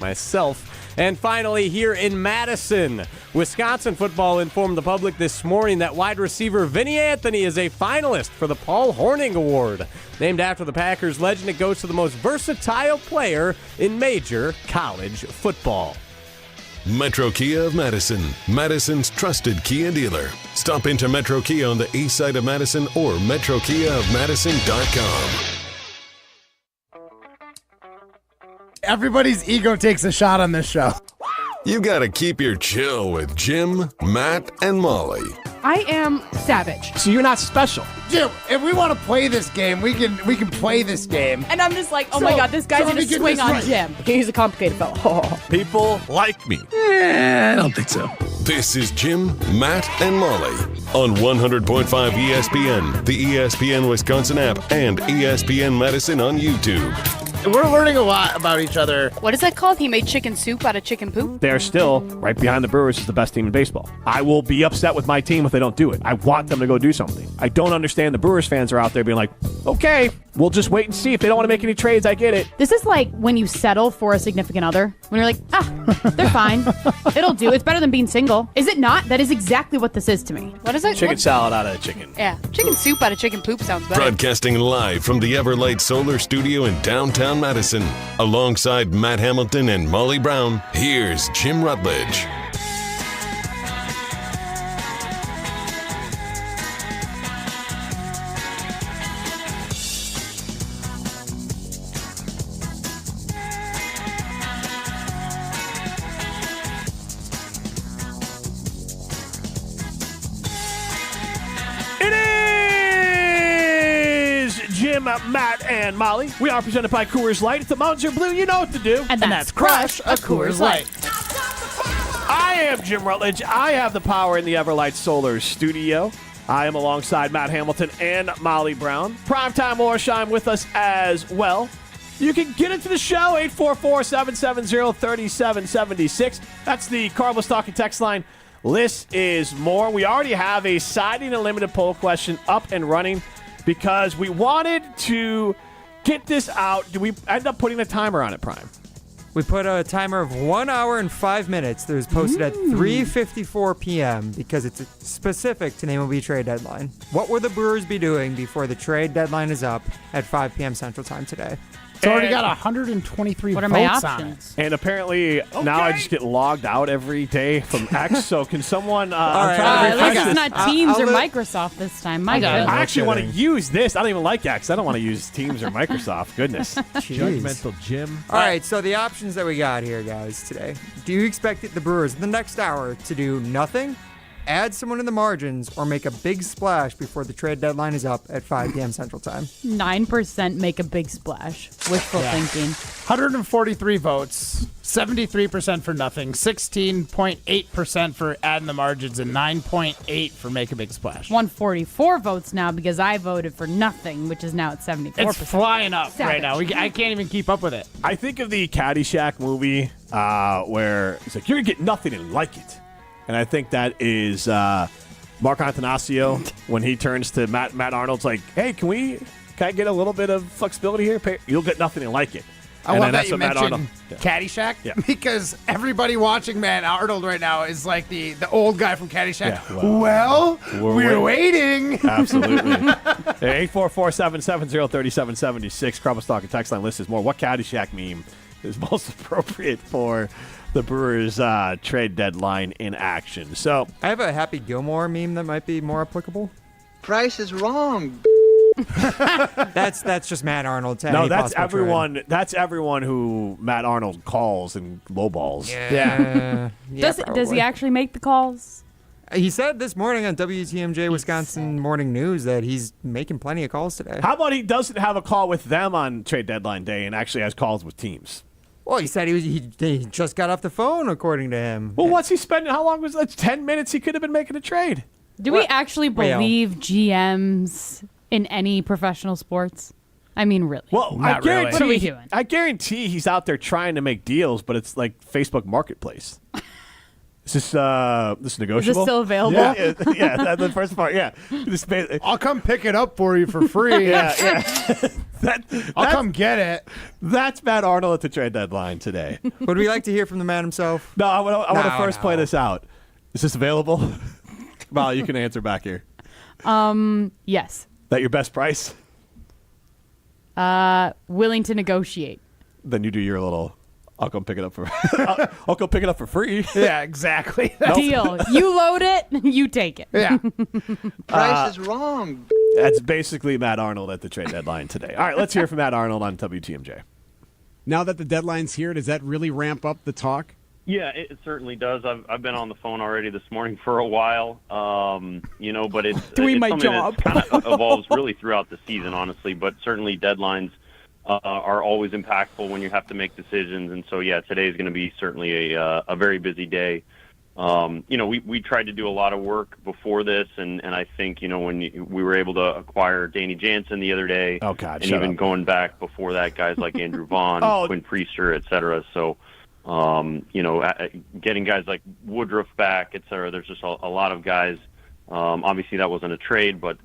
myself. And finally, here in Madison, Wisconsin football informed the public this morning that wide receiver Vinny Anthony is a finalist for the Paul Hornung Award. Named after the Packers legend, it goes to the most versatile player in major college football. Metro Kia of Madison, Madison's trusted Kia dealer. Stop into Metro Kia on the east side of Madison or metrokiaofmadison.com. Everybody's ego takes a shot on this show. You gotta keep your chill with Jim, Matt, and Molly. I am savage. So you're not special. Jim, if we want to play this game, we can play this game. And I'm just like, oh my God, this guy's going to swing on Jim. He's a complicated fellow. Oh. People like me. I don't think so. This is Jim, Matt, and Molly on 100.5 ESPN, the ESPN Wisconsin app, and ESPN Madison on YouTube. We're learning a lot about each other. What is that called? He made chicken soup out of chicken poop? They're still right behind the Brewers as the best team in baseball. I will be upset with my team if they don't do it. I want them to go do something. I don't understand the Brewers fans are out there being like, okay, we'll just wait and see. If they don't want to make any trades, I get it. This is like when you settle for a significant other. When you're like, they're fine. It'll do. It's better than being single. Is it not? That is exactly what this is to me. What is it? Chicken salad out of chicken. Yeah, chicken soup out of chicken poop sounds better. Broadcasting live from the Everlight Solar Studio in downtown Madison. Alongside Matt Hamilton and Molly Brown, here's Jim Rutledge. Jim, Matt, and Molly. We are presented by Coors Light. If the mountains are blue, you know what to do. And that's crush a Coors Light. I am Jim Rutledge. I have the power in the Everlight Solar Studio. I am alongside Matt Hamilton and Molly Brown. Primetime Orshime with us as well. You can get into the show, 844-770-3776. That's the Cardinals Talking text line. Less is more. We already have a Siding Unlimited poll question up and running because we wanted to get this out. Do we end up putting a timer on it, Prime? We put a timer of 1 hour and 5 minutes that was posted at 3:54 p.m. because it's specific to the MLB trade deadline. What will the Brewers be doing before the trade deadline is up at 5 p.m. Central Time today? It's already got 123 What are my votes on it. options? And apparently now I just get logged out every day from X. So can someone? At least it's not Teams or Microsoft this time. My God. I actually want to use this. I don't even like X. I don't want to use Teams or Microsoft. Goodness. Judgmental Jim. All right, so the options that we got here, guys, today. Do you expect the Brewers in the next hour to do nothing, add someone in the margins, or make a big splash before the trade deadline is up at 5 p.m. Central Time? 9% make a big splash. Wishful thinking. 143 votes, 73% for nothing, 16.8% for adding the margins, and 9.8% for make a big splash. 144 votes now because I voted for nothing, which is now at 74%. It's flying up Savage. right now. I can't even keep up with it. I think of the Caddyshack movie where it's like, you're going to get nothing and like it. And I think that is Mark Antanasio when he turns to Matt Arnold's like, hey, can I get a little bit of flexibility here? You'll get nothing and like it. I And love then that you Matt mentioned Arnold- Caddyshack Yeah. because everybody watching Matt Arnold right now is like the old guy from Caddyshack. Yeah, well, we're waiting. Absolutely. 844-770-3776. Cardinals Talking text line list is more. What Caddyshack meme is most appropriate for the Brewers trade deadline in action? So I have a Happy Gilmore meme that might be more applicable. Price is wrong. That's just Matt Arnold. To no, any that's possible everyone. trade. That's everyone who Matt Arnold calls and lowballs. Yeah. Does he probably. actually make the calls? He said this morning on WTMJ Wisconsin Morning News that he's making plenty of calls today. How about he doesn't have a call with them on trade deadline day and actually has calls with teams? Well, he said he just got off the phone, according to him. Well, what's he spending? How long was that? 10 minutes? He could have been making a trade. Do we actually believe GMs in any professional sports? I mean, really. Well, Not really. What are we doing? I guarantee he's out there trying to make deals, but it's like Facebook Marketplace. Is this negotiable? Is this still available? Yeah, that's the first part. Yeah, I'll come pick it up for you for free. yeah. I'll come get it. That's Matt Arnold at the trade deadline today. Would we like to hear from the man himself? No, I want to first play this out. Is this available? Molly, you can answer back here. Yes. That your best price? Willing to negotiate. Then you do your little. I'll come pick it up for. I'll go pick it up for free. Yeah, exactly. Deal. You load it, you take it. Yeah. Price is wrong. That's basically Matt Arnold at the trade deadline today. All right, let's hear from Matt Arnold on WTMJ. Now that the deadline's here, does that really ramp up the talk? Yeah, it certainly does. I've been on the phone already this morning for a while, but it's doing my something job. that kind of evolves really throughout the season, honestly. But certainly deadlines are always impactful when you have to make decisions. And so, yeah, today is going to be certainly a very busy day. We tried to do a lot of work before this, and I think, when we were able to acquire Danny Jansen the other day, and even going back before that, guys like Andrew Vaughn, Quinn Priester, et cetera. So, getting guys like Woodruff back, et cetera, there's just a lot of guys. Obviously, that wasn't a trade, but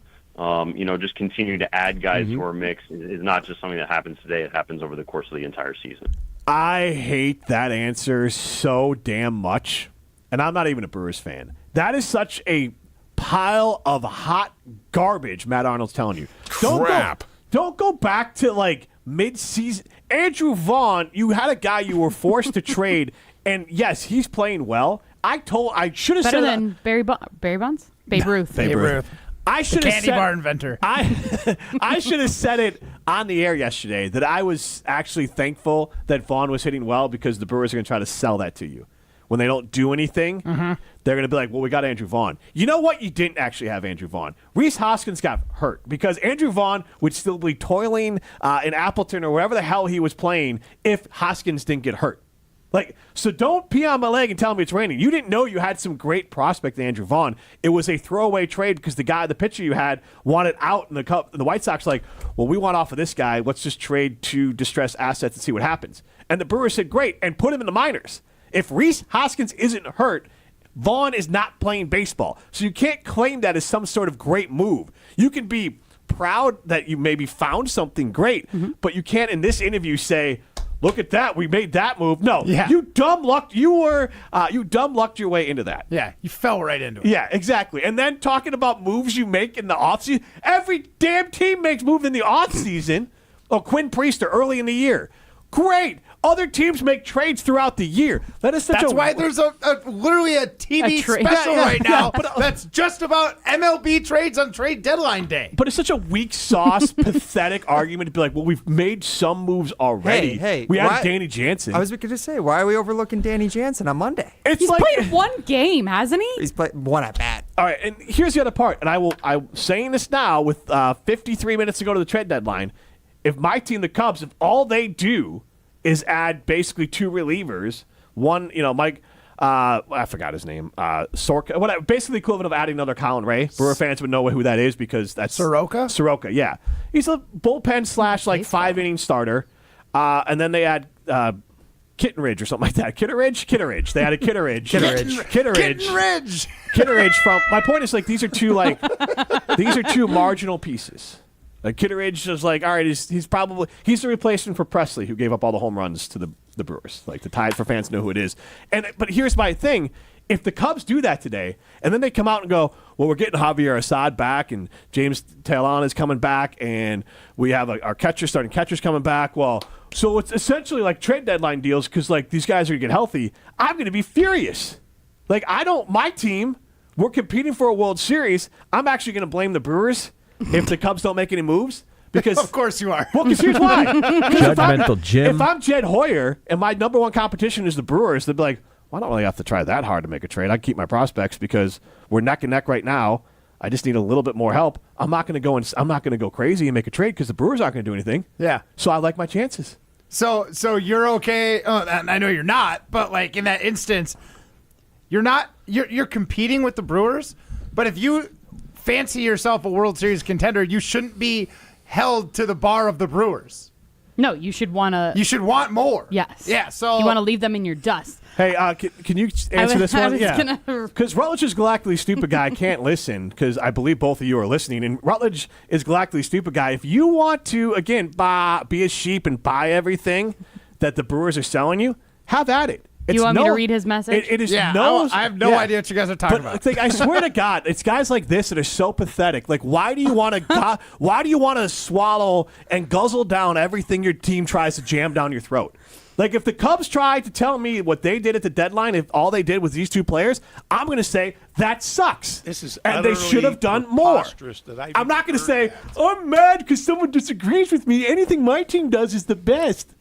just continue to add guys to our mix is not just something that happens today. It happens over the course of the entire season. I hate that answer so damn much, and I'm not even a Brewers fan. That is such a pile of hot garbage Matt Arnold's telling you. Don't go back to, like, mid-season. Andrew Vaughn, you had a guy you were forced to trade, and, yes, he's playing well. I should have said... Better than Barry Bonds? Babe Ruth. Babe Ruth. I should have candy bar inventor. I should have said it on the air yesterday that I was actually thankful that Vaughn was hitting well because the Brewers are going to try to sell that to you. When they don't do anything, they're going to be like, well, we got Andrew Vaughn. You know what? You didn't actually have Andrew Vaughn. Rhys Hoskins got hurt because Andrew Vaughn would still be toiling in Appleton or wherever the hell he was playing if Hoskins didn't get hurt. So don't pee on my leg and tell me it's raining. You didn't know you had some great prospect in Andrew Vaughn. It was a throwaway trade because the pitcher you had wanted out, and the White Sox like, well, we want off of this guy. Let's just trade 2 distressed assets and see what happens. And the Brewers said, great, and put him in the minors. If Rhys Hoskins isn't hurt, Vaughn is not playing baseball. So you can't claim that as some sort of great move. You can be proud that you maybe found something great, but you can't in this interview say, look at that, we made that move. No, you dumb lucked. You dumb lucked your way into that. Yeah, you fell right into it. Yeah, exactly. And then talking about moves you make in the offseason. Every damn team makes moves in the offseason. Oh, Quinn Priester early in the year. Great. Other teams make trades throughout the year. That's why there's literally a TV special right now that's just about MLB trades on trade deadline day. But it's such a weak sauce, pathetic argument to be like, well, we've made some moves already. Hey, we had Danny Jansen. I was going to say, why are we overlooking Danny Jansen on Monday? He's played one game, hasn't he? He's played one at bat. All right, and here's the other part, and I'm saying this now with 53 minutes to go to the trade deadline. If my team, the Cubs, if all they do is add basically 2 relievers. One, Mike, I forgot his name, Sorka, whatever, basically equivalent of adding another Colin Ray. Brewer fans would know who that is because that's Soroka? Soroka, yeah. He's a bullpen / 5-inning starter. And then they add Kitteridge or something like that. Kitteridge. They added Kitteridge. Kitteridge from, my point is, these are 2 marginal pieces. Kitteridge is all right, he's the replacement for Presley, who gave up all the home runs to the Brewers. The Tide for fans know who it is. But here's my thing. If the Cubs do that today, and then they come out and go, well, we're getting Javier Assad back, and James Taillon is coming back, and we have our starting catcher's coming back. Well, so it's essentially like trade deadline deals because these guys are going to get healthy. I'm going to be furious. My team, we're competing for a World Series. I'm actually going to blame the Brewers if the Cubs don't make any moves. Because of course you are. Well, because here's why. Judgmental Jim. If I'm Jed Hoyer and my number one competition is the Brewers, they'd be like, well, I don't really have to try that hard to make a trade. I can keep my prospects because we're neck and neck right now. I just need a little bit more help. I'm not going to go crazy and make a trade because the Brewers aren't going to do anything. Yeah. So I like my chances. So you're okay. And I know you're not, but in that instance, you're not. You're competing with the Brewers, but if you fancy yourself a World Series contender, you shouldn't be held to the bar of the Brewers. No, you should want to. You should want more. Yes. Yeah. So you want to leave them in your dust. Hey, can you answer this one? Yeah. Because Rutledge is Galactically Stupid Guy can't listen because I believe both of you are listening. And Rutledge is Galactically Stupid Guy. If you want to, again, be a sheep and buy everything that the Brewers are selling you, have at it. You want me to read his message? It is I have no idea what you guys are talking about. Like, I swear to God, it's guys like this that are so pathetic. Like, why do you want to swallow and guzzle down everything your team tries to jam down your throat? Like, if the Cubs tried to tell me what they did at the deadline, if all they did was these two players, I'm going to say that sucks. This is and they should have done more. I'm not going to say, I'm mad because someone disagrees with me. Anything my team does is the best.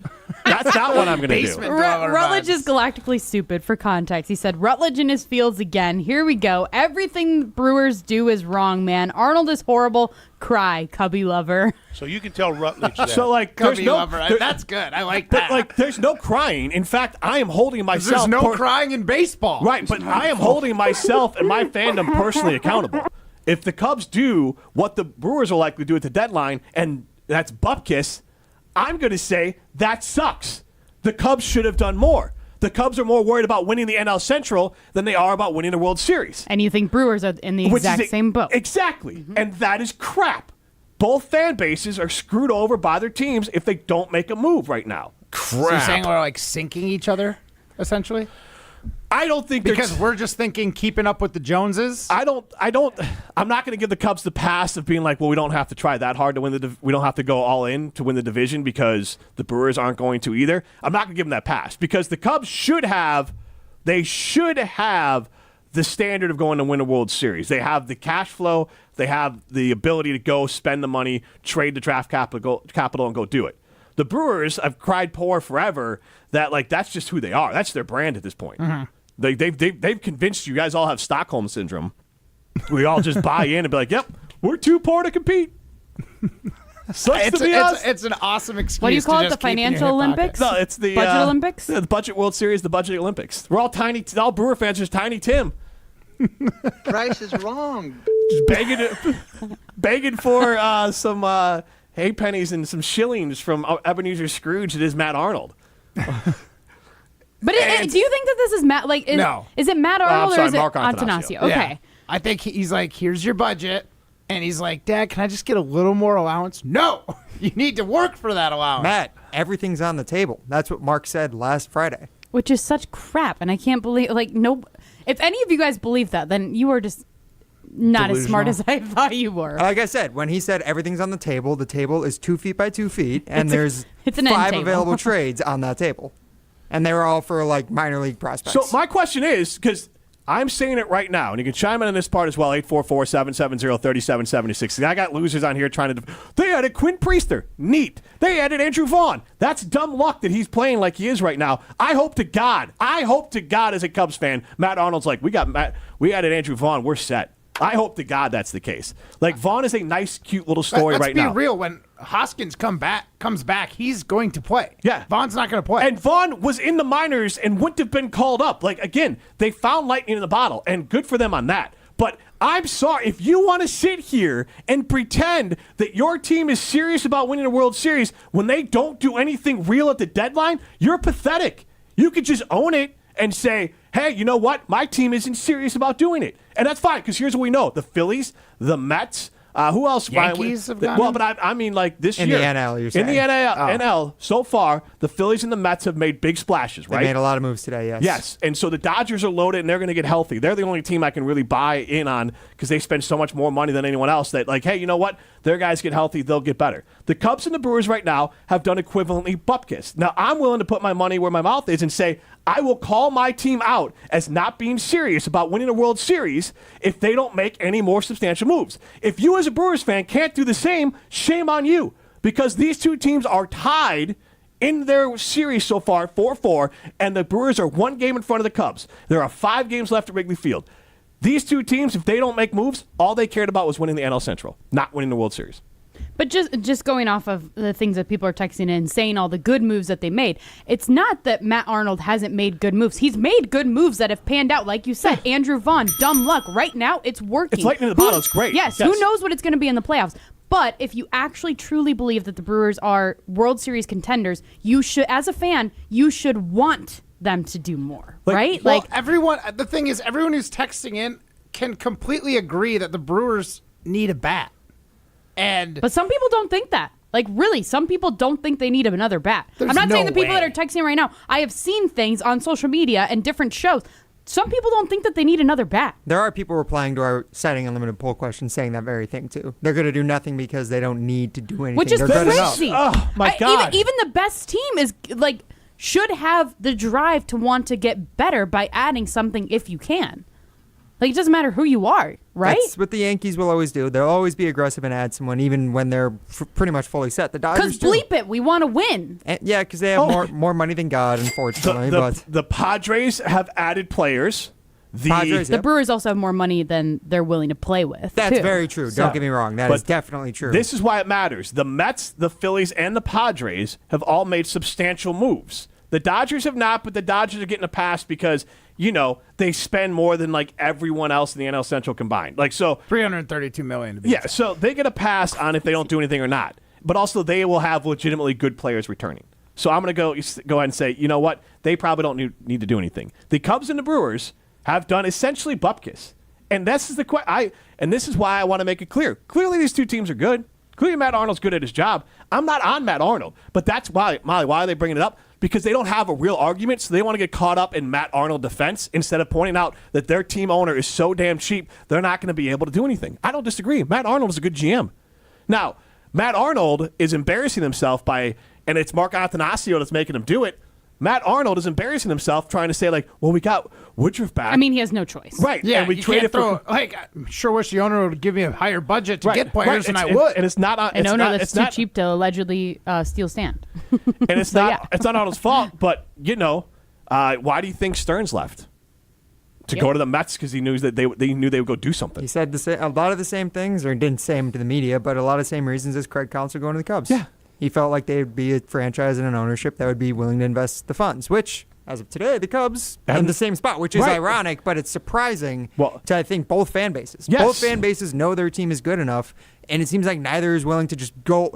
That's not what I'm going to do. Rutledge is Galactically Stupid. For context, he said, Rutledge in his fields again. Here we go. Everything Brewers do is wrong, man. Arnold is horrible. Cry, Cubby lover. So you can tell Rutledge that. So, like, Cubby lover. That's good. I like that. But, like, there's no crying. In fact, I am holding myself. There's no crying in baseball. Right, but I am holding myself and my fandom personally accountable. If the Cubs do what the Brewers are likely to do at the deadline, and that's bupkis, I'm going to say that sucks. The Cubs should have done more. The Cubs are more worried about winning the NL Central than they are about winning the World Series. And you think Brewers are in the exact same boat. Exactly. Mm-hmm. And that is crap. Both fan bases are screwed over by their teams if they don't make a move right now. So you're saying we're like sinking each other, essentially? I don't think because we're just thinking keeping up with the Joneses. I'm not going to give the Cubs the pass of being like, well, we don't have to try that hard to win we don't have to go all in to win the division because the Brewers aren't going to either. I'm not going to give them that pass because the Cubs should have the standard of going to win a World Series. They have the cash flow, they have the ability to go spend the money, trade the draft capital and go do it. The Brewers have cried poor forever that like that's just who they are. That's their brand at this point. Mm-hmm. They've convinced you guys all have Stockholm syndrome. We all just buy in and be like, "Yep, we're too poor to compete." It's an awesome excuse. What do you call it? The financial Olympics? No, it's the budget Olympics. The budget World Series, the budget Olympics. We're all tiny. All Brewer fans are Tiny Tim. Price is wrong. Just begging for some hay pennies and some shillings from Ebenezer Scrooge. It is Matt Arnold. But do you think that this is Matt? Like, no. Is it Matt Arnold or is it Mark Antanasio? Okay. Yeah. I think he's like, here's your budget. And he's like, Dad, can I just get a little more allowance? No, you need to work for that allowance. Matt, everything's on the table. That's what Mark said last Friday. Which is such crap. And I can't believe, no. If any of you guys believe that, then you are just not as smart as I thought you were. Like I said, when he said everything's on the table is 2 feet by 2 feet, and there's it's an 5 available trades on that table. And they were all for like minor league prospects. So my question is, because I'm saying it right now, and you can chime in on this part as well, 844-770-3776. I got losers on here trying to... They added Quinn Priester. Neat. They added Andrew Vaughn. That's dumb luck that he's playing like he is right now. I hope to God as a Cubs fan, Matt Arnold's like, we added Andrew Vaughn. We're set. I hope to God that's the case. Like, Vaughn is a nice, cute little story right now. Let's be real. When Hoskins comes back, he's going to play. Yeah. Vaughn's not going to play. And Vaughn was in the minors and wouldn't have been called up. Like, again, they found lightning in the bottle, and good for them on that. But I'm sorry, if you want to sit here and pretend that your team is serious about winning a World Series when they don't do anything real at the deadline, you're pathetic. You could just own it and say, hey, you know what? My team isn't serious about doing it. And that's fine, because here's what we know. The Phillies, the Mets, who else? Yankees have gone well, but I mean, like this in year. In the NL, you're saying. In the NL, so far, the Phillies and the Mets have made big splashes, right? They made a lot of moves today, yes. Yes, and so the Dodgers are loaded, and they're going to get healthy. They're the only team I can really buy in on because they spend so much more money than anyone else that, like, hey, you know what? Their guys get healthy, they'll get better. The Cubs and the Brewers right now have done equivalently bupkis. Now, I'm willing to put my money where my mouth is and say, I will call my team out as not being serious about winning a World Series if they don't make any more substantial moves. If you as a Brewers fan can't do the same, shame on you, because these two teams are tied in their series so far, 4-4, and the Brewers are 1 game in front of the Cubs. There are 5 games left at Wrigley Field. These two teams, if they don't make moves, all they cared about was winning the NL Central, not winning the World Series. But just going off of the things that people are texting in, saying all the good moves that they made, it's not that Matt Arnold hasn't made good moves. He's made good moves that have panned out. Like you said, Andrew Vaughn, dumb luck. Right now, it's working. It's lightning in the bottle. It's great. Yes, who knows what it's going to be in the playoffs. But if you actually truly believe that the Brewers are World Series contenders, you should, as a fan, you should want them to do more, right? Well, everyone. The thing is, everyone who's texting in can completely agree that the Brewers need a bat. But some people don't think that. Like, really, some people don't think they need another bat. I'm not saying the people that are texting right now. I have seen things on social media and different shows. Some people don't think that they need another bat. There are people replying to our Setting Unlimited poll question saying that very thing, too. They're going to do nothing because they don't need to do anything. Which is crazy. Oh, my God. Even the best team is, like, should have the drive to want to get better by adding something if you can. Like, it doesn't matter who you are, right? That's what the Yankees will always do. They'll always be aggressive and add someone, even when they're pretty much fully set. The Dodgers Because bleep it, we want to win. And, yeah, because they have more money than God, unfortunately. The Padres have added players. The Brewers also have more money than they're willing to play with. That's too. very true. Don't get me wrong. That is definitely true. This is why it matters. The Mets, the Phillies, and the Padres have all made substantial moves. The Dodgers have not, but the Dodgers are getting a pass because, they spend more than like everyone else in the NL Central combined. Like, so $332 million to be exact. So they get a pass on if they don't do anything or not. But also they will have legitimately good players returning. So I'm going to go ahead and say, you know what? They probably don't need to do anything. The Cubs and the Brewers have done essentially bupkis. And this is this is why I want to make it clear. Clearly these two teams are good. Clearly Matt Arnold's good at his job. I'm not on Matt Arnold, but that's why, Molly, why are they bringing it up? Because they don't have a real argument, so they want to get caught up in Matt Arnold defense instead of pointing out that their team owner is so damn cheap, they're not going to be able to do anything. I don't disagree. Matt Arnold is a good GM. Now, Matt Arnold is embarrassing himself and it's Mark Attanasio that's making him do it. Matt Arnold is embarrassing himself trying to say, like, well, we got Woodruff back. I mean, he has no choice. Right. Yeah, and we traded for... I sure wish the owner would give me a higher budget to get players than I would. And it's not... An owner that's too cheap to allegedly steal stand. And it's not it's not Arnold's fault, but, why do you think Stearns left? To go to the Mets because he knew that they knew they would go do something. He said a lot of the same things, or didn't say them to the media, but a lot of the same reasons as Craig Counsell going to the Cubs. Yeah. He felt like they'd be a franchise and an ownership that would be willing to invest the funds, which, as of today, the Cubs are in the same spot, which is ironic, but it's surprising to, I think, both fan bases. Yes. Both fan bases know their team is good enough, and it seems like neither is willing to just go,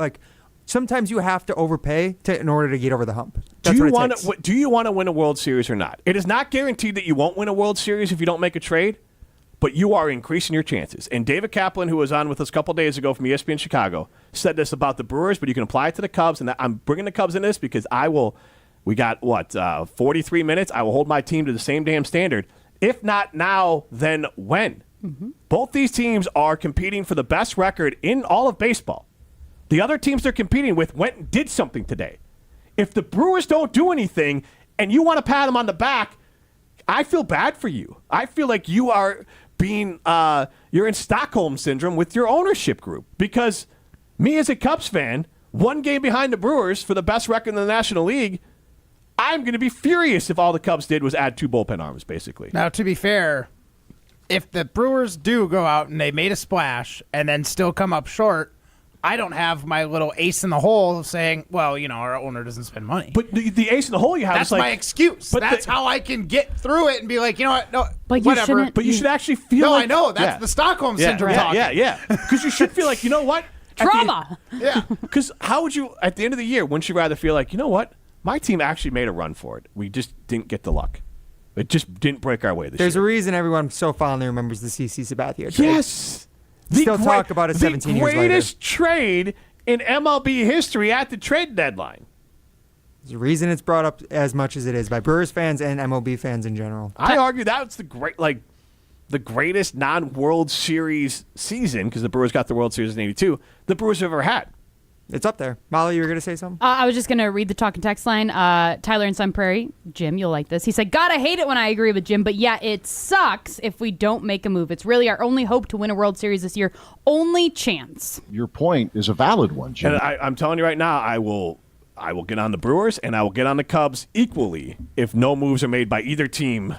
sometimes you have to overpay in order to get over the hump. Do you want to win a World Series or not? It is not guaranteed that you won't win a World Series if you don't make a trade, but you are increasing your chances. And David Kaplan, who was on with us a couple days ago from ESPN Chicago, said this about the Brewers, but you can apply it to the Cubs. And I'm bringing the Cubs in this because we got 43 minutes. I will hold my team to the same damn standard. If not now, then when? Mm-hmm. Both these teams are competing for the best record in all of baseball. The other teams they're competing with went and did something today. If the Brewers don't do anything and you want to pat them on the back, I feel bad for you. I feel like you are you're in Stockholm Syndrome with your ownership group. Because me as a Cubs fan, one game behind the Brewers for the best record in the National League, I'm going to be furious if all the Cubs did was add 2 bullpen arms, basically. Now, to be fair, if the Brewers do go out and they made a splash and then still come up short, I don't have my little ace in the hole saying, well, our owner doesn't spend money. But the ace in the hole you have that's is my excuse. But that's how I can get through it and be like, you know what? No, but whatever. But you should actually feel No, like... I know. That's the Stockholm Syndrome talking. Yeah. Because you should feel like, you know what? Trauma. Yeah. Because how would you, at the end of the year, wouldn't you rather feel like, you know what? My team actually made a run for it. We just didn't get the luck. It just didn't break our way this year. There's a reason everyone so fondly remembers the CC Sabathia trade. Yes. Still talk about it 17 years later. The greatest trade in MLB history at the trade deadline. There's a reason it's brought up as much as it is by Brewers fans and MLB fans in general. I argue that's the greatest non-World Series season, because the Brewers got the World Series in '82, the Brewers have ever had. It's up there. Molly, you were going to say something? I was just going to read the talk and text line. Tyler in Sun Prairie. Jim, you'll like this. He said, God, I hate it when I agree with Jim, but yeah, it sucks if we don't make a move. It's really our only hope to win a World Series this year. Only chance. Your point is a valid one, Jim. And I'm telling you right now, I will get on the Brewers and I will get on the Cubs equally if no moves are made by either team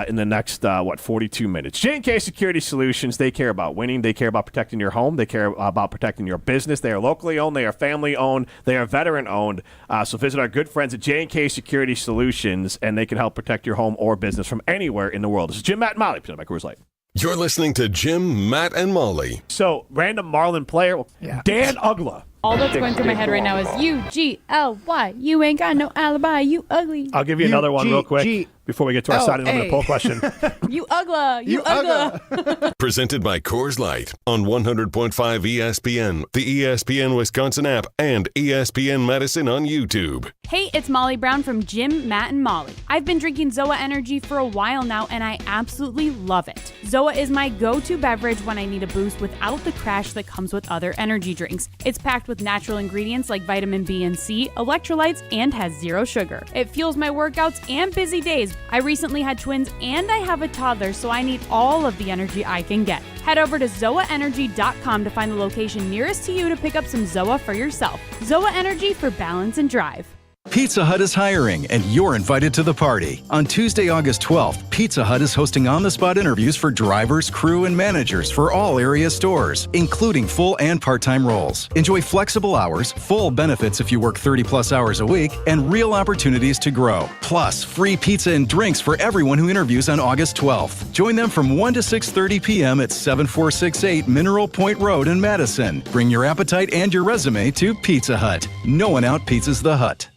in the next 42 minutes. J&K Security Solutions, they care about winning. They care about protecting your home. They care about protecting your business. They are locally owned. They are family owned. They are veteran owned. So visit our good friends at J&K Security Solutions, and they can help protect your home or business from anywhere in the world. This is Jim, Matt, and Molly, presented by Coors Light. You're listening to Jim, Matt, and Molly. So, random Marlin player, Dan Ugla. All that's going through my head right now is UGLY. You ain't got no alibi. You ugly. I'll give you another one real quick before we get to our side of the poll question. You ugla. You ugla. Presented by Coors Light on 100.5 ESPN, the ESPN Wisconsin app, and ESPN Madison on YouTube. Hey, it's Molly Brown from Jim, Matt, and Molly. I've been drinking ZOA Energy for a while now, and I absolutely love it. ZOA is my go-to beverage when I need a boost without the crash that comes with other energy drinks. It's packed with natural ingredients like vitamin B and C, electrolytes, and has zero sugar. It fuels my workouts and busy days. I recently had twins and I have a toddler, so I need all of the energy I can get. Head over to ZOAEnergy.com to find the location nearest to you to pick up some ZOA for yourself. ZOA Energy for balance and drive. Pizza Hut is hiring, and you're invited to the party. On Tuesday, August 12th, Pizza Hut is hosting on-the-spot interviews for drivers, crew, and managers for all area stores, including full and part-time roles. Enjoy flexible hours, full benefits if you work 30-plus hours a week, and real opportunities to grow. Plus, free pizza and drinks for everyone who interviews on August 12th. Join them from 1 to 6:30 p.m. at 7468 Mineral Point Road in Madison. Bring your appetite and your resume to Pizza Hut. No one out-pizzas the Hut.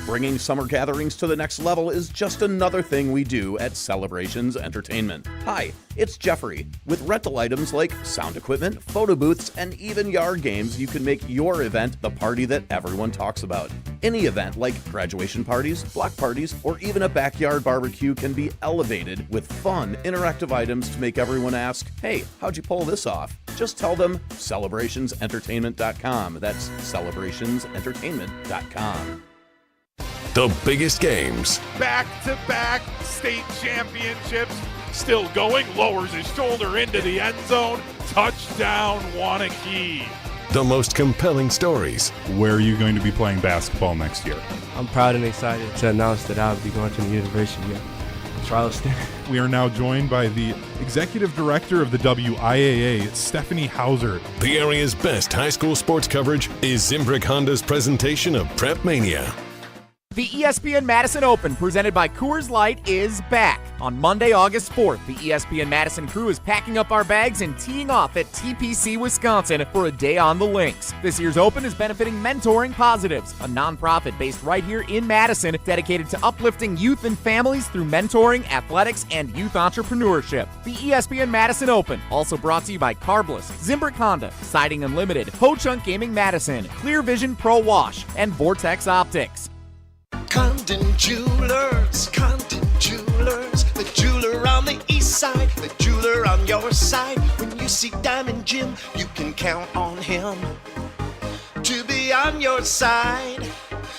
Bringing summer gatherings to the next level is just another thing we do at Celebrations Entertainment. Hi, it's Jeffrey. With rental items like sound equipment, photo booths, and even yard games, you can make your event the party that everyone talks about. Any event like graduation parties, block parties, or even a backyard barbecue can be elevated with fun, interactive items to make everyone ask, hey, how'd you pull this off? Just tell them celebrationsentertainment.com. That's celebrationsentertainment.com. The biggest games. Back-to-back state championships. Still going, lowers his shoulder into the end zone. Touchdown, Wanakee. The most compelling stories. Where are you going to be playing basketball next year? I'm proud and excited to announce that I'll be going to the University of Charleston. We are now joined by the Executive Director of the WIAA, Stephanie Hauser. The area's best high school sports coverage is Zimbrick Honda's presentation of Prep Mania. The ESPN Madison Open, presented by Coors Light, is back. On Monday, August 4th, the ESPN Madison crew is packing up our bags and teeing off at TPC, Wisconsin for a day on the links. This year's Open is benefiting Mentoring Positives, a nonprofit based right here in Madison, dedicated to uplifting youth and families through mentoring, athletics, and youth entrepreneurship. The ESPN Madison Open, also brought to you by Carbless, Zimbrick Honda, Siding Unlimited, Ho-Chunk Gaming Madison, Clear Vision Pro Wash, and Vortex Optics. Condon Jewelers, the jeweler on the east side, the jeweler on your side. When you see Diamond Jim, you can count on him to be on your side.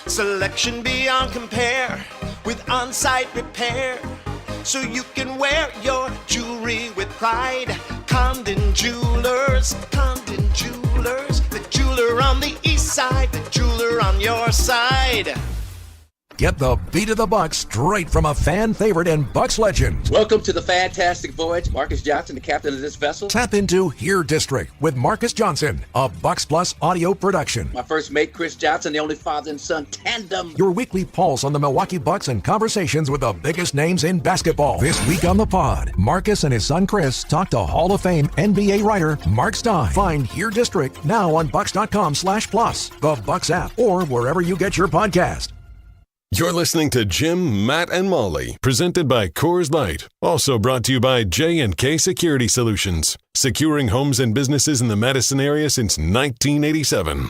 Selection beyond compare with on-site repair, so you can wear your jewelry with pride. Condon Jewelers, the jeweler on the east side, the jeweler on your side. Get the beat of the Bucks straight from a fan favorite and Bucks legend. Welcome to the fantastic voyage. Marcus Johnson, the captain of this vessel. Tap into Here District with Marcus Johnson, a Bucks Plus audio production. My first mate, Chris Johnson, the only father and son tandem. Your weekly pulse on the Milwaukee Bucks and conversations with the biggest names in basketball. This week on the pod, Marcus and his son Chris talk to Hall of Fame NBA writer Mark Stein. Find Here District now on Bucks.com/plus, the Bucks app, or wherever you get your podcast. You're listening to Jim, Matt, and Molly, presented by Coors Light. Also brought to you by J&K Security Solutions, securing homes and businesses in the Madison area since 1987.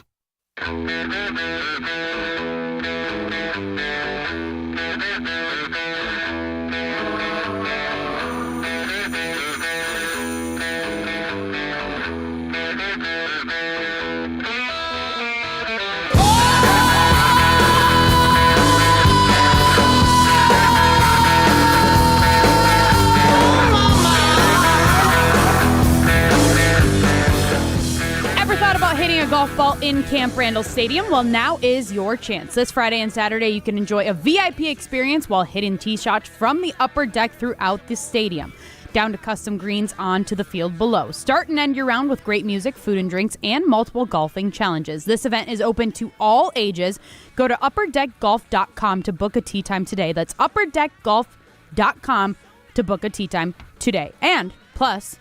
Hitting a golf ball in Camp Randall Stadium? Well, now is your chance. This Friday and Saturday, you can enjoy a VIP experience while hitting tee shots from the upper deck throughout the stadium, down to custom greens onto the field below. Start and end your round with great music, food and drinks, and multiple golfing challenges. This event is open to all ages. Go to upperdeckgolf.com to book a tee time today. That's upperdeckgolf.com to book a tee time today. And Plus,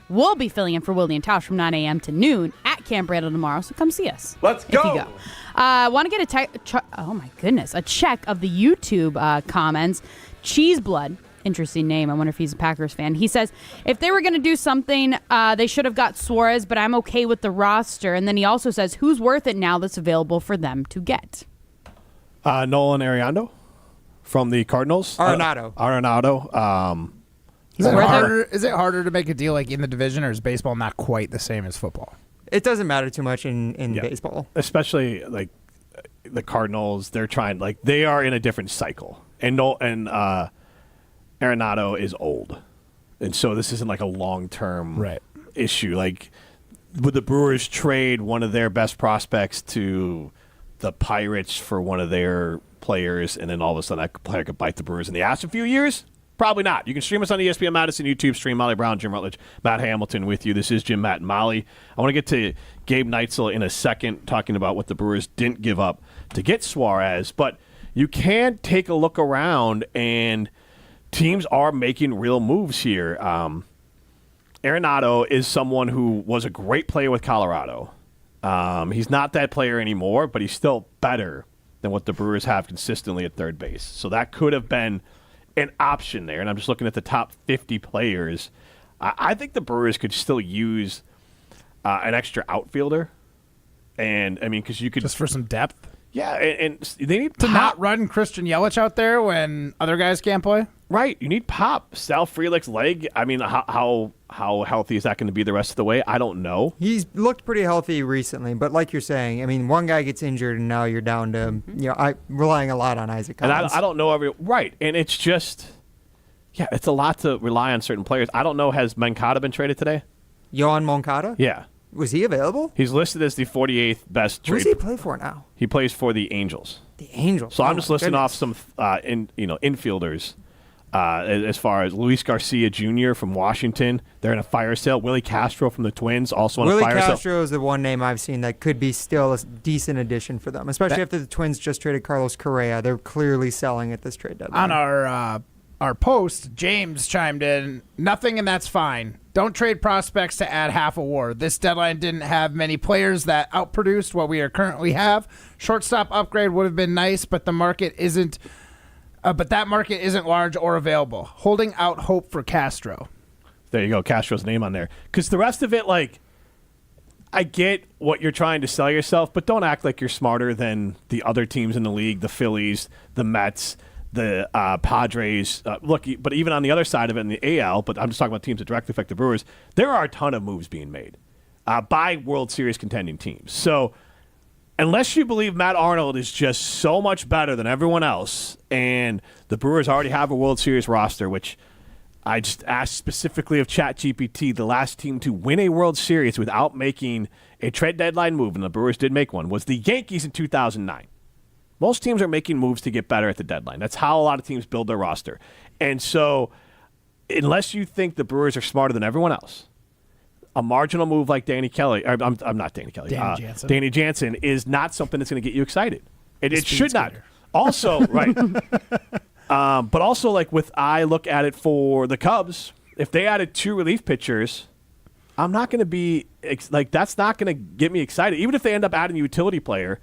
we'll be filling in for Willie and Tausch from 9 a.m. to noon at Camp Randall tomorrow, so come see us. Let's go. If you go. Want to get a check of the YouTube comments. Cheese Blood, interesting name. I wonder if he's a Packers fan. He says, if they were going to do something, they should have got Suarez, but I'm okay with the roster. And then he also says, who's worth it now that's available for them to get? Nolan Arenado from the Cardinals. Arenado. Is it harder to make a deal like in the division, or is baseball not quite the same as football? It doesn't matter too much in baseball. Especially like the Cardinals, they are in a different cycle. And Arenado is old. And so this isn't like a long-term issue. Like, would the Brewers trade one of their best prospects to the Pirates for one of their players, and then all of a sudden that player could bite the Brewers in the ass in a few years? Probably not. You can stream us on ESPN Madison YouTube stream. Molly Brown, Jim Rutledge, Matt Hamilton with you. This is Jim, Matt, and Molly. I want to get to Gabe Neitzel in a second, talking about what the Brewers didn't give up to get Suarez. But you can take a look around, and teams are making real moves here. Arenado is someone who was a great player with Colorado. He's not that player anymore, but he's still better than what the Brewers have consistently at third base. So that could have been an option there. And I'm just looking at the top 50 players. I think the Brewers could still use an extra outfielder. And, I mean, because you could... Just for some depth? Yeah, and they need to not run Christian Yelich out there when other guys can't play? Right. You need pop. Sal Frelick's leg, I mean, how healthy is that going to be the rest of the way? I don't know. He's looked pretty healthy recently, but like you're saying, I mean, one guy gets injured and now you're down to, relying a lot on Isaac Collins. And I don't know right. And it's just, it's a lot to rely on certain players. I don't know, has Moncada been traded today? Yohan Moncada? Yeah. Was he available? He's listed as the 48th best trade. Who does he play for now? He plays for the Angels. The Angels. So I'm just listing off some infielders. As far as Luis Garcia Jr. from Washington, they're in a fire sale. Willie Castro from the Twins, also in a fire sale. Willie Castro is the one name I've seen that could be still a decent addition for them, especially after the Twins just traded Carlos Correa. They're clearly selling at this trade deadline. On our post, James chimed in, nothing and that's fine. Don't trade prospects to add half a war. This deadline didn't have many players that outproduced what we currently have. Shortstop upgrade would have been nice, but the market isn't. But that market isn't large or available. Holding out hope for Castro. There you go, Castro's name on there. Because the rest of it, I get what you're trying to sell yourself, but don't act like you're smarter than the other teams in the league, the Phillies, the Mets, the Padres. But even on the other side of it in the AL, but I'm just talking about teams that directly affect the Brewers, there are a ton of moves being made by World Series contending teams. So unless you believe Matt Arnold is just so much better than everyone else, and the Brewers already have a World Series roster, which I just asked specifically of ChatGPT, the last team to win a World Series without making a trade deadline move, and the Brewers did make one, was the Yankees in 2009. Most teams are making moves to get better at the deadline. That's how a lot of teams build their roster. And so unless you think the Brewers are smarter than everyone else, a marginal move like Danny Kelly, I'm not Danny Kelly, Danny Jansen is not something that's going to get you excited. It should not. Also, right. But also, I look at it for the Cubs, if they added 2 relief pitchers, I'm not going to be that's not going to get me excited. Even if they end up adding a utility player,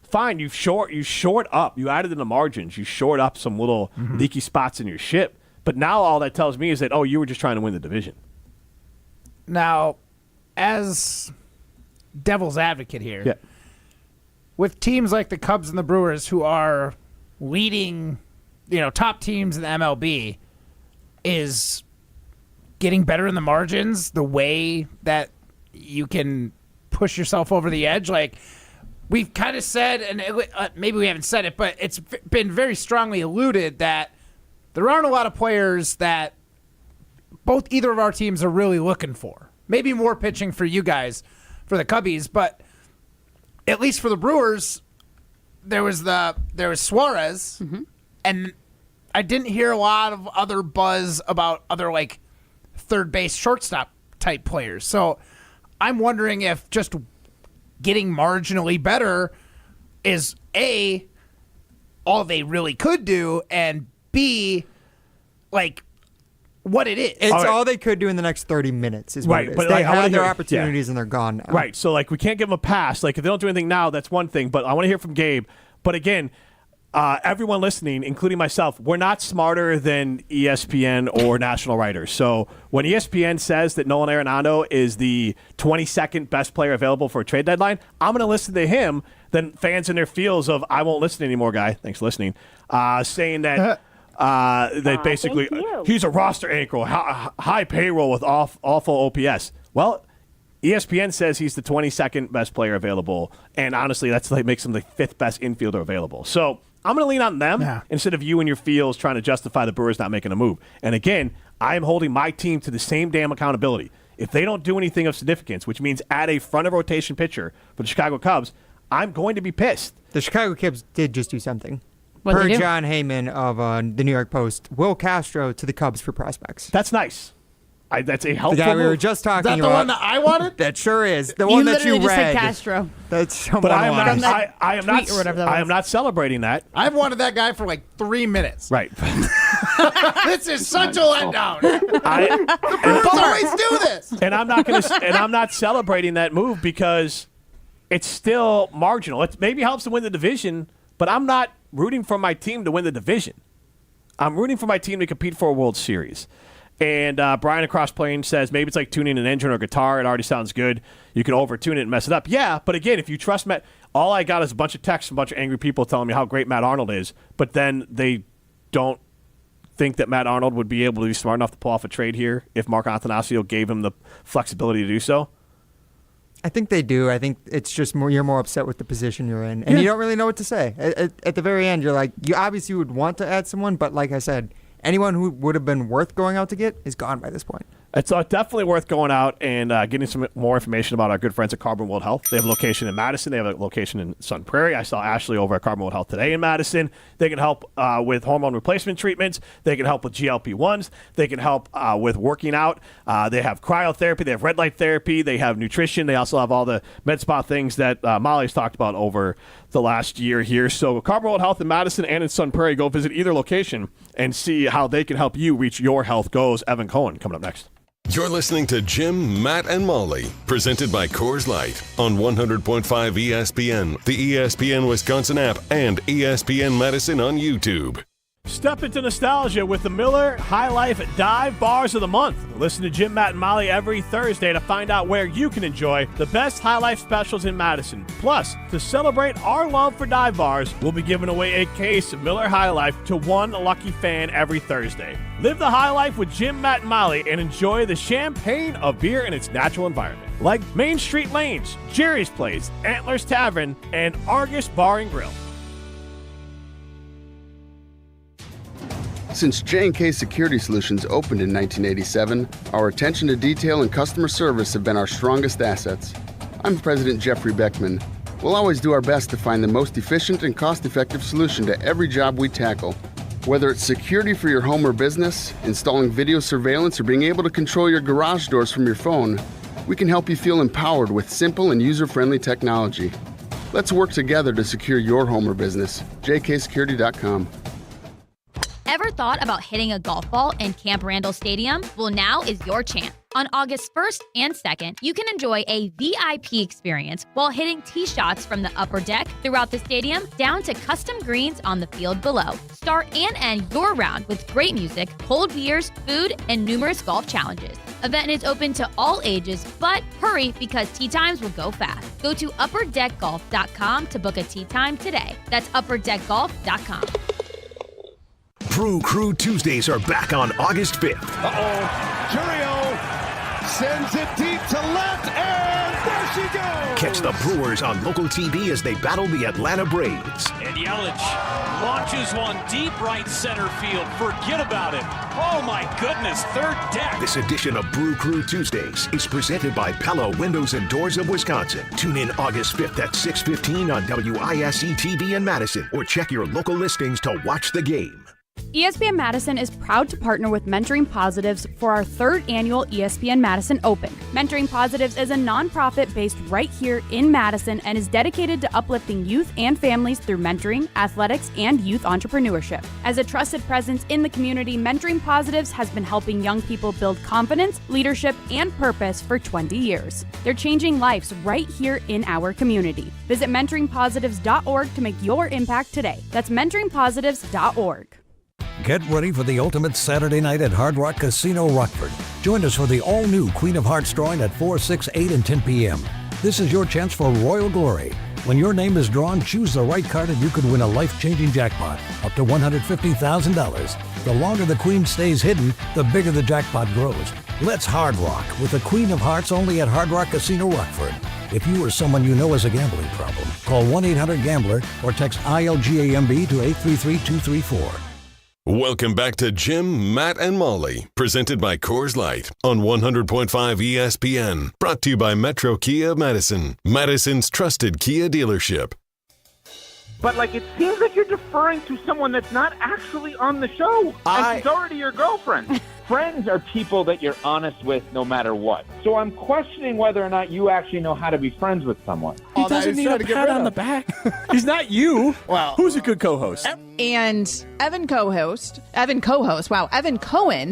fine. You short up. You added in the margins. You short up some little leaky spots in your ship. But now all that tells me is that you were just trying to win the division. Now, as devil's advocate here, with teams like the Cubs and the Brewers who are leading, top teams in the MLB, is getting better in the margins the way that you can push yourself over the edge? We've kind of said, and maybe we haven't said it, but it's been very strongly alluded that there aren't a lot of players that either of our teams are really looking for. Maybe more pitching for you guys, for the Cubbies, but at least for the Brewers, there was Suarez, and I didn't hear a lot of other buzz about other third base, shortstop type players. So I'm wondering if just getting marginally better is A, all they really could do, and B, what it is. It's all they could do in the next 30 minutes is what it is. But they like, I wanna had their hear- opportunities and they're gone now. Right. So like we can't give them a pass. Like if they don't do anything now, that's one thing. But I want to hear from Gabe. But again, everyone listening, including myself, we're not smarter than ESPN or national writers. So when ESPN says that Nolan Arenado is the 22nd best player available for a trade deadline, I'm going to listen to him than fans in their feels of I won't listen anymore, guy. Thanks for listening. Saying that that basically he's a roster anchor, high payroll with awful OPS. Well, ESPN says he's the 22nd best player available, and honestly, that's like makes him the 5th best infielder available. So I'm going to lean on them instead of you and your feels trying to justify the Brewers not making a move. And again, I am holding my team to the same damn accountability. If they don't do anything of significance, which means add a front of rotation pitcher for the Chicago Cubs, I'm going to be pissed. The Chicago Cubs did just do something. What'd Per they do? John Heyman of the New York Post, Will Castro to the Cubs for prospects. That's nice. That's a helpful The guy we were move. just talking Is that about. the one that I wanted? That sure is. The one that you literally just read. said Castro. That's someone But I am else. not. I am not. tweet or whatever that I was. am not celebrating that. I've wanted that guy for like 3 minutes. Right. This is such a letdown. I, Brewers always do this. and I'm not going to. And I'm not celebrating that move because it's still marginal. It maybe helps to win the division, but I'm not rooting for my team to win the division. I'm rooting for my team to compete for a World Series. And Brian across Plains says maybe it's like tuning an engine or guitar. It already sounds good. You can over-tune it and mess it up. Yeah, but again, if you trust Matt, all I got is a bunch of texts from a bunch of angry people telling me how great Matt Arnold is, but then they don't think that Matt Arnold would be able to be smart enough to pull off a trade here if Mark Attanasio gave him the flexibility to do so. I think they do. I think it's just more you're more upset with the position you're in, and you don't really know what to say. At the very end, you're like, you obviously would want to add someone, but like I said, anyone who would have been worth going out to get is gone by this point. It's definitely worth going out and getting some more information about our good friends at Carbon World Health. They have a location in Madison. They have a location in Sun Prairie. I saw Ashley over at Carbon World Health today in Madison. They can help with hormone replacement treatments. They can help with GLP-1s. They can help with working out. They have cryotherapy. They have red light therapy. They have nutrition. They also have all the med spa things that Molly's talked about over the last year here. So Carbon World Health in Madison and in Sun Prairie, go visit either location and see how they can help you reach your health goals. Evan Cohen coming up next. You're listening to Jim, Matt, and Molly, presented by Coors Light on 100.5 ESPN, the ESPN Wisconsin app, and ESPN Madison on YouTube. Step into nostalgia with the Miller High Life Dive Bars of the Month. Listen to Jim, Matt, and Molly every Thursday to find out where you can enjoy the best High Life specials in Madison. Plus, to celebrate our love for dive bars, we'll be giving away a case of Miller High Life to one lucky fan every Thursday. Live the high life with Jim, Matt, and Molly and enjoy the champagne of beer in its natural environment. Like Main Street Lanes, Jerry's Place, Antlers Tavern, and Argus Bar and Grill. Since J&K Security Solutions opened in 1987, our attention to detail and customer service have been our strongest assets. I'm President Jeffrey Beckman. We'll always do our best to find the most efficient and cost-effective solution to every job we tackle. Whether it's security for your home or business, installing video surveillance, or being able to control your garage doors from your phone, we can help you feel empowered with simple and user-friendly technology. Let's work together to secure your home or business. jksecurity.com. Ever thought about hitting a golf ball in Camp Randall Stadium? Well, now is your chance. On August 1st and 2nd, you can enjoy a VIP experience while hitting tee shots from the upper deck throughout the stadium down to custom greens on the field below. Start and end your round with great music, cold beers, food, and numerous golf challenges. Event is open to all ages, but hurry because tee times will go fast. Go to upperdeckgolf.com to book a tee time today. That's upperdeckgolf.com. Brew Crew Tuesdays are back on August 5th. Curio sends it deep to left, and there she goes. Catch the Brewers on local TV as they battle the Atlanta Braves. And Yelich launches one deep right center field. Forget about it. Oh my goodness, third deck. This edition of Brew Crew Tuesdays is presented by Pella Windows and Doors of Wisconsin. Tune in August 5th at 6:15 on WISE TV in Madison, or check your local listings to watch the game. ESPN Madison is proud to partner with Mentoring Positives for our 3rd annual ESPN Madison Open. Mentoring Positives is a nonprofit based right here in Madison and is dedicated to uplifting youth and families through mentoring, athletics, and youth entrepreneurship. As a trusted presence in the community, Mentoring Positives has been helping young people build confidence, leadership, and purpose for 20 years. They're changing lives right here in our community. Visit mentoringpositives.org to make your impact today. That's mentoringpositives.org. Get ready for the ultimate Saturday night at Hard Rock Casino Rockford. Join us for the all-new Queen of Hearts drawing at 4, 6, 8, and 10 p.m. This is your chance for royal glory. When your name is drawn, choose the right card and you could win a life-changing jackpot, up to $150,000. The longer the Queen stays hidden, the bigger the jackpot grows. Let's Hard Rock with the Queen of Hearts only at Hard Rock Casino Rockford. If you or someone you know has a gambling problem, call 1-800-GAMBLER or text ILGAMB to 833-234. Welcome back to Jim, Matt, and Molly, presented by Coors Light on 100.5 ESPN. Brought to you by Metro Kia of Madison, Madison's trusted Kia dealership. But, it seems like you're deferring to someone that's not actually on the show. And she's already your girlfriend. Friends are people that you're honest with no matter what. So I'm questioning whether or not you actually know how to be friends with someone. He doesn't need a pat on the back. He's not you. Well, who's a good co-host? And Evan Cohen,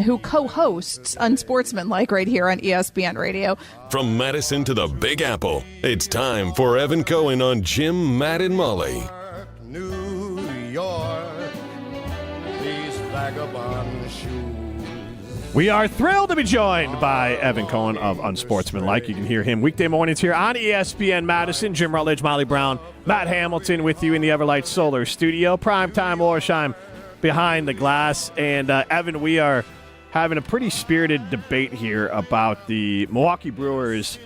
who co-hosts Unsportsmanlike right here on ESPN Radio. From Madison to the Big Apple, it's time for Evan Cohen on Jim, Matt, and Molly. New York, these vagabond shoes. We are thrilled to be joined by Evan Cohen of Unsportsmanlike. You can hear him weekday mornings here on ESPN Madison. Jim Rutledge, Molly Brown, Matt Hamilton with you in the Everlight Solar Studio. Primetime Orsheim behind the glass. And Evan, we are having a pretty spirited debate here about the Milwaukee Brewers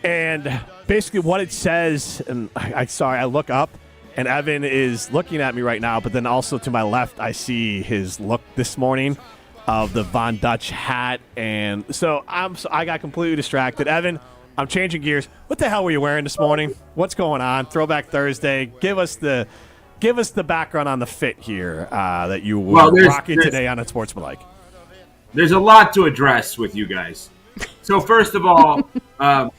and basically what it says. And I look up, and Evan is looking at me right now, but then also to my left, I see his look this morning of the Von Dutch hat, and so I got completely distracted. Evan, I'm changing gears. What the hell were you wearing this morning? What's going on? Throwback Thursday. Give us the background on the fit here that you were rocking today on Unsportsmanlike. There's a lot to address with you guys. So first of all, I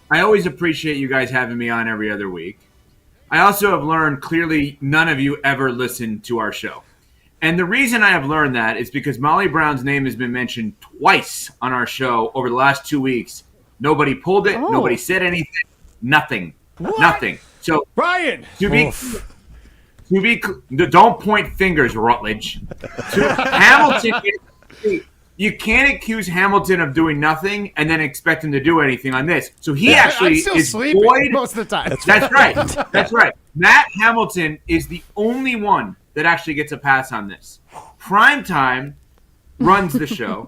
always appreciate you guys having me on every other week. I also have learned clearly none of you ever listen to our show. And the reason I have learned that is because Molly Brown's name has been mentioned twice on our show over the last 2 weeks. Nobody pulled it. Nobody said anything. Nothing. What? Nothing. So Ryan, don't point fingers, Rutledge. Hamilton, you can't accuse Hamilton of doing nothing and then expect him to do anything on this. So he actually is void most of the time. That's right. That's right. Matt Hamilton is the only one that actually gets a pass on this. Primetime runs the show.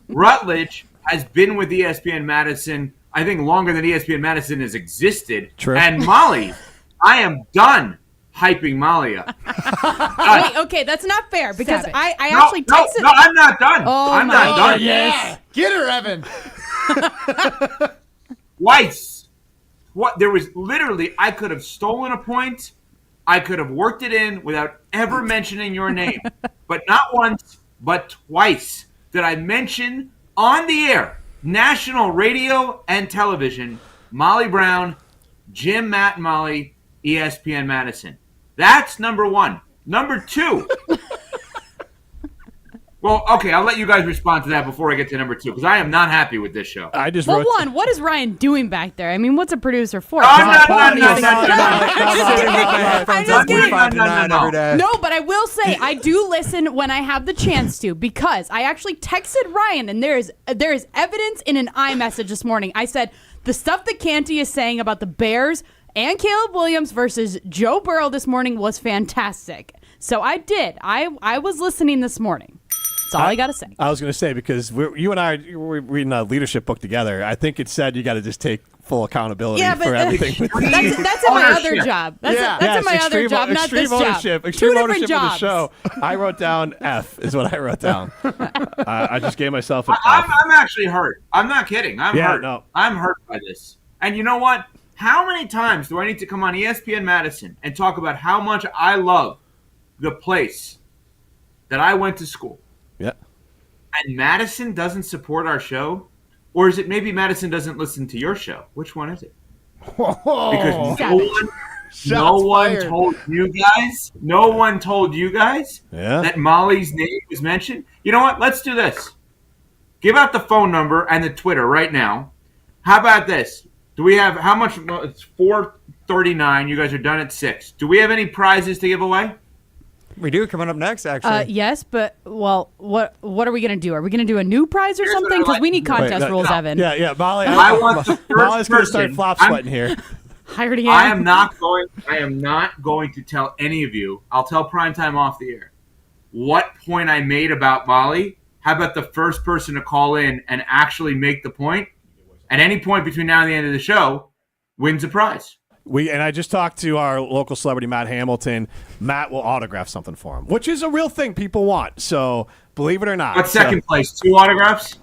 Rutledge has been with ESPN Madison, I think, longer than ESPN Madison has existed. True. And Molly, I am done hyping Molly up. Wait, okay, that's not fair because I actually texted. No, I'm not done. I'm not done. Yes. Get her, Evan. Twice. What? There was literally, I could have stolen a point. I could have worked it in without ever mentioning your name. But not once, but twice did I mention on the air, national radio and television, Molly Brown, Jim, Matt, and Molly, ESPN Madison. That's number one. Number two. Well, okay, I'll let you guys respond to that before I get to number two, because I am not happy with this show. I just Well, one, what is Ryan doing back there? I mean, what's a producer for? No, I'm just kidding. No, but I will say I do listen when I have the chance to, because I actually texted Ryan, and there is evidence in an iMessage this morning. I said the stuff that Canty is saying about the Bears and Caleb Williams versus Joe Burrow this morning was fantastic. So I did. I was listening this morning. That's all I got to say. I was going to say, because you and I were reading a leadership book together. I think it said you got to just take full accountability for everything. That's in my other job. That's in my other job, not this job. Extreme ownership of the show. I wrote down F is what I wrote down. I just gave myself an F. I'm actually hurt. I'm not kidding. I'm hurt. No. I'm hurt by this. And you know what? How many times do I need to come on ESPN Madison and talk about how much I love the place that I went to school. Yeah. And Madison doesn't support our show, or is it maybe Madison doesn't listen to your show? Which one is it? Because no one told you guys that Molly's name was mentioned. You know what? Let's do this. Give out the phone number and the Twitter right now. How about this? Do we have how much? It's 4:39. You guys are done at 6. Do we have any prizes to give away? We do coming up next, actually. Yes, but what are we gonna do? Are we gonna do a new prize or something? Because we need contest rules, Evan. Yeah, Molly. I want the first Molly's going to start person. flop sweating here. I already am. I am not going to tell any of you. I'll tell Primetime off the air what point I made about Molly. How about the first person to call in and actually make the point? At any point between now and the end of the show, wins a prize. And I just talked to our local celebrity, Matt Hamilton. Matt will autograph something for him, which is a real thing people want. So believe it or not. What's second place? 2 autographs?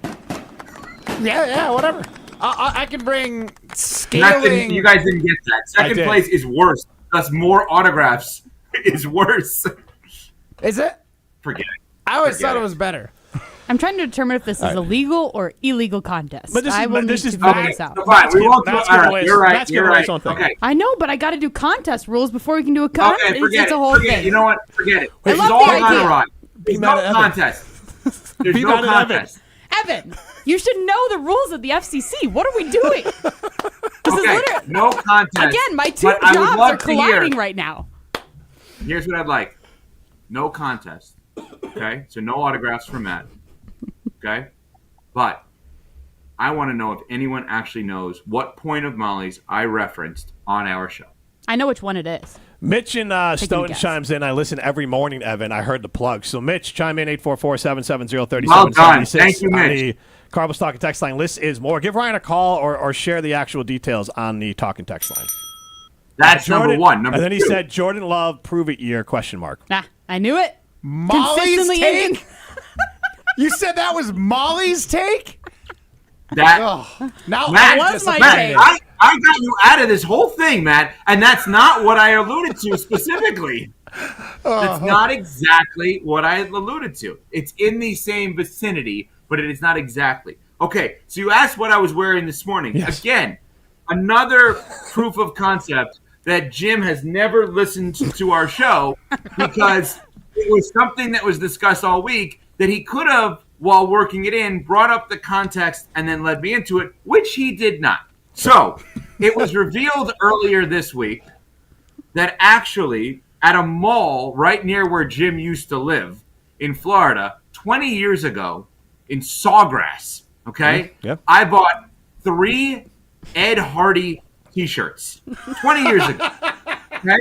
Yeah, whatever. I can bring scaling. You guys didn't get that. Second place is worse. Thus, more autographs is worse. Is it? Forget it. I always thought it was better. I'm trying to determine if this is a legal or illegal contest. But I will need to figure this out. Fine, we won't do it. All right, you're right. You're right. Okay. I know, but I got to do contest rules before we can do a contest. Okay, forget it's it. a whole thing. You know what? Forget it. I This is love all the idea. on There's no contest. There's Be no mad at contest. Evan, you should know the rules of the FCC. What are we doing? This is literally no contest. Again, my two But I would jobs love are to hear- colliding right now. Here's what I'd like. No contest. Okay? So no autographs for Matt. Okay? But I want to know if anyone actually knows what point of Molly's I referenced on our show. I know which one it is. Mitch and Stoughton chimes in. I listen every morning, Evan. I heard the plug. So, Mitch, chime in 844-770-3776. Well done. Thank you, Mitch. On the Carbos Talking Text line. List is more. Give Ryan a call or share the actual details on the Talking Text line. That's number one. And then he said, Jordan Love, prove it year, question mark. I knew it. Molly's Consistently take? You said that was Molly's take? That now Matt, that was my Matt, take. I got you out of this whole thing, Matt, and that's not what I alluded to specifically. That's not exactly what I alluded to. It's in the same vicinity, but it is not exactly. Okay, so you asked what I was wearing this morning. Yes. Again, another proof of concept that Jim has never listened to our show because it was something that was discussed all week that he could have, while working it in, brought up the context and then led me into it, which he did not. So it was revealed earlier this week that actually at a mall right near where Jim used to live in Florida 20 years ago in Sawgrass, okay, I bought 3 Ed Hardy T-shirts 20 years ago. Okay?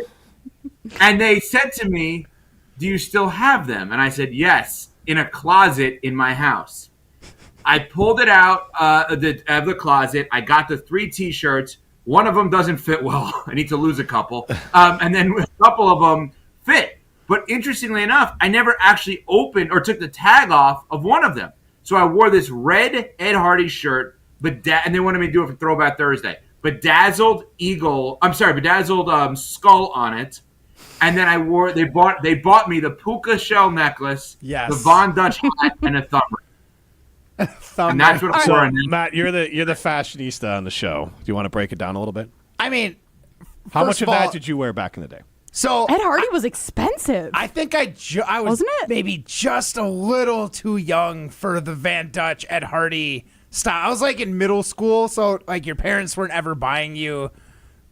And they said to me, do you still have them? And I said, yes, in a closet in my house. I pulled it out of the closet. I got the 3 T-shirts. One of them doesn't fit well. I need to lose a couple. And then a couple of them fit. But interestingly enough, I never actually opened or took the tag off of one of them. So I wore this red Ed Hardy shirt, and they wanted me to do it for Throwback Thursday. Bedazzled skull on it. And then they bought me the puka shell necklace, the Von Dutch hat, and a thumb ring. And that's what I'm wearing. Matt, you're the fashionista on the show. Do you want to break it down a little bit? I mean, how much of that did you wear back in the day? So Ed Hardy was expensive. I think I was Wasn't it? maybe just a little too young for the Van Dutch Ed Hardy style. I was like in middle school, so like your parents weren't ever buying you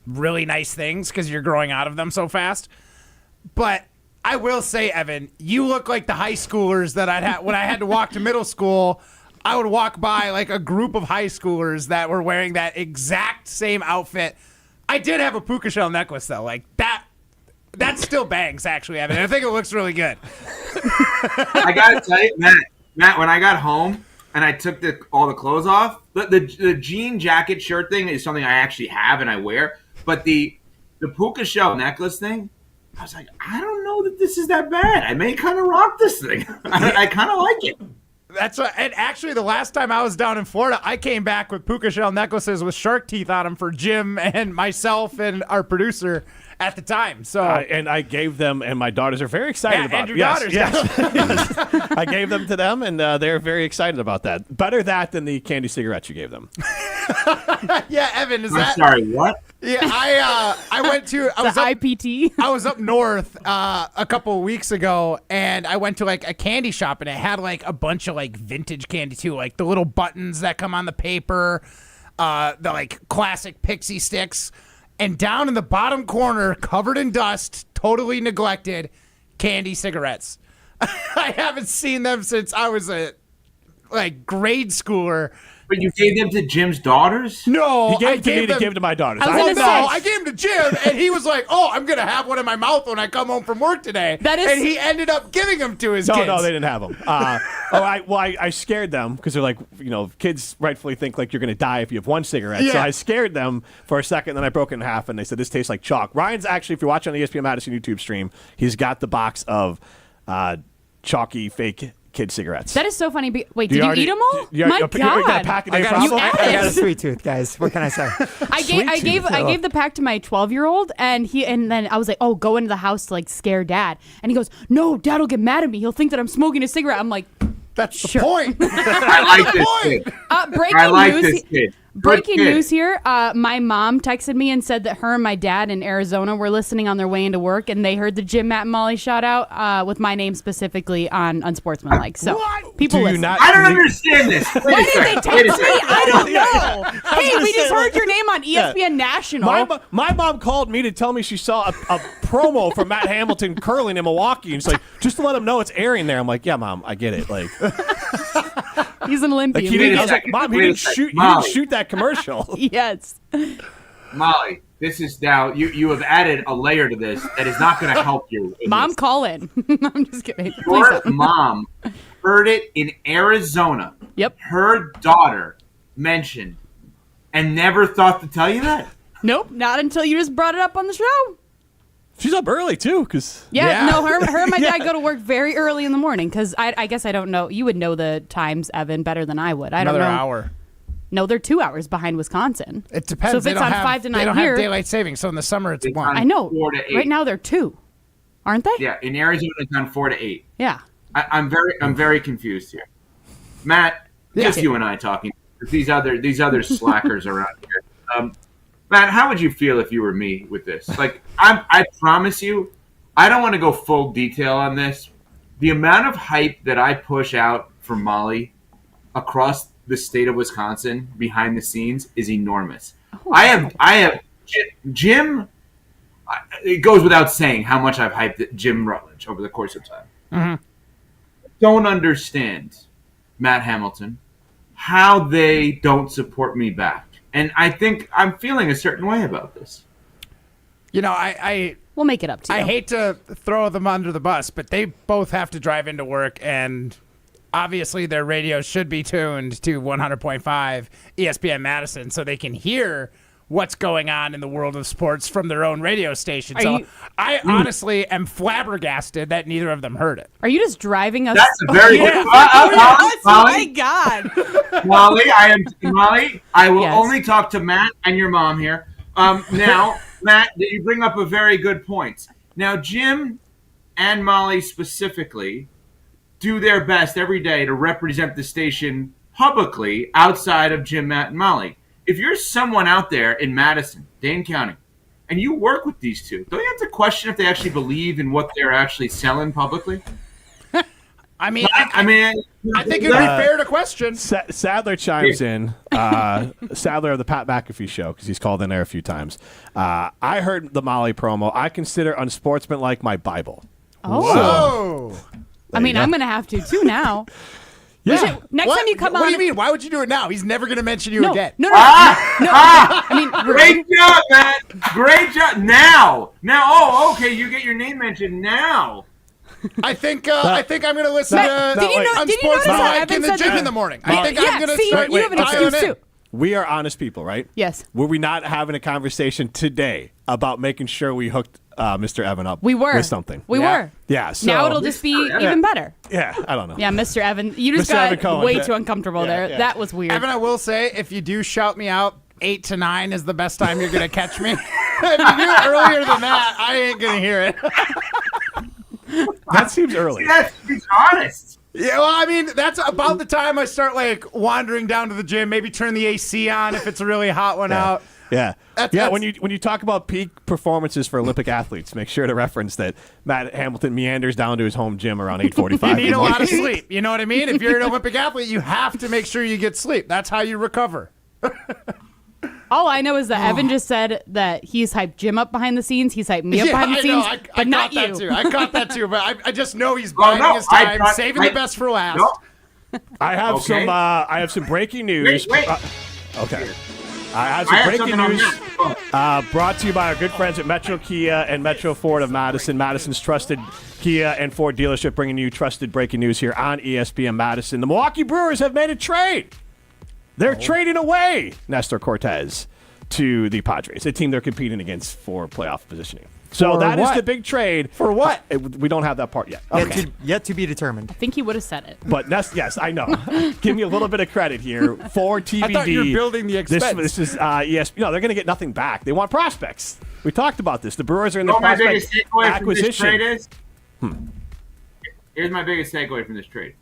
really nice things because you're growing out of them so fast. But I will say, Evan, you look like the high schoolers that I'd had when I had to walk to middle school. I would walk by like a group of high schoolers that were wearing that exact same outfit. I did have a puka shell necklace though, like that still bangs actually, Evan. I think it looks really good. I gotta tell you, Matt, when I got home and I took all the clothes off, the jean jacket shirt thing is something I actually have and I wear, but the puka shell necklace thing, I was like, I don't know that this is that bad. I may kind of rock this thing. I kind of like it. That's and actually the last time I was down in Florida, I came back with puka shell necklaces with shark teeth on them for Jim and myself and our producer at the time. So and I gave them, and my daughters are very excited about and your it. daughters. Yes. I gave them to them, and they're very excited about that. Better that than the candy cigarettes you gave them. Yeah, Evan, is I'm that? sorry, what? Yeah, I went to IPT. I was up north a couple of weeks ago, and I went to like a candy shop, and it had like a bunch of like vintage candy too, like the little buttons that come on the paper, the like classic pixie sticks, and down in the bottom corner, covered in dust, totally neglected, candy cigarettes. I haven't seen them since I was a grade schooler. But you gave them to Jim's daughters? No, He gave I them to me to give to my daughters. I gave them to Jim, and he was like, "Oh, I'm gonna have one in my mouth when I come home from work today." And he ended up giving them to his kids. No, they didn't have them. I scared them because they're like, kids rightfully think like you're going to die if you have one cigarette. So Yeah. I scared them for a second, then I broke it in half, and they said, this tastes like chalk. Ryan's actually, if you're watching on the ESPN Madison YouTube stream, he's got the box of chalky fake kid cigarettes. That is so funny. Wait, did you eat them all? You My got a pack a day for You Apple? I got a added. sweet tooth, guys. What can I say? I gave the pack to my 12-year-old, and then I was like, "Oh, go into the house to like scare Dad." And he goes, "No, Dad will get mad at me. He'll think that I'm smoking a cigarette." I'm like, "That's the point." I like this kid. Breaking I like news. this kid. Breaking Good kid. news here. My mom texted me and said that her and my dad in Arizona were listening on their way into work, and they heard the Jim, Matt, and Molly shout out with my name specifically on Unsportsmanlike. So people listen. I don't understand this. Wait Why a did second. they Wait a text me? second. I don't know. I was Hey, gonna we just say, heard your name on ESPN National. My mom called me to tell me she saw a promo for Matt Hamilton curling in Milwaukee, and she's like, just to let him know it's airing there. I'm like, yeah, Mom, I get it. Like, He's an Olympian. I was like, Mom, he didn't shoot that commercial. Yes. Molly, this is now you have added a layer to this that is not going to help you. Mom, call in. I'm just kidding. Please Your don't. mom heard it in Arizona. Yep. Her daughter mentioned and never thought to tell you that. Nope, not until you just brought it up on the show. She's up early too, because No, her and my dad go to work very early in the morning because I guess I don't know. You would know the times, Evan, better than I would. I don't know. Another hour. No, they're 2 hours behind Wisconsin. It depends. So if They it's don't on have- 5 to 9 they don't here, have daylight savings, so in the summer it's 1. I know. 4 to 8. Right now they're 2, aren't they? Yeah, in Arizona it's on 4 to 8. Yeah. I'm very confused here. Matt, just you and I talking. These other slackers around here. Matt, how would you feel if you were me with this? Like, I promise you, I don't want to go full detail on this. The amount of hype that I push out for Molly across the state of Wisconsin behind the scenes is enormous. I have Jim. It goes without saying how much I've hyped Jim Rutledge over the course of time. Mm-hmm. Don't understand, Matt Hamilton, how they don't support me back. And I think I'm feeling a certain way about this. We'll make it up to you. I hate to throw them under the bus, but they both have to drive into work, and obviously their radio should be tuned to 100.5 ESPN Madison so they can hear what's going on in the world of sports from their own radio station. I honestly am flabbergasted that neither of them heard it. Are you just driving us? That's a very good. Yes, Molly, my God. Molly, I will Yes. only talk to Matt and your mom here. Now, Matt, you bring up a very good point. Now, Jim and Molly specifically do their best every day to represent the station publicly outside of Jim, Matt, and Molly. If you're someone out there in Madison, Dane County, and you work with these two, don't you have to question if they actually believe in what they're actually selling publicly? I mean, I think it'd be fair to question. Sadler chimes in. Sadler of the Pat McAfee Show, because he's called in there a few times. I heard the Molly promo. I consider Unsportsmanlike my Bible. Oh. Whoa. I mean, I'm going to have to too now. Yeah. Next time you come What on. do you mean? Why would you do it now? He's never going to mention you again. No. I mean, great job, man. Great job. Now, okay, you get your name mentioned now. I think I'm going to listen Matt, to did you notice how Unsportsmanlike Evan in the said gym that? in the morning. I think I'm going to see, start you have an dialing excuse in. too. We are honest people, right? Yes. Were we not having a conversation today about making sure we hooked Mr. Evan up We were. with something. We were. Yeah. So, Now it'll just be even better. Yeah, I don't know. Yeah, Mr. Evan, you just Mr. Evan got Cohen, way yeah. too uncomfortable there. yeah. That was weird. Evan, I will say, if you do shout me out, 8 to 9 is the best time you're going to catch me. If you do it earlier than that, I ain't going to hear it. That seems early. He's honest. Yeah, well, I mean, that's about the time I start, like, wandering down to the gym, maybe turn the AC on if it's a really hot one out. Yeah. That's- When you talk about peak performances for Olympic athletes, make sure to reference that Matt Hamilton meanders down to his home gym around 8:45. You need a lot of sleep. You know what I mean? If you're an Olympic athlete, you have to make sure you get sleep. That's how you recover. All I know is that Evan just said that he's hyped Jim up behind the scenes. He's hyped me up behind the scenes, but not you. I caught that too, but I just know he's biding his time, saving the best for last. I have some breaking news. Wait. Okay. I have some breaking news brought to you by our good friends at Metro Kia and Metro Ford of Madison. Madison's trusted Kia and Ford dealership, bringing you trusted breaking news here on ESPN Madison. The Milwaukee Brewers have made a trade. They're trading away Nestor Cortez to the Padres, a team they're competing against for playoff positioning. So For that is what? the big trade. For what? We don't have that part yet. Yet to be determined. I think he would have said it. But yes, I know. Give me a little bit of credit here for TBD. I thought you were building the expense. This is ESPN. No, they're going to get nothing back. They want prospects. We talked about this. The Brewers are in the My prospect biggest takeaway from this acquisition. trade is. Here's my biggest takeaway from this trade.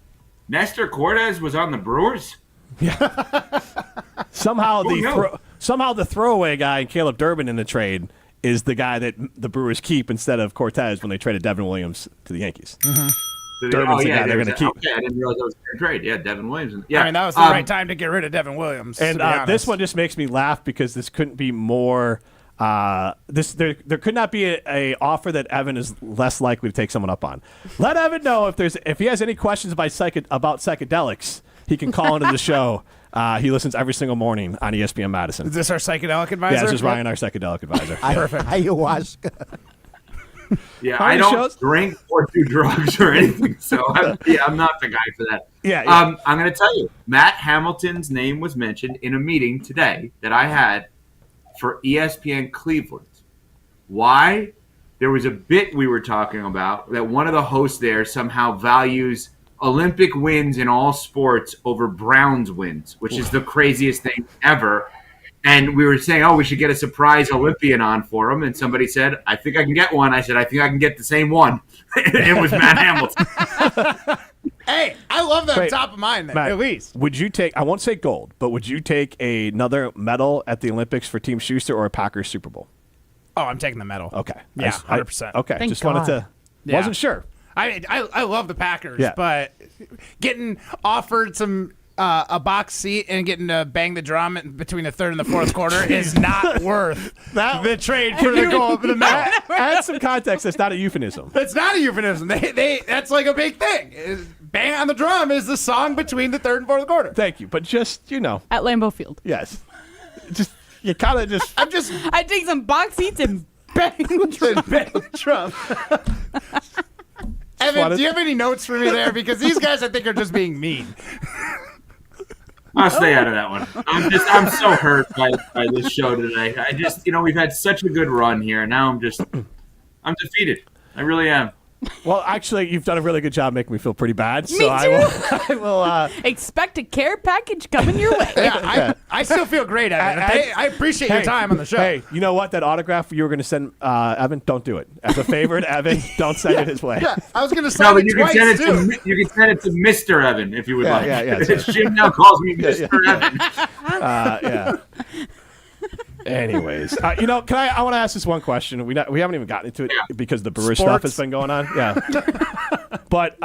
Nestor Cortez was on the Brewers. Somehow the throwaway guy, Caleb Durbin, in the trade is the guy that the Brewers keep instead of Cortez when they traded Devin Williams to the Yankees. So Durbin's the guy they're going to keep. Okay, I didn't realize that was a trade. Yeah, Devin Williams. Yeah, I mean, that was the right time to get rid of Devin Williams. And to be honest. this one just makes me laugh because this couldn't be more. There could not be a offer that Evan is less likely to take someone up on. Let Evan know if he has any questions about psychedelics. He can call into the show. He listens every single morning on ESPN Madison. Is this our psychedelic advisor? Yeah, this is Ryan, our psychedelic advisor. Perfect. Ayahuasca. Yeah, How I many don't shows? drink or do drugs or anything, so I'm not the guy for that. Yeah. I'm going to tell you, Matt Hamilton's name was mentioned in a meeting today that I had for ESPN Cleveland. Why? There was a bit we were talking about that one of the hosts there somehow values Olympic wins in all sports over Browns wins, which is the craziest thing ever. And we were saying, oh, we should get a surprise Olympian on for him. And somebody said, I think I can get one. I said, I think I can get the same one. It was Matt Hamilton. Hey, I love that Wait, top of mind there, Matt, at least. Would you take, I won't say gold, but would you take another medal at the Olympics for Team Schuster or a Packers Super Bowl? Oh, I'm taking the medal. Okay. Yeah, 100%. Okay. Thank just wanted to, Yeah. wasn't sure. I love the Packers, Yeah. but getting offered a box seat and getting to bang the drum between the third and the fourth quarter is not worth the trade for the goal for the medal. Add some context. That's not a euphemism. It's not a euphemism. That's like a big thing. Bang on the drum is the song between the third and fourth quarter. Thank you. But just, At Lambeau Field. yes. Just, you kind of just. I take some box seats and bang the drum. Evan, do you have any notes for me there? Because these guys, I think, are just being mean. I'll stay out of that one. I'm so hurt by this show today. I just, we've had such a good run here. And now I'm defeated. I really am. Well, actually, you've done a really good job making me feel pretty bad. Me So too. I will. Expect a care package coming your way. Yeah, I still feel great, Evan. I appreciate your time on the show. Hey, you know what? That autograph you were going to send Evan, don't do it. As a favor to Evan, don't send it his way. Yeah, I was going to sign it twice, too. You can send it to Mr. Evan if you would like. Yeah. Jim now calls me Mr. Evan. Yeah. Anyways, I want to ask this one question. We haven't even gotten into it because the Brewers stuff has been going on. Yeah. But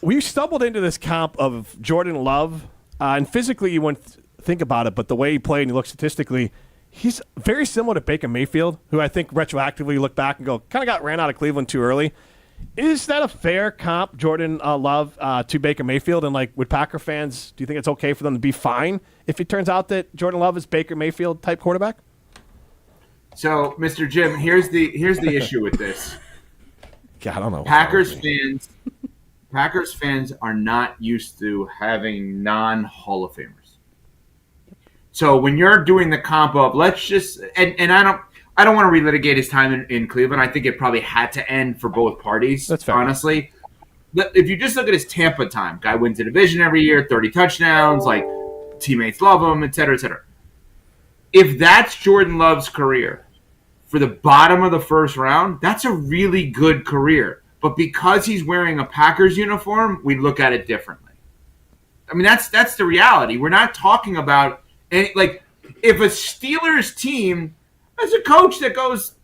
we stumbled into this comp of Jordan Love, and physically you wouldn't think about it, but the way he played and he looked statistically, he's very similar to Baker Mayfield, who I think retroactively look back and go, kind of got ran out of Cleveland too early. Is that a fair comp, Jordan Love, to Baker Mayfield? And would Packer fans, do you think it's okay for them to be fine if it turns out that Jordan Love is Baker Mayfield type quarterback? So, Mr. Jim, here's the issue with this. God, I don't know. Packers fans are not used to having non-Hall of Famers. So when you're doing the comp of, let's just and I don't. I don't want to relitigate his time in Cleveland. I think it probably had to end for both parties. That's fair. Honestly. If you just look at his Tampa time, guy wins the division every year, 30 touchdowns, like teammates love him, et cetera, et cetera. If that's Jordan Love's career for the bottom of the first round, that's a really good career. But because he's wearing a Packers uniform, we look at it differently. I mean, that's the reality. We're not talking about if a Steelers team has a coach that goes,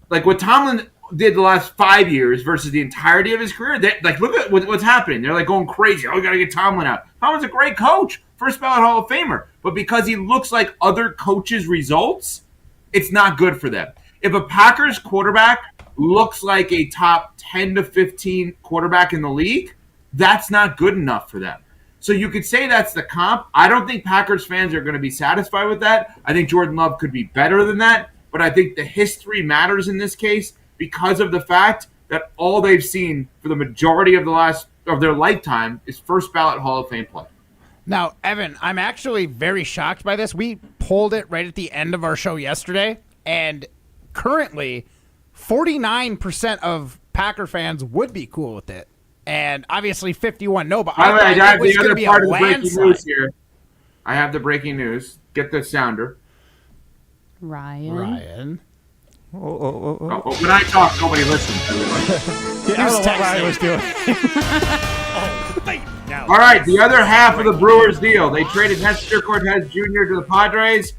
like what Tomlin did the last 5 years versus the entirety of his career. Look at what's happening. They're going crazy. Oh, we got to get Tomlin out. Tomlin's a great coach, first ballot Hall of Famer. But because he looks like other coaches' results, it's not good for them. If a Packers quarterback looks like a top 10 to 15 quarterback in the league, that's not good enough for them. So you could say that's the comp. I don't think Packers fans are going to be satisfied with that. I think Jordan Love could be better than that. But I think the history matters in this case, because of the fact that all they've seen for the majority of their lifetime is first ballot Hall of Fame play. Now, Evan, I'm actually very shocked by this. We polled it right at the end of our show yesterday, and currently 49% of Packer fans would be cool with it. And obviously 51 no, but I thought it was going to be a landslide. I have the breaking news. Get the sounder. Ryan. Oh, when I talk, nobody listens. I don't know what Ryan was doing. All right, the other half of the Brewers deal. They traded Hector Cortez Jr. to the Padres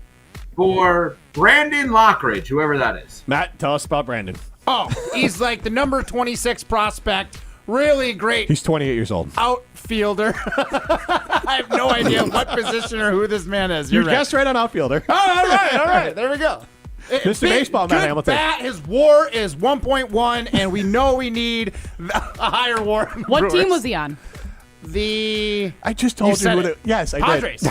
for Brandon Lockridge, whoever that is. Matt, tell us about Brandon. Oh, he's like the number 26 prospect. Really great. He's 28 years old. Outfielder. I have no idea what position or who this man is. You guessed right on outfielder. Oh, all right. There we go. Mr. Baseball, Matt Hamilton. His WAR is 1.1, and we know we need a higher WAR. What team was he on? I just told you what it. Yes, I Padres. did.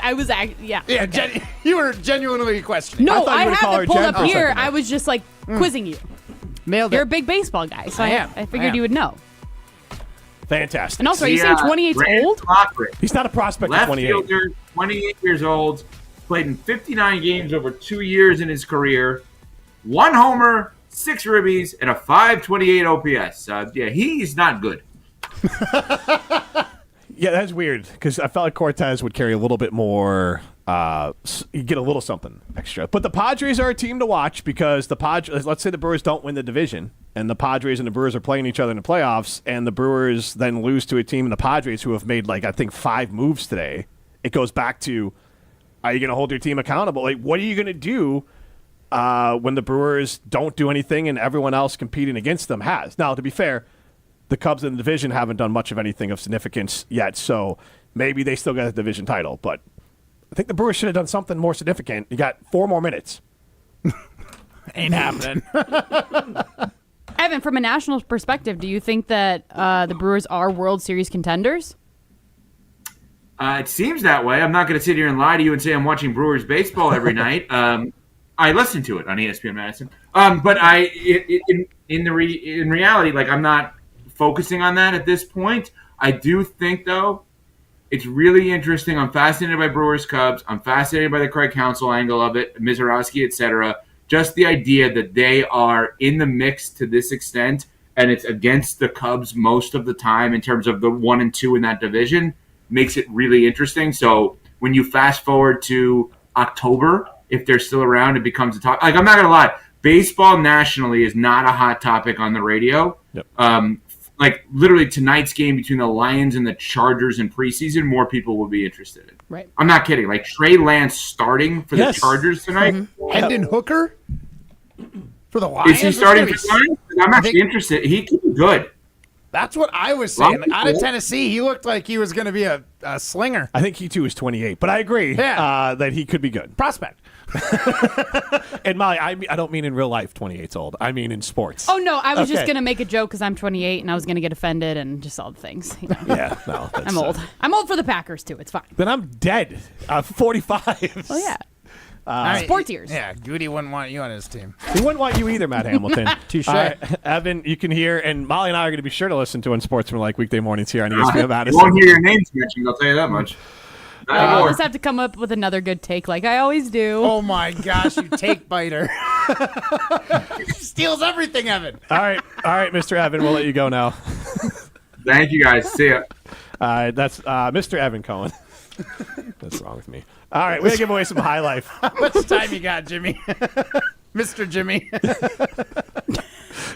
I was actually, yeah. Yeah, okay. You were genuinely questioning. No, I had had her it pulled Jen up for a here. second. I was just like quizzing you. Nailed it. You're a big baseball guy, so I am. I figured you would know. Fantastic. And also, are you saying 28's Brandon old? Lockridge, He's not a prospect at left 28. fielder, 28 years old, played in 59 games over 2 years in his career, 1 homer, 6 ribbies, and a 528 OPS. He's not good. Yeah, that's weird because I felt like Cortez would carry a little bit more. You get a little something extra. But the Padres are a team to watch because the Padres. Let's say the Brewers don't win the division, and the Padres and the Brewers are playing each other in the playoffs, and the Brewers then lose to a team in the Padres who have made I think 5 moves today. It goes back to, are you going to hold your team accountable? What are you going to do when the Brewers don't do anything and everyone else competing against them has? Now, to be fair, the Cubs in the division haven't done much of anything of significance yet, so maybe they still got a division title. But I think the Brewers should have done something more significant. You got 4 more minutes. Ain't happening. Evan, from a national perspective, do you think that the Brewers are World Series contenders? It seems that way. I'm not going to sit here and lie to you and say I'm watching Brewers baseball every night. I listen to it on ESPN Madison. But in reality, I'm not focusing on that at this point. I do think, though, it's really interesting. I'm fascinated by Brewers Cubs. I'm fascinated by the Craig Counsell angle of it, Mizorowski, etc. Just the idea that they are in the mix to this extent, and it's against the Cubs most of the time in terms of the 1 and 2 in that division, makes it really interesting. So when you fast forward to October, if they're still around, it becomes a topic. I'm not going to lie. Baseball nationally is not a hot topic on the radio. Yep. Literally tonight's game between the Lions and the Chargers in preseason, more people will be interested in. Right. I'm not kidding. Trey Lance starting for the Chargers tonight. Mm-hmm. Hendon Hooker for the Lions. Is he starting for the Lions? I'm actually interested. He could be good. That's what I was saying. Out of Tennessee, he looked like he was going to be a slinger. I think he too is 28, but I agree that he could be good. Prospect. And Molly, I don't mean in real life 28's old. I mean in sports. Oh, no, I was just going to make a joke because I'm 28 and I was going to get offended and just all the things. Yeah, no. I'm old. I'm old for the Packers, too. It's fine. Then I'm dead. 45. Oh, yeah. Sports ears. Yeah, Goody wouldn't want you on his team. He wouldn't want you either, Matt Hamilton. Touche. Evan, you can hear, and Molly and I are going to be sure to listen to Unsportsmanlike weekday mornings here on ESPN Madison. You won't hear your names mentioned, I'll tell you that much. I always have to come up with another good take like I always do. Oh, my gosh, you take biter. Steals everything, Evan. All right, Mr. Evan, we'll let you go now. Thank you, guys. See ya. That's Mr. Evan Cohen. What's wrong with me? All right, we're going to give away some High Life. How much time you got, Jimmy? Mr. Jimmy.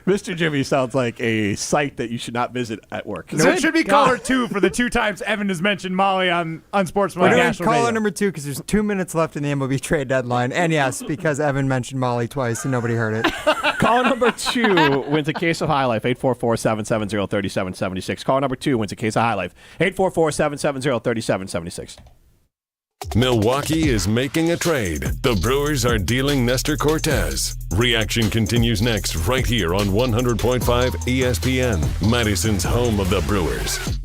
Mr. Jimmy sounds like a site that you should not visit at work. So it should be caller 2 for the 2 times Evan has mentioned Molly on Unsportsmanlike. We're doing National caller Radio. number 2 because there's 2 minutes left in the MLB trade deadline. And yes, because Evan mentioned Molly twice and nobody heard it. Caller number 2 wins a case of High Life, 844-770-3776. Caller number 2 wins a case of High Life, 844-770-3776. Milwaukee is making a trade. The Brewers are dealing Nestor Cortez. Reaction continues next right here on 100.5 ESPN, Madison's home of the Brewers.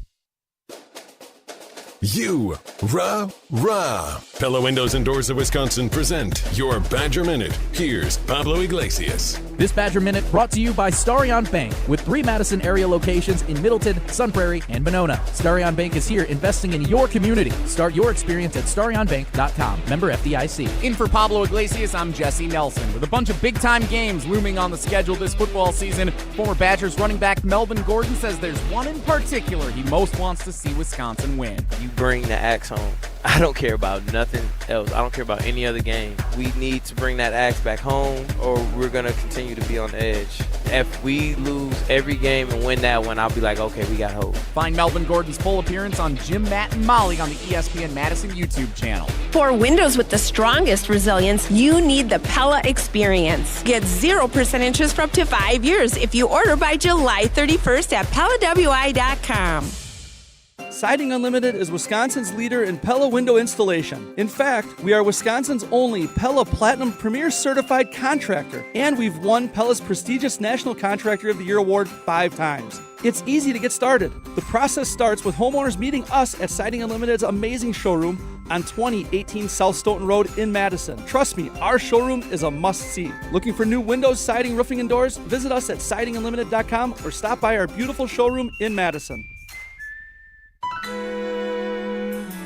Rah. Pella Windows and Doors of Wisconsin present your Badger Minute. Here's Pablo Iglesias. This Badger Minute brought to you by Starion Bank with 3 Madison area locations in Middleton, Sun Prairie, and Monona. Starion Bank is here investing in your community. Start your experience at starionbank.com. Member FDIC. In for Pablo Iglesias, I'm Jesse Nelson. With a bunch of big-time games looming on the schedule this football season, former Badgers running back Melvin Gordon says there's one in particular he most wants to see Wisconsin win. You bring the axe home. I don't care about nothing else. I don't care about any other game. We need to bring that axe back home or we're going to continue to be on the edge. If we lose every game and win that one, I'll be like, okay, we got hope. Find Melvin Gordon's full appearance on Jim, Matt, and Molly on the ESPN Madison YouTube channel. For windows with the strongest resilience, you need the Pella Experience. Get 0% interest for up to 5 years if you order by July 31st at PellaWI.com. Siding Unlimited is Wisconsin's leader in Pella window installation. In fact, we are Wisconsin's only Pella Platinum Premier Certified contractor, and we've won Pella's prestigious National Contractor of the Year award 5 times. It's easy to get started. The process starts with homeowners meeting us at Siding Unlimited's amazing showroom on 2018 South Stoughton Road in Madison. Trust me, our showroom is a must-see. Looking for new windows, siding, roofing, and doors? Visit us at sidingunlimited.com or stop by our beautiful showroom in Madison.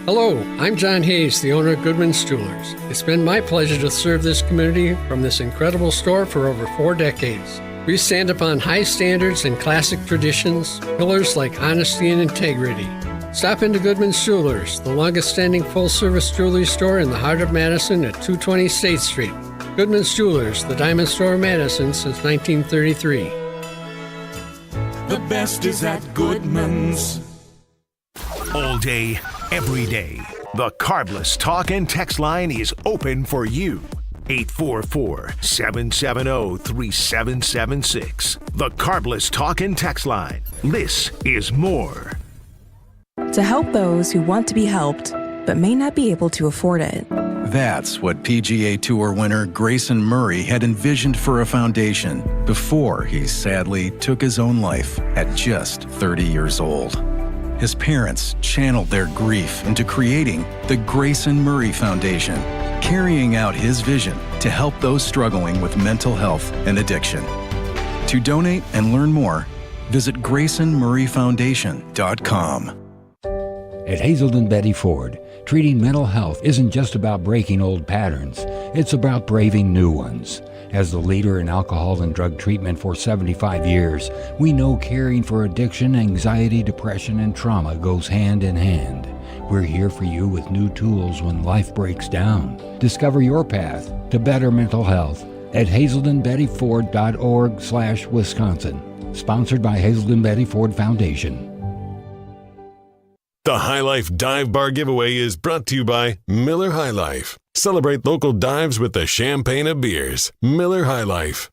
Hello, I'm John Hayes, the owner of Goodman's Jewelers. It's been my pleasure to serve this community from this incredible store for over 4 decades. We stand upon high standards and classic traditions, pillars like honesty and integrity. Stop into Goodman's Jewelers, the longest-standing full-service jewelry store in the heart of Madison at 220 State Street. Goodman's Jewelers, the diamond store of Madison since 1933. The best is at Goodman's. All day, every day, the Carbless Talk and Text line is open for you. 844-770-3776. The Carbless Talk and Text line. This is more. To help those who want to be helped, but may not be able to afford it. That's what PGA Tour winner Grayson Murray had envisioned for a foundation before he sadly took his own life at just 30 years old. His parents channeled their grief into creating the Grayson Murray Foundation, carrying out his vision to help those struggling with mental health and addiction. To donate and learn more, visit GraysonMurrayFoundation.com. At Hazelden Betty Ford, treating mental health isn't just about breaking old patterns, it's about braving new ones. As the leader in alcohol and drug treatment for 75 years, we know caring for addiction, anxiety, depression, and trauma goes hand in hand. We're here for you with new tools when life breaks down. Discover your path to better mental health at hazeldenbettyford.org/Wisconsin. Sponsored by Hazelden Betty Ford Foundation. The High Life Dive Bar giveaway is brought to you by Miller High Life. Celebrate local dives with the champagne of beers. Miller High Life.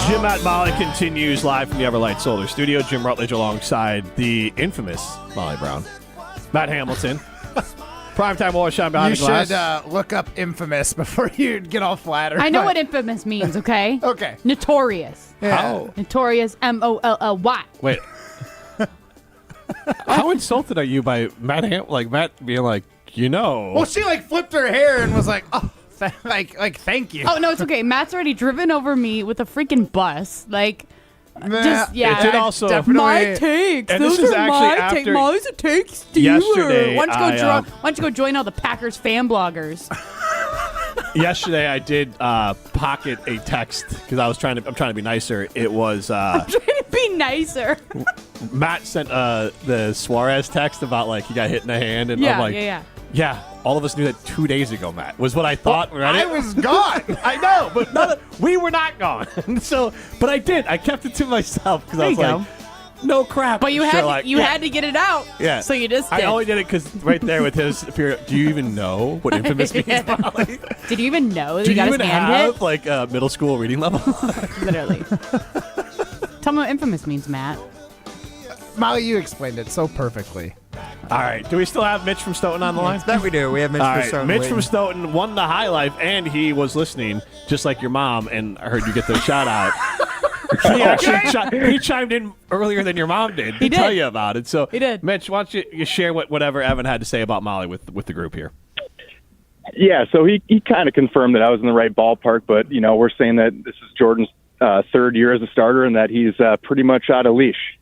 Jim Matt Molly continues live from the Everlight Solar Studio. Jim Rutledge alongside the infamous Molly Brown. Matt Hamilton. Primetime Waller shine behind the glass. You should look up infamous before you get all flattered. I know what infamous means, okay? Okay. Notorious. How? Notorious, MOLLY. Wait. How insulted are you by Matt? Matt being like, Well, she flipped her hair and was like, oh, thank you. Oh, no, it's okay. Matt's already driven over me with a freaking bus. Just, yeah. It did also my takes. And Those this is are actually my after takes. Molly's a take stealer. Yesterday, Why don't you go join all the Packers fan bloggers? Yesterday, I did pocket a text because I'm trying to be nicer. It was I'm trying to be nicer. Matt sent the Suarez text about he got hit in the hand, and Yeah, I'm like, yeah. All of us knew that 2 days ago, Matt, was what I thought. Well, I was gone. I know, but we were not gone. But I did. I kept it to myself because I was like, no crap. But you had to get it out. Yeah. So you just did. I only did it because right there with his appearance. Do you even know what infamous means, Molly? Did you even know that Do you got you his even hand have hit? middle school reading level? Literally. Tell me what infamous means, Matt. Molly, you explained it so perfectly. All right. Do we still have Mitch from Stoughton on the line? That we do. We have Mitch from Stoughton. Mitch from Stoughton won the High Life, and he was listening, just like your mom, and I heard you get the shout out. He actually he chimed in earlier than your mom did to tell you about it. So, he did. Mitch, why don't you share whatever Evan had to say about Molly with the group here? Yeah, so he kind of confirmed that I was in the right ballpark, but, we're saying that this is Jordan's third year as a starter and that he's pretty much out of leash.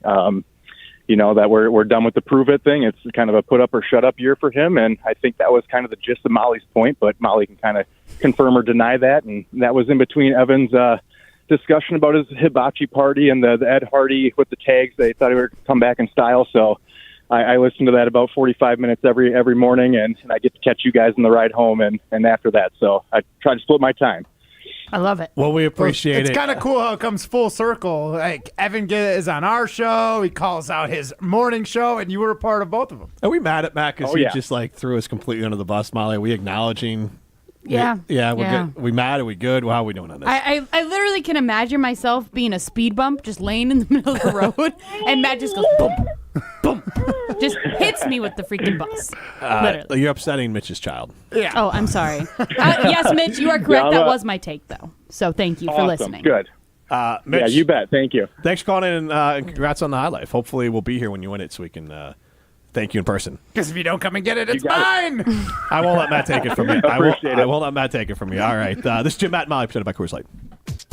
That we're done with the prove it thing. It's kind of a put up or shut up year for him, and I think that was kind of the gist of Molly's point, but Molly can kind of confirm or deny that, and that was in between Evan's discussion about his hibachi party and the Ed Hardy with the tags. They thought he would come back in style, so I listen to that about 45 minutes every morning, and I get to catch you guys on the ride home and after that, so I try to split my time. I love it. Well, we appreciate it. It's kind of cool how it comes full circle. Evan is on our show. He calls out his morning show, and you were a part of both of them. Are we mad at Matt because he just threw us completely under the bus, Molly? Are we acknowledging? Yeah. We're good. Are we mad? Are we good? How are we doing on this? I literally can imagine myself being a speed bump, just laying in the middle of the road, and Matt just goes boom, boom, just hits me with the freaking bus. Literally. You're upsetting Mitch's child. Yeah. Oh, I'm sorry. Yes, Mitch, you are correct. That was my take, though. So thank you for listening. Good. Mitch, yeah, you bet. Thank you. Thanks for calling in, and congrats on the High Life. Hopefully we'll be here when you win it so we can thank you in person. Because if you don't come and get it, it's mine. I won't let Matt take it from you. Appreciate it. I won't let Matt take it from you. All right. This is Jim, Matt, and Molly, presented by Coors Light.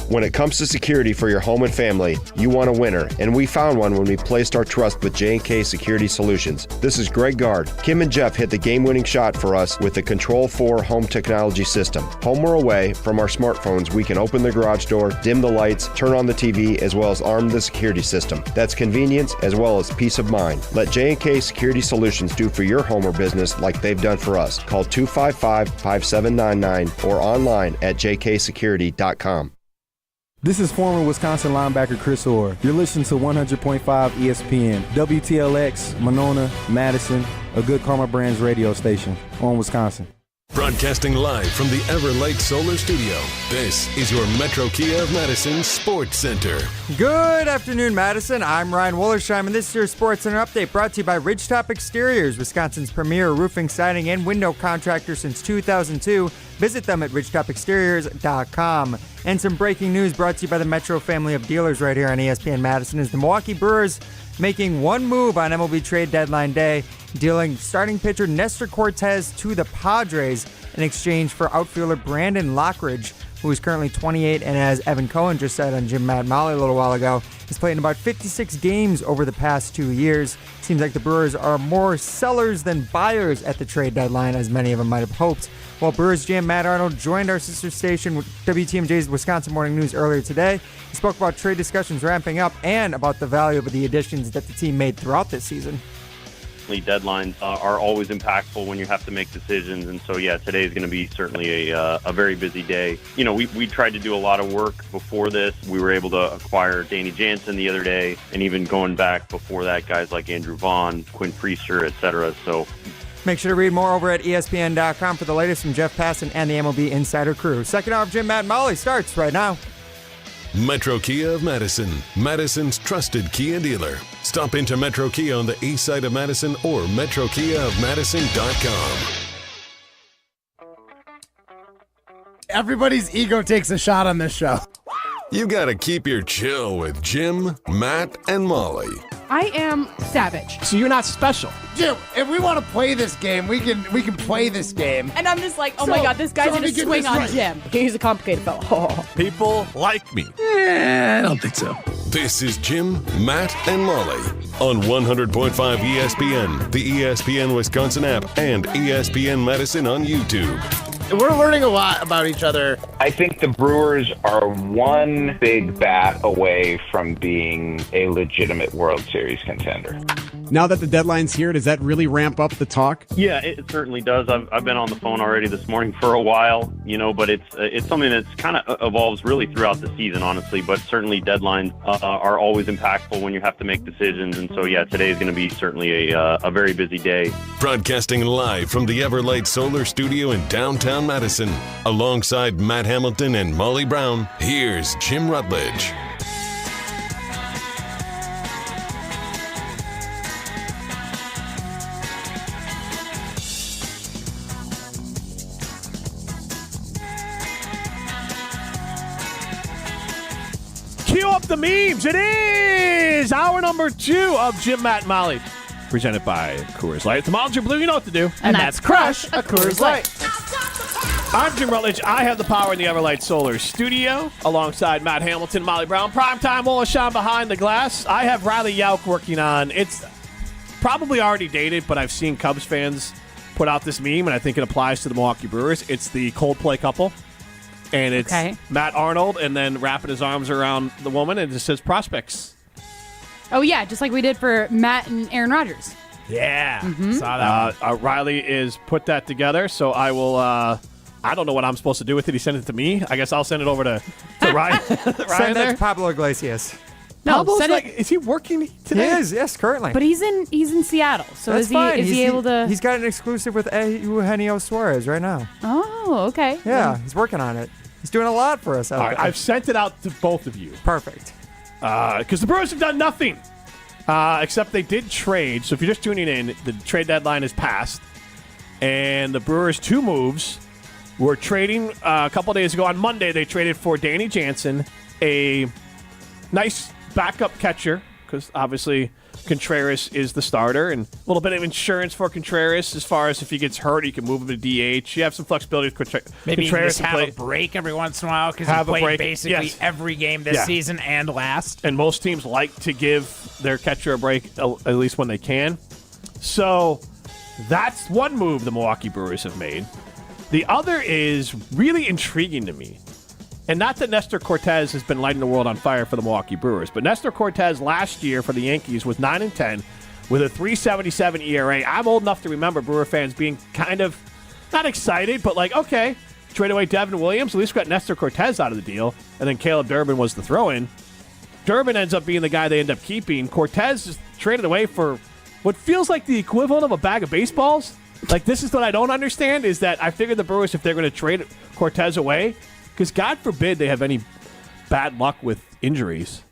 When it comes to security for your home and family, you want a winner, and we found one when we placed our trust with J&K Security Solutions. This is Greg Gard. Kim and Jeff hit the game-winning shot for us with the Control 4 home technology system. Home or away, from our smartphones, we can open the garage door, dim the lights, turn on the TV, as well as arm the security system. That's convenience as well as peace of mind. Let J&K Security Solutions do for your home or business like they've done for us. Call 255-5799 or online at jksecurity.com. This is former Wisconsin linebacker Chris Orr. You're listening to 100.5 ESPN, WTLX, Monona, Madison, a good Karma Brands radio station on Wisconsin. Broadcasting live from the Everlight Solar Studio, this is your Metro Kia of Madison Sports Center. Good afternoon, Madison. I'm Ryan Wollersheim, and this is your Sports Center update brought to you by Ridgetop Exteriors, Wisconsin's premier roofing, siding, and window contractor since 2002. Visit them at ridgetopexteriors.com. And some breaking news brought to you by the Metro family of dealers right here on ESPN Madison is the Milwaukee Brewers making one move on MLB trade deadline day, dealing starting pitcher Nestor Cortez to the Padres in exchange for outfielder Brandon Lockridge, who is currently 28 and, as Evan Cohen just said on Jim, Matt, Molly a little while ago, has played in about 56 games over the past 2 years. Seems like the Brewers are more sellers than buyers at the trade deadline, as many of them might have hoped. While Brewers GM Matt Arnold joined our sister station, WTMJ's Wisconsin Morning News, earlier today, he spoke about trade discussions ramping up and about the value of the additions that the team made throughout this season. Deadlines are always impactful when you have to make decisions, and so today is going to be certainly a very busy day. You know, we tried to do a lot of work before this. We were able to acquire Danny Jansen the other day, and even going back before that, guys like Andrew Vaughn, Quinn Priester, etc. So make sure to read more over at ESPN.com for the latest from Jeff Passan and the MLB Insider crew. Second hour of Jim, Matt, and Molly starts right now. Metro Kia of Madison, Madison's trusted Kia dealer. Stop into Metro Kia on the east side of Madison or metrokiaofmadison.com. Everybody's ego takes a shot on this show. You gotta keep your chill with Jim, Matt, and Molly. I am savage. So you're not special. Jim, if we want to play this game, we can play this game. And I'm just like, oh my God, this guy's going to swing on Jim. He's a complicated fellow. Oh. People like me. I don't think so. This is Jim, Matt, and Molly on 100.5 ESPN, the ESPN Wisconsin app, and ESPN Madison on YouTube. We're learning a lot about each other. I think the Brewers are one big bat away from being a legitimate World Series contender. Now that the deadline's here, does that really ramp up the talk? Yeah, it certainly does. I've been on the phone already this morning for a while, but it's something that's kind of evolves really throughout the season, honestly. But certainly deadlines are always impactful when you have to make decisions. And so, yeah, today is going to be certainly a very busy day. Broadcasting live from the Everlight Solar Studio in downtown Madison, alongside Matt Hamilton and Molly Brown, here's Jim Rutledge. Cue up the memes. It is hour number 2 of Jim, Matt, and Molly, presented by Coors Light. If the miles are blue, you know what to do. And that's crush a Coors Light. I'm Jim Rutledge. I have the power in the Everlight Solar Studio, alongside Matt Hamilton, Molly Brown. Primetime Wollashawn behind the glass. I have Riley Yauk working on. It's probably already dated, but I've seen Cubs fans put out this meme, and I think it applies to the Milwaukee Brewers. It's the Coldplay couple. And it's Matt Arnold, and then wrapping his arms around the woman, and it just says prospects. Oh, yeah, just like we did for Matt and Aaron Rodgers. Yeah. Mhm. Saw that. Riley is put that together, so I will, I don't know what I'm supposed to do with it. He sent it to me. I guess I'll send it over to Ryan. Send it to Pablo Iglesias. No, send it. Is he working today? He is, yes, currently. But he's in Seattle, so That's is he fine. is he able to? He's got an exclusive with Eugenio Suarez right now. Oh, okay. Yeah, he's working on it. He's doing a lot for us out All right, there. I've sent it out to both of you. Perfect. Because the Brewers have done nothing. Except they did trade. So if you're just tuning in, the trade deadline is passed. And the Brewers' 2 moves were trading a couple days ago. On Monday, they traded for Danny Jansen, a nice backup catcher, because obviously Contreras is the starter, and a little bit of insurance for Contreras as far as if he gets hurt, you can move him to DH. You have some flexibility with Maybe Contreras. you just have a break every once in a while because he played basically every game this season and last. And most teams like to give their catcher a break at least when they can. So that's one move the Milwaukee Brewers have made. The other is really intriguing to me. And not that Nestor Cortez has been lighting the world on fire for the Milwaukee Brewers, but Nestor Cortez last year for the Yankees was 9-10 with a 3.77 ERA. I'm old enough to remember Brewer fans being kind of not excited, but like, okay, trade away Devin Williams. At least we got Nestor Cortez out of the deal. And then Caleb Durbin was the throw-in. Durbin ends up being the guy they end up keeping. Cortez is traded away for what feels like the equivalent of a bag of baseballs. Like, this is what I don't understand, is that I figured the Brewers, if they're going to trade Cortez away, because God forbid they have any bad luck with injuries,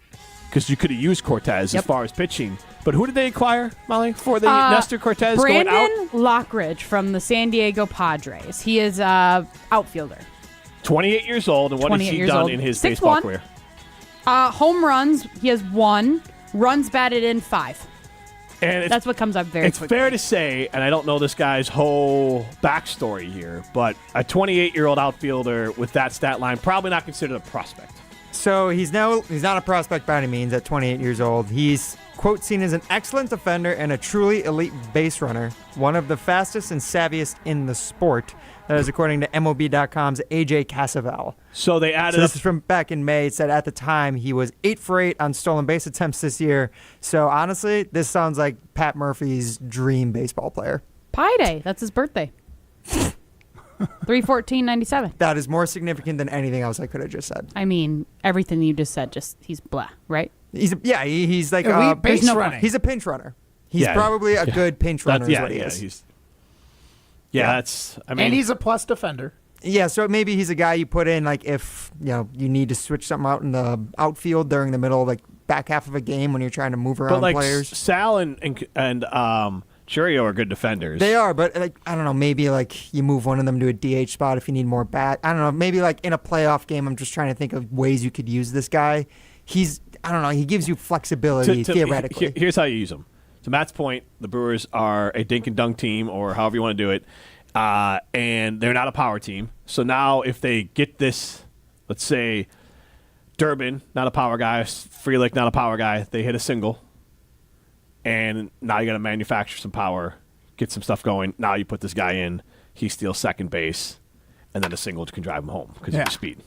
because you could have used Cortez as far as pitching. But who did they acquire, Molly, for the Nestor Cortez Brandon going out? Lockridge from the San Diego Padres. He is outfielder. 28 years old, and what has he done in his baseball career? Home runs, he has 1. Runs batted in 5. And that's what comes up very quickly. It's fair to say, and I don't know this guy's whole backstory here, but a 28-year-old outfielder with that stat line, probably not considered a prospect. So he's not a prospect by any means at 28 years old. He's, quote, seen as an excellent defender and a truly elite base runner, one of the fastest and savviest in the sport. That is according to MLB.com's AJ Casaval. So they added. So this is from back in May. It said at the time he was 8 for 8 on stolen base attempts this year. So honestly, this sounds like Pat Murphy's dream baseball player. Pi Day. That's his birthday. 3/14/97. That is more significant than anything else I could have just said. I mean, everything you just said, he's blah, right? He's like base running. He's a pinch runner. He's probably a good pinch runner. Is what he is. That's. I mean, and he's a plus defender. Yeah, so maybe he's a guy you put in like if you need to switch something out in the outfield during the middle, like back half of a game when you're trying to move around but like players. Sal and Churio are good defenders. They are, but like I don't know, maybe like you move one of them to a DH spot if you need more bat. I don't know, maybe like in a playoff game. I'm just trying to think of ways you could use this guy. I don't know, he gives you flexibility theoretically. Here's how you use him. To Matt's point, the Brewers are a dink and dunk team, or however you want to do it, and they're not a power team. So now if they get this, let's say Durbin, not a power guy, Frelick, not a power guy, they hit a single, and now you got to manufacture some power, get some stuff going. Now you put this guy in, he steals second base, and then a single can drive him home because of his speed.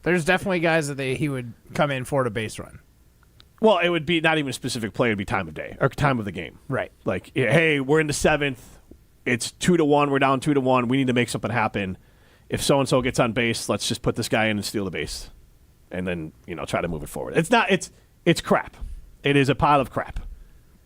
There's definitely guys that he would come in for a base run. Well, it would be not even a specific play. It would be time of day or time of the game. Right. Like, hey, we're in the 7th. It's 2-1. We're down 2-1. We need to make something happen. If so-and-so gets on base, let's just put this guy in and steal the base. And then, try to move it forward. It's crap. It is a pile of crap.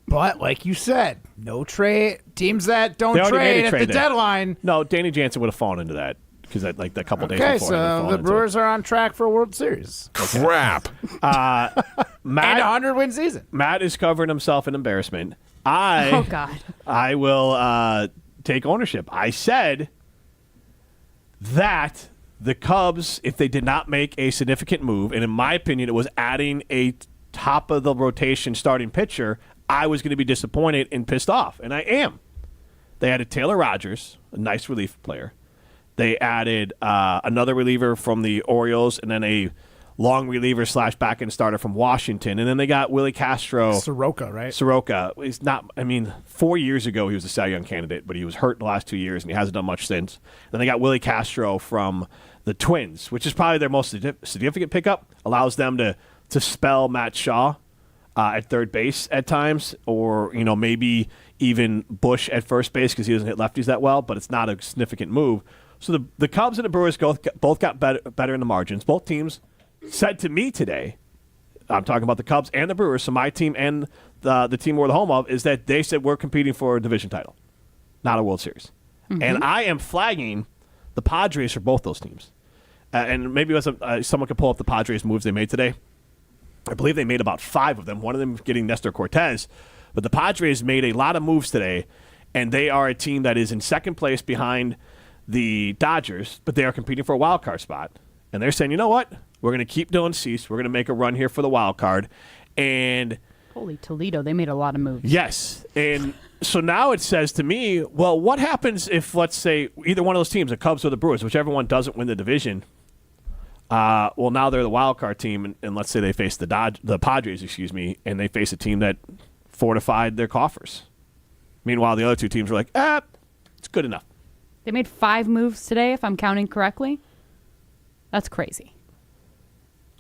But like you said, no trade. Teams that don't trade at the deadline. No, Danny Jansen would have fallen into that. Because a couple days before. Okay, so the Brewers are on track for a World Series. Crap. Matt, and a 100-win season. Matt is covering himself in embarrassment. Oh, God. I will take ownership. I said that the Cubs, if they did not make a significant move, and in my opinion it was adding a top-of-the-rotation starting pitcher, I was going to be disappointed and pissed off, and I am. They added Taylor Rogers, a nice relief player. They added another reliever from the Orioles and then a long reliever / back-end starter from Washington. And then they got Willie Castro. Soroka, right? Soroka. He's not, 4 years ago he was a Cy Young candidate, but he was hurt the last 2 years and he hasn't done much since. Then they got Willie Castro from the Twins, which is probably their most significant pickup. Allows them to spell Matt Shaw at third base at times, or maybe even Bush at first base because he doesn't hit lefties that well, but it's not a significant move. So the Cubs and the Brewers both got better in the margins. Both teams said to me today, I'm talking about the Cubs and the Brewers, so my team and the team we're the home of, is that they said we're competing for a division title, not a World Series. Mm-hmm. And I am flagging the Padres for both those teams. And maybe someone could pull up the Padres moves they made today. I believe they made about 5 of them, one of them getting Nestor Cortez. But the Padres made a lot of moves today, and they are a team that is in second place behind the Dodgers, but they are competing for a wild card spot. And they're saying, you know what? We're going to keep Dylan Cease. We're going to make a run here for the wild card. And holy Toledo, they made a lot of moves. Yes. And so now it says to me, well, what happens if, let's say, either one of those teams, the Cubs or the Brewers, whichever one doesn't win the division, well, now they're the wild card team, and let's say they face the Padres, and they face a team that fortified their coffers. Meanwhile, the other two teams were like, it's good enough. They made 5 moves today, if I'm counting correctly. That's crazy.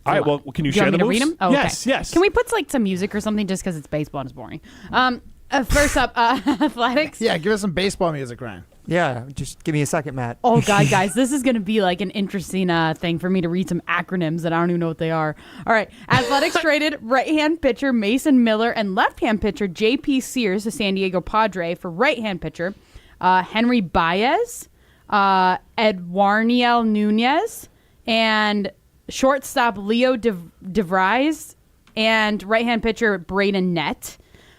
All right, well, can you share the moves? Read them? Oh, yes, okay. yes. Can we put some music or something just because it's baseball and it's boring? First up, athletics. Yeah, give us some baseball music, Ryan. Yeah, just give me a second, Matt. Oh, God, guys, this is going to be like an interesting thing for me to read some acronyms that I don't even know what they are. All right, athletics traded right-hand pitcher Mason Miller and left-hand pitcher J.P. Sears to San Diego Padre for right-hand pitcher Henry Baez, Eduarniel Nunez, and shortstop Leo DeVries, and right-hand pitcher Braden Nett.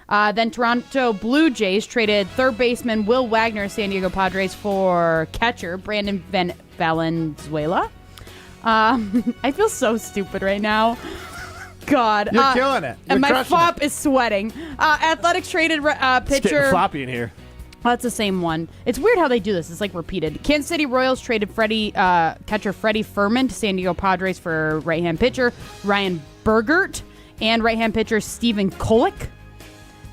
Then Toronto Blue Jays traded third baseman Will Wagner, San Diego Padres, for catcher Brandon Valenzuela. I feel so stupid right now. God. You're killing it. And my fop is sweating. Athletics traded pitcher. It's getting floppy in here. Oh, that's the same one. It's weird how they do this. It's like repeated. Kansas City Royals traded catcher Freddie Furman to San Diego Padres for right-hand pitcher Ryan Bergert and right-hand pitcher Stephen Kolek.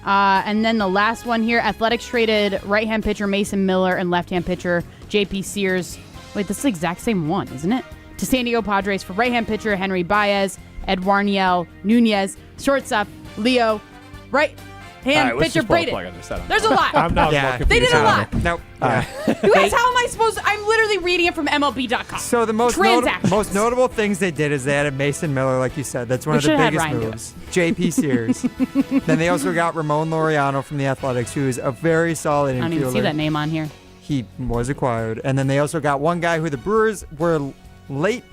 And then the last one here, Athletics traded right-hand pitcher Mason Miller and left-hand pitcher J.P. Sears. Wait, this is the exact same one, isn't it? To San Diego Padres for right-hand pitcher Henry Baez, Eduarniel Nunez, shortstop Leo, right-hand pitcher Braden. There's a lot. I'm not They did a lot. Nope. You guys, how am I supposed to? I'm literally reading it from MLB.com. So the most notable things they did is they added Mason Miller, like you said. That's one of the biggest moves. J.P. Sears. Then they also got Ramon Laureano from the Athletics, who is a very solid infielder. I don't even see that name on here. He was acquired. And then they also got one guy who the Brewers were late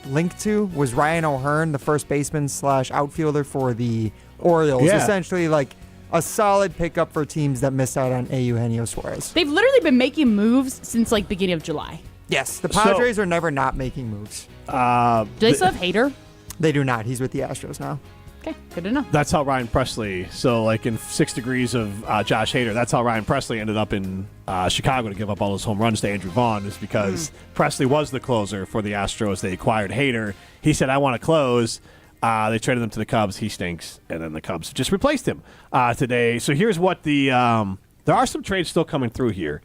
linked to, was Ryan O'Hearn, the first baseman / outfielder for the Orioles. Yeah. Essentially a solid pickup for teams that missed out on Eugenio Suarez. They've literally been making moves since like beginning of July. Yes, the Padres are never not making moves. Do they still have Hader? They do not. He's with the Astros now. Okay, good to know. That's how Ryan Presley, so like in 6 Degrees of Josh Hader, that's how Ryan Presley ended up in Chicago to give up all those home runs to Andrew Vaughn, is because Presley was the closer for the Astros. They acquired Hader. He said, I want to close. They traded him to the Cubs. He stinks. And then the Cubs just replaced him today. So here's what there are some trades still coming through here.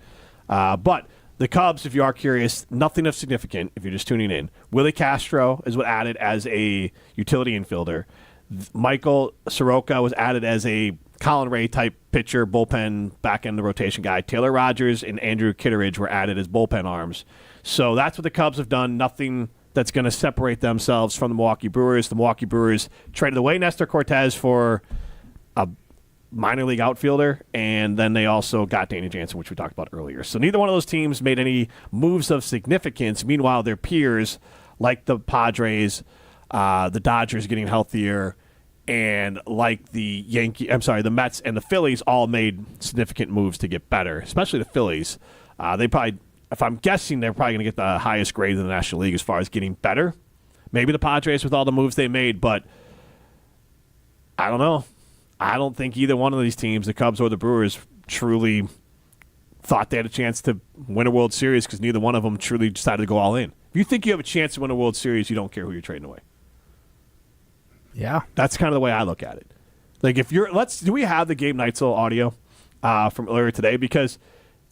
But the Cubs, if you are curious, nothing of significant if you're just tuning in. Willie Castro is what added as a utility infielder. Michael Soroka was added as a Colin Ray type pitcher, bullpen, back end of the rotation guy. Taylor Rogers and Andrew Kitteridge were added as bullpen arms. So that's what the Cubs have done. Nothing that's going to separate themselves from the Milwaukee Brewers. The Milwaukee Brewers traded away Nestor Cortez for a minor league outfielder, and then they also got Danny Jansen, which we talked about earlier. So neither one of those teams made any moves of significance. Meanwhile, their peers, like the Padres, the Dodgers getting healthier, and like the Mets and the Phillies all made significant moves to get better, especially the Phillies. They probably, if I'm guessing, they're probably going to get the highest grade in the National League as far as getting better. Maybe the Padres with all the moves they made, but I don't know. I don't think either one of these teams, the Cubs or the Brewers, truly thought they had a chance to win a World Series because neither one of them truly decided to go all in. If you think you have a chance to win a World Series, you don't care who you're trading away. Yeah. That's kind of the way I look at it. Like, if you're, do we have the Gabe Neitzel audio from earlier today? Because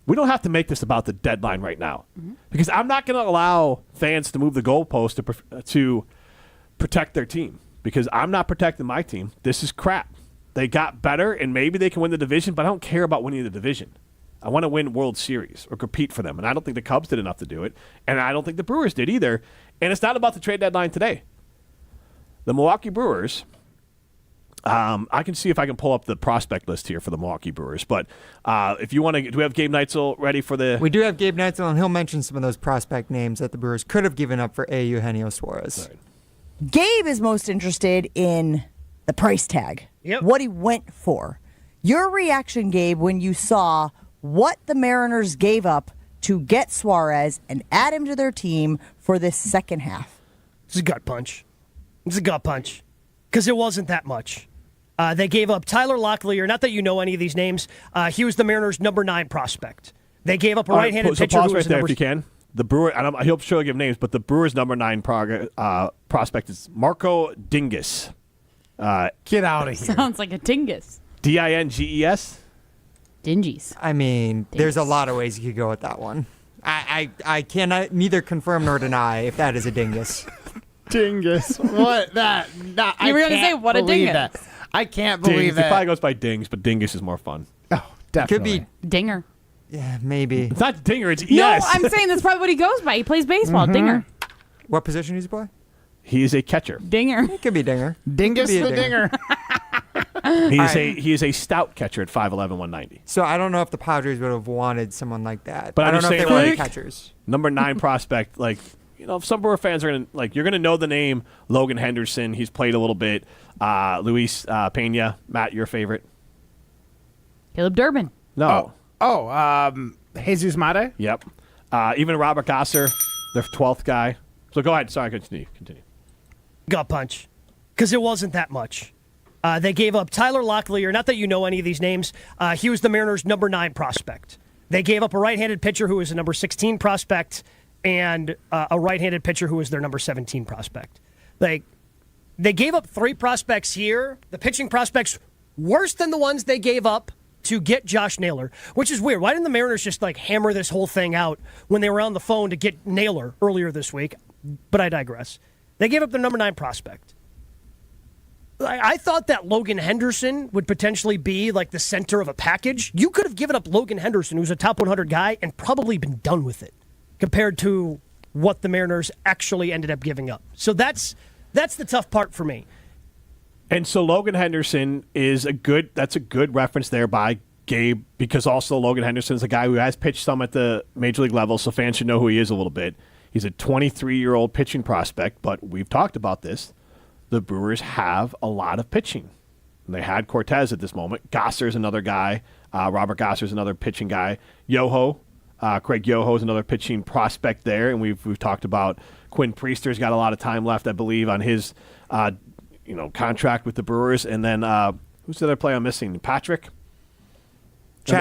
we don't have to make this about the deadline right now. Mm-hmm. Because I'm not going to allow fans to move the goalpost to protect their team. Because I'm not protecting my team. This is crap. They got better, and maybe they can win the division, but I don't care about winning the division. I want to win World Series or compete for them, and I don't think the Cubs did enough to do it, and I don't think the Brewers did either. And it's not about the trade deadline today. The Milwaukee Brewers, I can see if I can pull up the prospect list here for the Milwaukee Brewers, but if you want to, do we have Gabe Neitzel ready for the... We do have Gabe Neitzel, and he'll mention some of those prospect names that the Brewers could have given up for Eugenio Suarez. Right. Gabe is most interested in the price tag. Yep. What he went for. Your reaction, Gabe, when you saw what the Mariners gave up to get Suarez and add him to their team for this second half. It's a gut punch. It's a gut punch. Because it wasn't that much. They gave up Tyler Locklear. Not that you know any of these names. He was the Mariners' number 9 prospect. They gave up a right-handed pitcher. So pause right there if you can. The Brewer, and I hope she'll give names, but the Brewers' number 9 prospect is Marco Dingus. Get out of here. Sounds like a dingus. Dinges? Dingies. I mean, there's a lot of ways you could go with that one. I cannot neither confirm nor deny if that is a dingus. Dingus. What? That? You were going to say, what a dingus. That. I can't believe It probably goes by Dings, but Dingus is more fun. Oh, definitely. Could be Dinger. Yeah, maybe. It's not Dinger, it's ES. No, I'm saying that's probably what he goes by. He plays baseball. Mm-hmm. Dinger. What position does he play? He is a catcher. Dinger. It could be Dinger. Dingus the Dinger. He is a stout catcher at 5'11", 190. So I don't know if the Padres would have wanted someone like that. But I don't know if they were catchers. Number 9 prospect, like, you know, some Brewer fans are going to, like, you're going to know the name Logan Henderson. He's played a little bit. Luis Pena. Matt, your favorite? Caleb Durbin. No. Jesus Mate? Yep. Even Robert Gasser, their 12th guy. So go ahead. Sorry, continue. Gut punch. Because it wasn't that much. They gave up Tyler Locklear. Not that you know any of these names. He was the Mariners' number 9 prospect. They gave up a right-handed pitcher who was a number 16 prospect and a right-handed pitcher who was their number 17 prospect. They gave up 3 prospects here. The pitching prospects worse than the ones they gave up to get Josh Naylor, which is weird. Why didn't the Mariners just hammer this whole thing out when they were on the phone to get Naylor earlier this week? But I digress. They gave up their number 9 prospect. I thought that Logan Henderson would potentially be like the center of a package. You could have given up Logan Henderson, who's a top 100 guy, and probably been done with it compared to what the Mariners actually ended up giving up. So that's the tough part for me. And so Logan Henderson is a good reference there by Gabe, because also Logan Henderson is a guy who has pitched some at the major league level, so fans should know who he is a little bit. He's a 23-year-old pitching prospect, but we've talked about this. The Brewers have a lot of pitching. And they had Cortez at this moment. Gosser's another guy. Robert Gosser's another pitching guy. Yoho, Craig Yoho is another pitching prospect there. And we've talked about Quinn Priester's got a lot of time left, I believe, on his contract with the Brewers. And then who's the other player I'm missing? Chad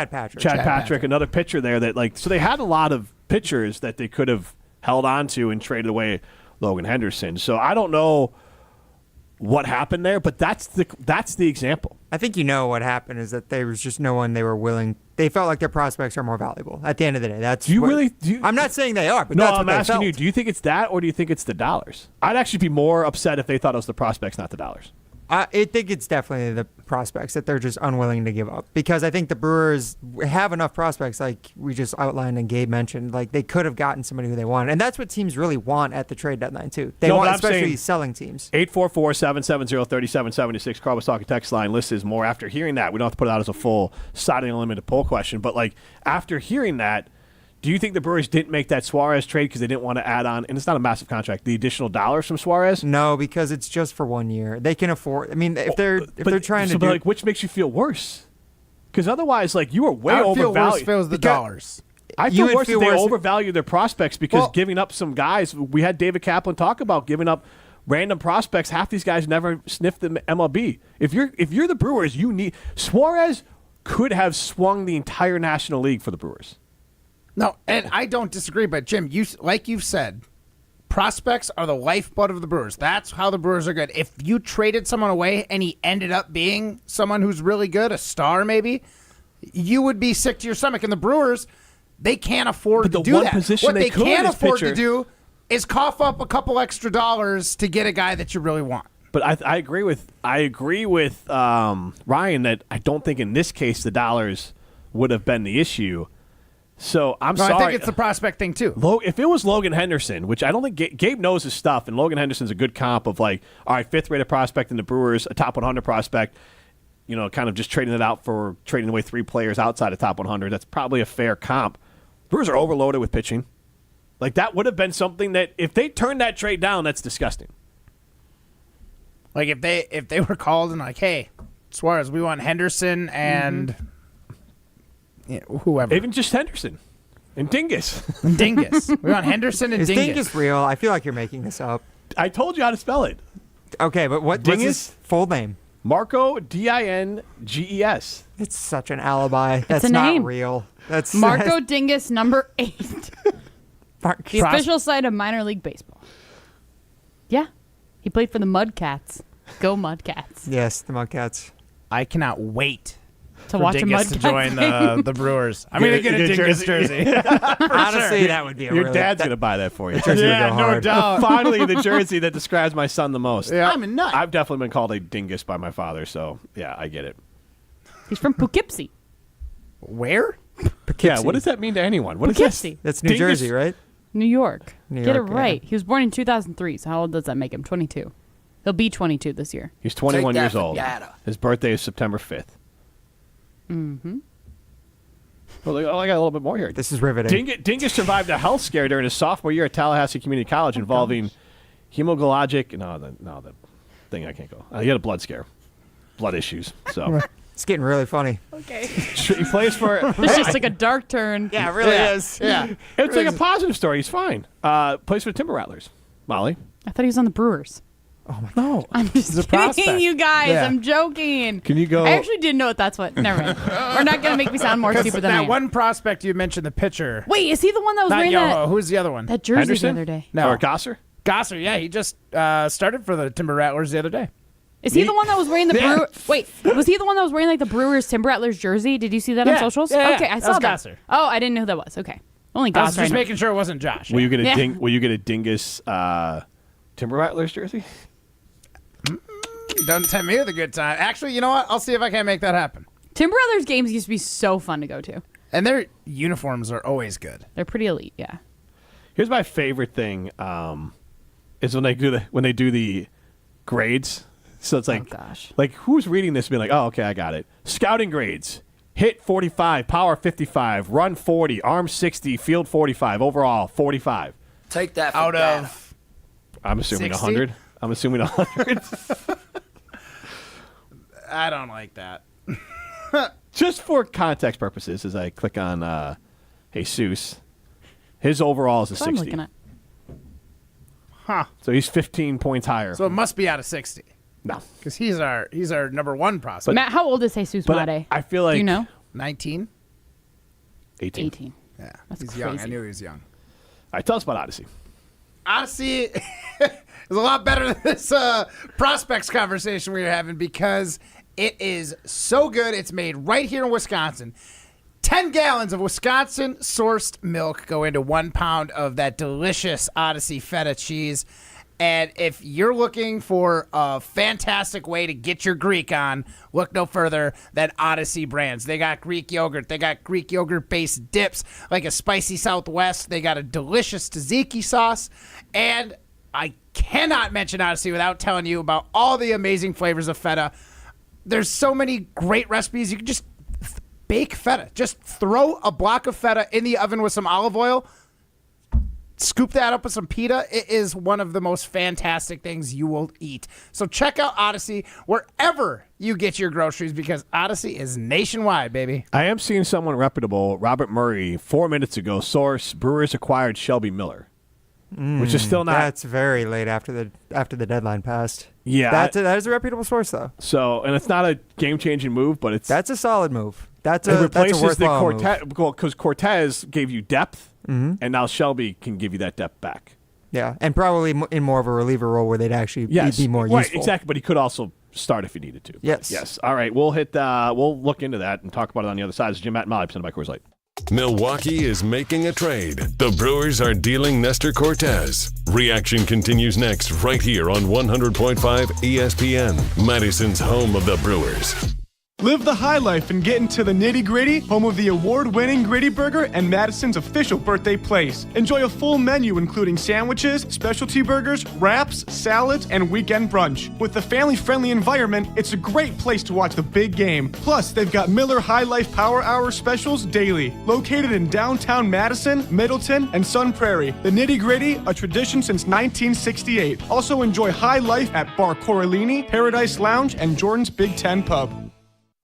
Patrick. Chad Patrick, another pitcher there so they had a lot of pitchers that they could have held on to and traded away Logan Henderson. So I don't know what happened there, but that's the example. I think what happened is that there was just no one they were willing. They felt like their prospects are more valuable at the end of the day. I'm not saying they are, but that's what I'm asking felt. you. Do you think it's that, or do you think it's the dollars? I'd actually be more upset if they thought it was the prospects, not the dollars. I think it's definitely the prospects that they're just unwilling to give up, because I think the Brewers have enough prospects, like we just outlined and Gabe mentioned. Like they could have gotten somebody who they wanted, and that's what teams really want at the trade deadline too. They want, especially selling teams. 844-770-3776. Carl was talking text line. List is more after hearing that. We don't have to put it out as a full Saturday Unlimited poll question, but like after hearing that, do you think the Brewers didn't make that Suarez trade because they didn't want to add on, and it's not a massive contract, the additional dollars from Suarez? No, because it's just for 1 year. They can afford. I mean, if they're trying to do, like, which makes you feel worse? Because otherwise, like, you are way I would overvalued. feel worse if it was the dollars. I feel worse if they overvalue their prospects because giving up some guys. We had David Kaplan talk about giving up random prospects. Half these guys never sniffed the MLB. If you're the Brewers, you need Suarez could have swung the entire National League for the Brewers. No, and I don't disagree, but Jim, you've said, prospects are the lifeblood of the Brewers. That's how the Brewers are good. If you traded someone away and he ended up being someone who's really good, a star maybe, you would be sick to your stomach. And the Brewers, they can't afford to do that. What they can't afford to do is cough up a couple extra dollars to get a guy that you really want. But I agree with Ryan that I don't think in this case the dollars would have been the issue. So sorry. I think it's the prospect thing too. If it was Logan Henderson, which I don't think Gabe knows his stuff, and Logan Henderson's a good comp of like, all right, fifth-rated prospect in the Brewers, a top 100 prospect, kind of just trading it out for trading away 3 players outside of top 100. That's probably a fair comp. Brewers are overloaded with pitching. Like that would have been something that if they turned that trade down, that's disgusting. Like if they were called and like, hey, Suarez, we want Henderson and. Yeah, whoever. Even just Henderson and Dingus. We want Henderson and Is Dingus. Dingus real? I feel like you're making this up. I told you how to spell it. Okay, but what's his full name? Marco Dinges. It's such an alibi. That's a not name. real. That's Marco Dingus, number 8. The official site of minor league baseball. Yeah. He played for the Mudcats. Go Mudcats. Yes, the Mudcats. I cannot wait to watch Dingus a to join the Brewers. I'm going to get a Dingus jersey. Honestly, that would be your dad's going to buy that for you. Yeah, no doubt. Finally, the jersey that describes my son the most. Yeah. I'm a nut. I've definitely been called a dingus by my father, so yeah, I get it. He's from Poughkeepsie. Where? Poughkeepsie. Yeah, what does that mean to anyone? What Poughkeepsie. Is this? That's New Jersey, right? New York. Get it York, right. yeah. He was born in 2003, so how old does that make him? 22. He'll be 22 this year. He's 21 years old. His birthday is September 5th. Mm-hmm. Well, I got a little bit more here. This is riveting. Dingus survived a health scare during his sophomore year at Tallahassee Community College involving hemoglobin. No, the thing I can't go. He had a blood scare. Blood issues. So it's getting really funny. Okay. He plays for. It's just like a dark turn. Yeah, it really is. Yeah. It's like a positive story. He's fine. Plays for the Timber Rattlers. Molly. I thought he was on the Brewers. Oh my God. I'm just kidding, you guys. Yeah. I'm joking. Can you go? I actually didn't know it. That's what. Never mind. We're not going to make me sound more stupid than I that am. one prospect you mentioned, the pitcher. Wait, is he the one that was Not wearing Yoho. Who's the other one? that jersey Henderson? the other day? No. Or Gosser? Gosser, yeah. He just started for the Timber Rattlers the other day. Is he the one that was wearing the Wait, was he the one that was wearing like the Brewers Timber Rattlers jersey? Did you see that on socials? Yeah, okay, I that saw was that. Gosser. Oh, I didn't know who that was. Okay, only I was Gosser. just making sure it wasn't Josh. Will you get a Yeah. Will you get a Dingus Timber Rattlers jersey? Don't tempt me with a good time. Actually, you know what? I'll see if I can make that happen. Timber Rattlers games used to be so fun to go to. And their uniforms are always good. They're pretty elite, yeah. Here's my favorite thing: is when they do the grades. So it's like, oh gosh, like who's reading this and being like, oh, okay, I got it. Scouting grades: hit 45, power 55, run 40, arm 60, field 45, overall 45. Take that out of. I'm assuming 60? 100. I'm assuming 100. I don't like that. Just for context purposes, as I click on Jesus, his overall is a 60. I'm looking at. Huh. So he's 15 points higher. So it must be out of 60. No. Because he's our number one prospect. Matt, how old is Jesus Mate? I feel like... Do you know? 19? 18. 18. Yeah. That's he's crazy. young. I knew he was young. All right, tell us about Odyssey. Odyssey is a lot better than this prospects conversation we were having because it is so good. It's made right here in Wisconsin. 10 gallons of Wisconsin-sourced milk go into 1 pound of that delicious Odyssey feta cheese. And if you're looking for a fantastic way to get your Greek on, look no further than Odyssey brands. They got Greek yogurt. They got Greek yogurt-based dips like a spicy Southwest. They got a delicious tzatziki sauce. And I cannot mention Odyssey without telling you about all the amazing flavors of feta. There's so many great recipes. You can just bake feta. Just throw a block of feta in the oven with some olive oil. Scoop that up with some pita. It is one of the most fantastic things you will eat. So check out Odyssey wherever you get your groceries because Odyssey is nationwide, baby. I am seeing someone reputable, Robert Murray, 4 minutes ago. Source, Brewers acquired Shelby Miller, which is still not... That's very late after the deadline passed. Yeah. That is a reputable source, though. So, and it's not a game-changing move, but it's... That's a solid move. It replaces the Cortez, because Cortez gave you depth, and now Shelby can give you that depth back. Yeah, and probably in more of a reliever role where they'd actually be more useful. Right, exactly, but he could also start if he needed to. Yes. Yes. All right, we'll look into that and talk about it on the other side. It's Jim, Matt, and Molly, presented by Coors Light. Milwaukee is making a trade. The Brewers are dealing Nestor Cortez. Reaction continues next right here on 100.5 ESPN, Madison's home of the Brewers. Live the high life and get into the nitty-gritty, home of the award-winning Gritty Burger and Madison's official birthday place. Enjoy a full menu including sandwiches, specialty burgers, wraps, salads, and weekend brunch. With the family-friendly environment, it's a great place to watch the big game. Plus, they've got Miller High Life Power Hour specials daily. Located in downtown Madison, Middleton, and Sun Prairie. The nitty-gritty, a tradition since 1968. Also enjoy high life at Bar Coralini, Paradise Lounge, and Jordan's Big Ten Pub.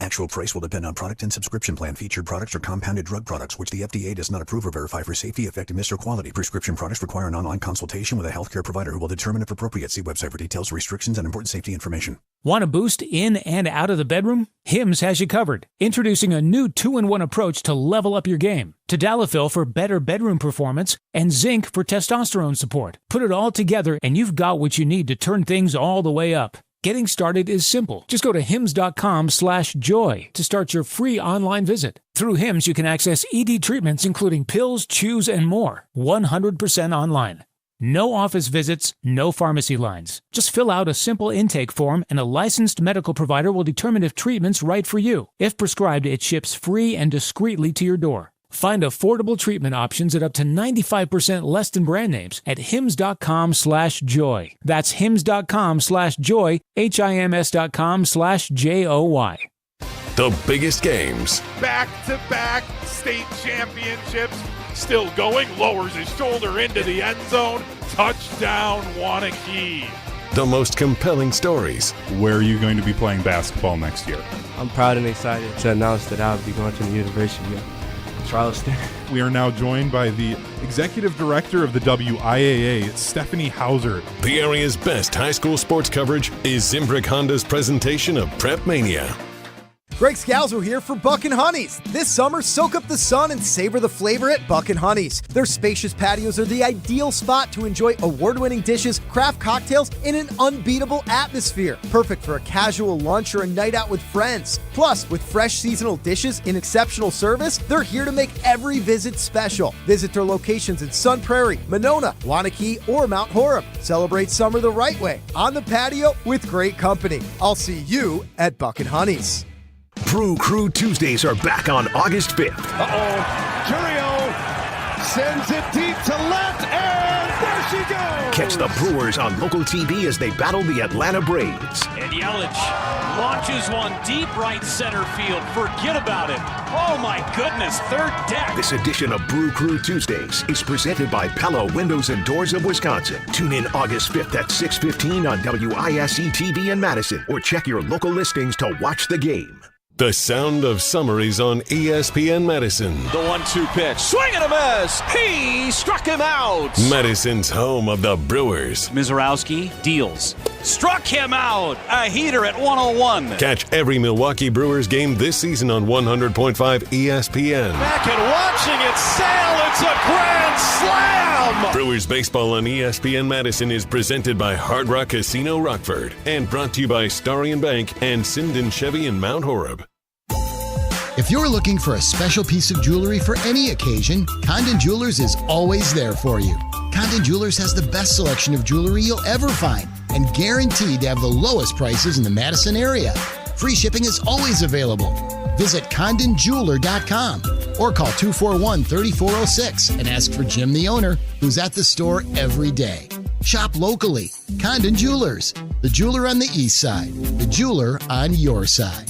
Actual price will depend on product and subscription plan. Featured products are compounded drug products, which the FDA does not approve or verify for safety, effectiveness, or quality. Prescription products require an online consultation with a healthcare provider who will determine if appropriate. See website for details, restrictions, and important safety information. Want a boost in and out of the bedroom? Hims has you covered. Introducing a new 2-in-1 approach to level up your game. Tadalafil for better bedroom performance and zinc for testosterone support. Put it all together and you've got what you need to turn things all the way up. Getting started is simple. Just go to hims.com/joy to start your free online visit. Through Hims, you can access ED treatments including pills, chews, and more. 100% online. No office visits, no pharmacy lines. Just fill out a simple intake form and a licensed medical provider will determine if treatment's right for you. If prescribed, it ships free and discreetly to your door. Find affordable treatment options at up to 95% less than brand names at hims.com/joy. That's hims.com/joy, HIMS.com/JOY. The biggest games. Back-to-back state championships. Still going, lowers his shoulder into the end zone. Touchdown, Wanakee. The most compelling stories. Where are you going to be playing basketball next year? I'm proud and excited to announce that I'll be going to the University of Charleston. We are now joined by the Executive Director of the WIAA, Stephanie Hauser. The area's best high school sports coverage is Zimbrick Honda's presentation of Prep Mania. Greg Scalzo here for Buck & Honey's. This summer, soak up the sun and savor the flavor at Buck & Honey's. Their spacious patios are the ideal spot to enjoy award-winning dishes, craft cocktails, in an unbeatable atmosphere. Perfect for a casual lunch or a night out with friends. Plus, with fresh seasonal dishes and exceptional service, they're here to make every visit special. Visit their locations in Sun Prairie, Monona, Wanakee, or Mount Horeb. Celebrate summer the right way, on the patio with great company. I'll see you at Buck & Honey's. Brew Crew Tuesdays are back on August 5th. Curio sends it deep to left, and there's she goes! Catch the Brewers on local TV as they battle the Atlanta Braves. And Yelich launches one deep right center field. Forget about it. Oh my goodness, third deck. This edition of Brew Crew Tuesdays is presented by Pella Windows and Doors of Wisconsin. Tune in August 5th at 6:15 on WISC TV in Madison, or check your local listings to watch the game. The sound of summaries on ESPN Madison. The 1-2 pitch. Swing and a miss. He struck him out. Madison's home of the Brewers. Mizorowski deals. Struck him out. A heater at 101. Catch every Milwaukee Brewers game this season on 100.5 ESPN. Back and watching it sail. It's a grand slam. Brewers baseball on ESPN Madison is presented by Hard Rock Casino Rockford and brought to you by Starion Bank and Sinden Chevy in Mount Horeb. If you're looking for a special piece of jewelry for any occasion, Condon Jewelers is always there for you. Condon Jewelers has the best selection of jewelry you'll ever find and guaranteed to have the lowest prices in the Madison area. Free shipping is always available. Visit CondonJeweler.com or call 241-3406 and ask for Jim, the owner, who's at the store every day. Shop locally. Condon Jewelers, the jeweler on the east side, the jeweler on your side.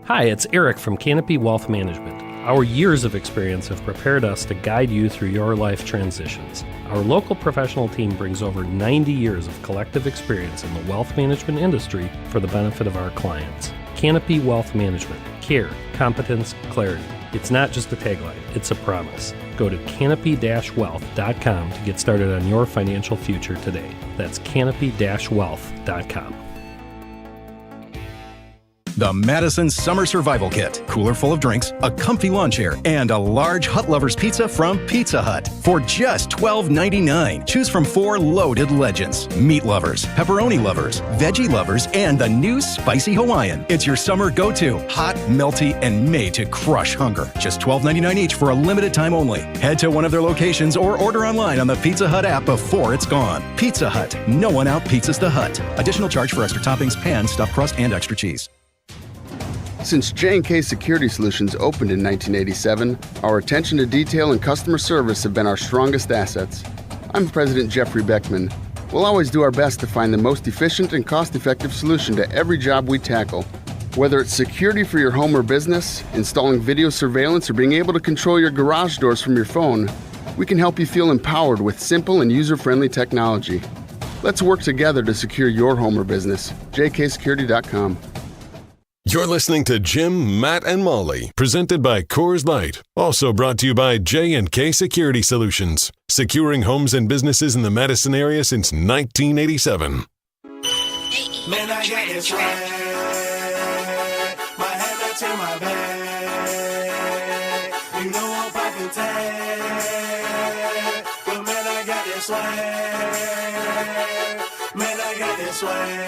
Hi, it's Eric from Canopy Wealth Management. Our years of experience have prepared us to guide you through your life transitions. Our local professional team brings over 90 years of collective experience in the wealth management industry for the benefit of our clients. Canopy Wealth Management. Care, competence, clarity. It's not just a tagline, it's a promise. Go to canopy-wealth.com to get started on your financial future today. That's canopy-wealth.com. The Madison Summer Survival Kit. Cooler full of drinks, a comfy lawn chair, and a large Hut Lovers pizza from Pizza Hut. For just $12.99. Choose from 4 loaded legends. Meat lovers, pepperoni lovers, veggie lovers, and the new Spicy Hawaiian. It's your summer go-to. Hot, melty, and made to crush hunger. Just $12.99 each for a limited time only. Head to one of their locations or order online on the Pizza Hut app before it's gone. Pizza Hut. No one out-pizzas the Hut. Additional charge for extra toppings, pan, stuffed crust, and extra cheese. Since J&K Security Solutions opened in 1987, our attention to detail and customer service have been our strongest assets. I'm President Jeffrey Beckman. We'll always do our best to find the most efficient and cost-effective solution to every job we tackle. Whether it's security for your home or business, installing video surveillance, or being able to control your garage doors from your phone, we can help you feel empowered with simple and user-friendly technology. Let's work together to secure your home or business. jksecurity.com. You're listening to Jim, Matt, and Molly, presented by Coors Light. Also brought to you by J&K Security Solutions, securing homes and businesses in the Madison area since 1987. Man, I got this right. My head back to my bed. You know I'm popping tag. But man, I got this swag. Man, I got this swag.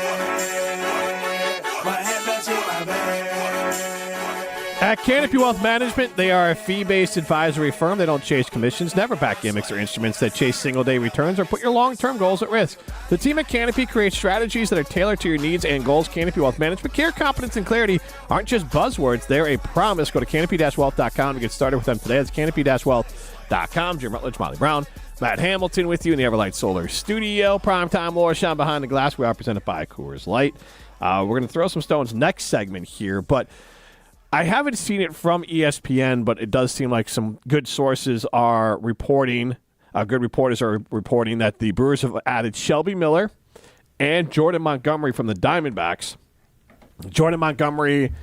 At Canopy Wealth Management, they are a fee-based advisory firm. They don't chase commissions, never back gimmicks or instruments that chase single-day returns or put your long-term goals at risk. The team at Canopy creates strategies that are tailored to your needs and goals. Canopy Wealth Management care, competence, and clarity aren't just buzzwords. They're a promise. Go to canopy-wealth.com to get started with them today. That's canopy-wealth.com. Jim Rutledge, Molly Brown, Matt Hamilton with you in the Everlight Solar Studio. Primetime Laura Sean behind the glass. We are presented by Coors Light. We're going to throw some stones next segment here, but I haven't seen it from ESPN, but it does seem like some good sources are reporting, good reporters are reporting that the Brewers have added Shelby Miller and Jordan Montgomery from the Diamondbacks. Jordan Montgomery,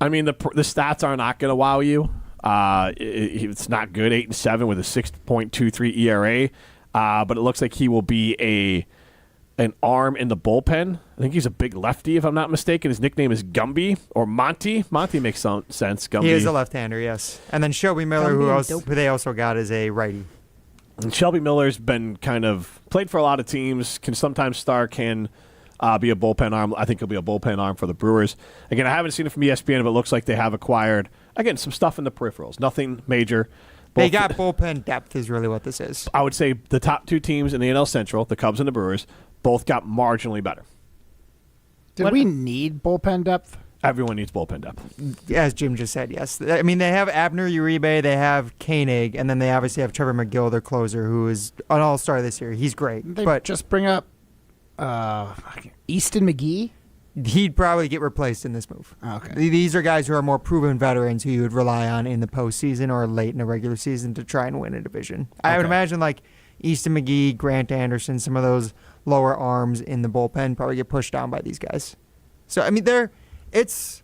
I mean, the stats are not going to wow you. It's not good, 8-7 with a 6.23 ERA, but it looks like he will be an arm in the bullpen. I think he's a big lefty, if I'm not mistaken. His nickname is Gumby or Monty. Monty makes some sense. Gumby. He is a left-hander, yes. And then Shelby Miller, who they also got, is a righty. And Shelby Miller's been played for a lot of teams, can sometimes start, can be a bullpen arm. I think he'll be a bullpen arm for the Brewers. Again, I haven't seen it from ESPN, but it looks like they have acquired, again, some stuff in the peripherals. Nothing major. They got bullpen depth is really what this is. I would say the top two teams in the NL Central, the Cubs and the Brewers, both got marginally better. Did we need bullpen depth? Everyone needs bullpen depth. As Jim just said, yes. I mean, they have Abner Uribe, they have Koenig, and then they obviously have Trevor McGill, their closer, who is an all-star this year. He's great. But just bring up Easton McGee. He'd probably get replaced in this move. Okay. These are guys who are more proven veterans who you would rely on in the postseason or late in the regular season to try and win a division. I would imagine like Easton McGee, Grant Anderson, some of those lower arms in the bullpen probably get pushed down by these guys. So I mean, it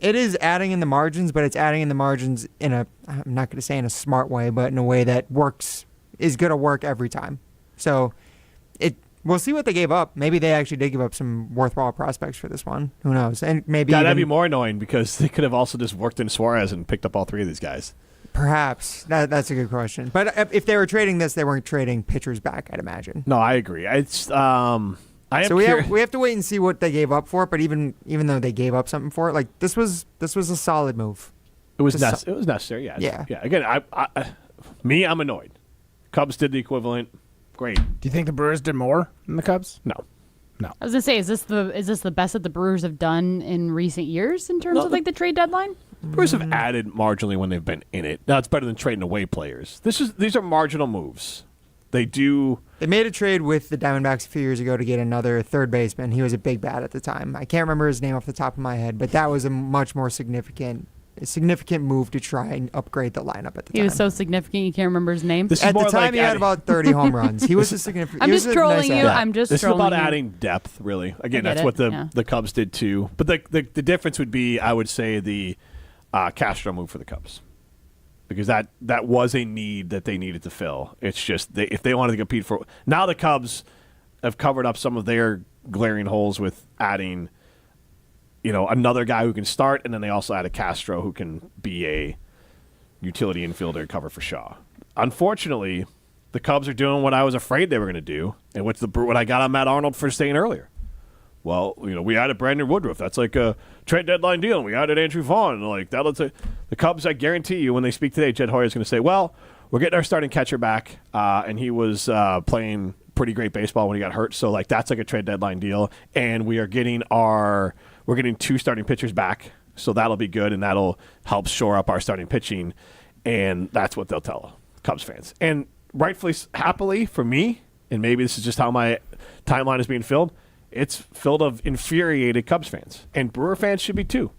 is adding in the margins, but it's adding in the margins in a, I'm not going to say in a smart way, but in a way that is going to work every time. So we'll see what they gave up. Maybe they actually did give up some worthwhile prospects for this one. Who knows? And maybe that'd be more annoying because they could have also just worked in Suarez and picked up all three of these guys. Perhaps. That's a good question. But if they were trading this, they weren't trading pitchers back, I'd imagine. No, I agree. It's we have to wait and see what they gave up for it. But even though they gave up something for it, like this was a solid move. It was necessary. Yeah. Again, I'm annoyed. Cubs did the equivalent. Great. Do you think the Brewers did more than the Cubs? No. I was gonna say, is this the best that the Brewers have done in recent years in terms of like the trade deadline? The Brewers have added marginally when they've been in it. Now it's better than trading away players. These are marginal moves. They made a trade with the Diamondbacks a few years ago to get another third baseman. He was a big bat at the time. I can't remember his name off the top of my head, but that was a much more significant move to try and upgrade the lineup at the time. He was so significant you can't remember his name. At the time, he had about 30 home runs. He was a significant. I'm just trolling you. I'm just this trolling is about you. adding depth, really. Again, that's what the Cubs did too. But the difference would be, I would say, the Castro move for the Cubs. Because that was a need that they needed to fill. It's just if they wanted to compete for now, the Cubs have covered up some of their glaring holes with adding, another guy who can start, and then they also added Castro who can be a utility infielder and cover for Shaw. Unfortunately, the Cubs are doing what I was afraid they were going to do, and what I got on Matt Arnold for saying earlier. Well, we added Brandon Woodruff. That's like a trade deadline deal. And we added Andrew Vaughn. Like the Cubs, I guarantee you, when they speak today, Jed Hoyer is going to say, "Well, we're getting our starting catcher back, and he was playing pretty great baseball when he got hurt. So that's like a trade deadline deal. And we're getting 2 starting pitchers back. So that'll be good, and that'll help shore up our starting pitching. And that's what they'll tell Cubs fans. And rightfully, happily for me, and maybe this is just how my timeline is being filled. It's filled of infuriated Cubs fans. And Brewer fans should be too.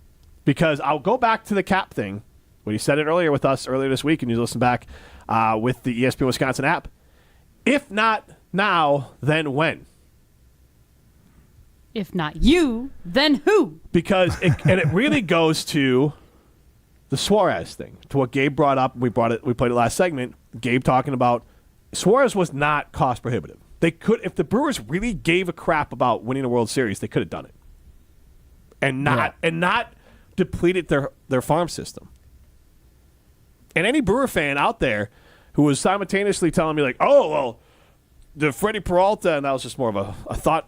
Because I'll go back to the cap thing. When he said it earlier with us earlier this week, and you listen back with the ESPN Wisconsin app. If not now, then when? If not you, then who? Because it really goes to the Suarez thing, to what Gabe brought up. We played it last segment. Gabe talking about Suarez was not cost prohibitive. They could, if the Brewers really gave a crap about winning a World Series, they could have done it, and not depleted their farm system. And any Brewer fan out there who was simultaneously telling me like, "Oh well, the Freddie Peralta," and that was just more of a thought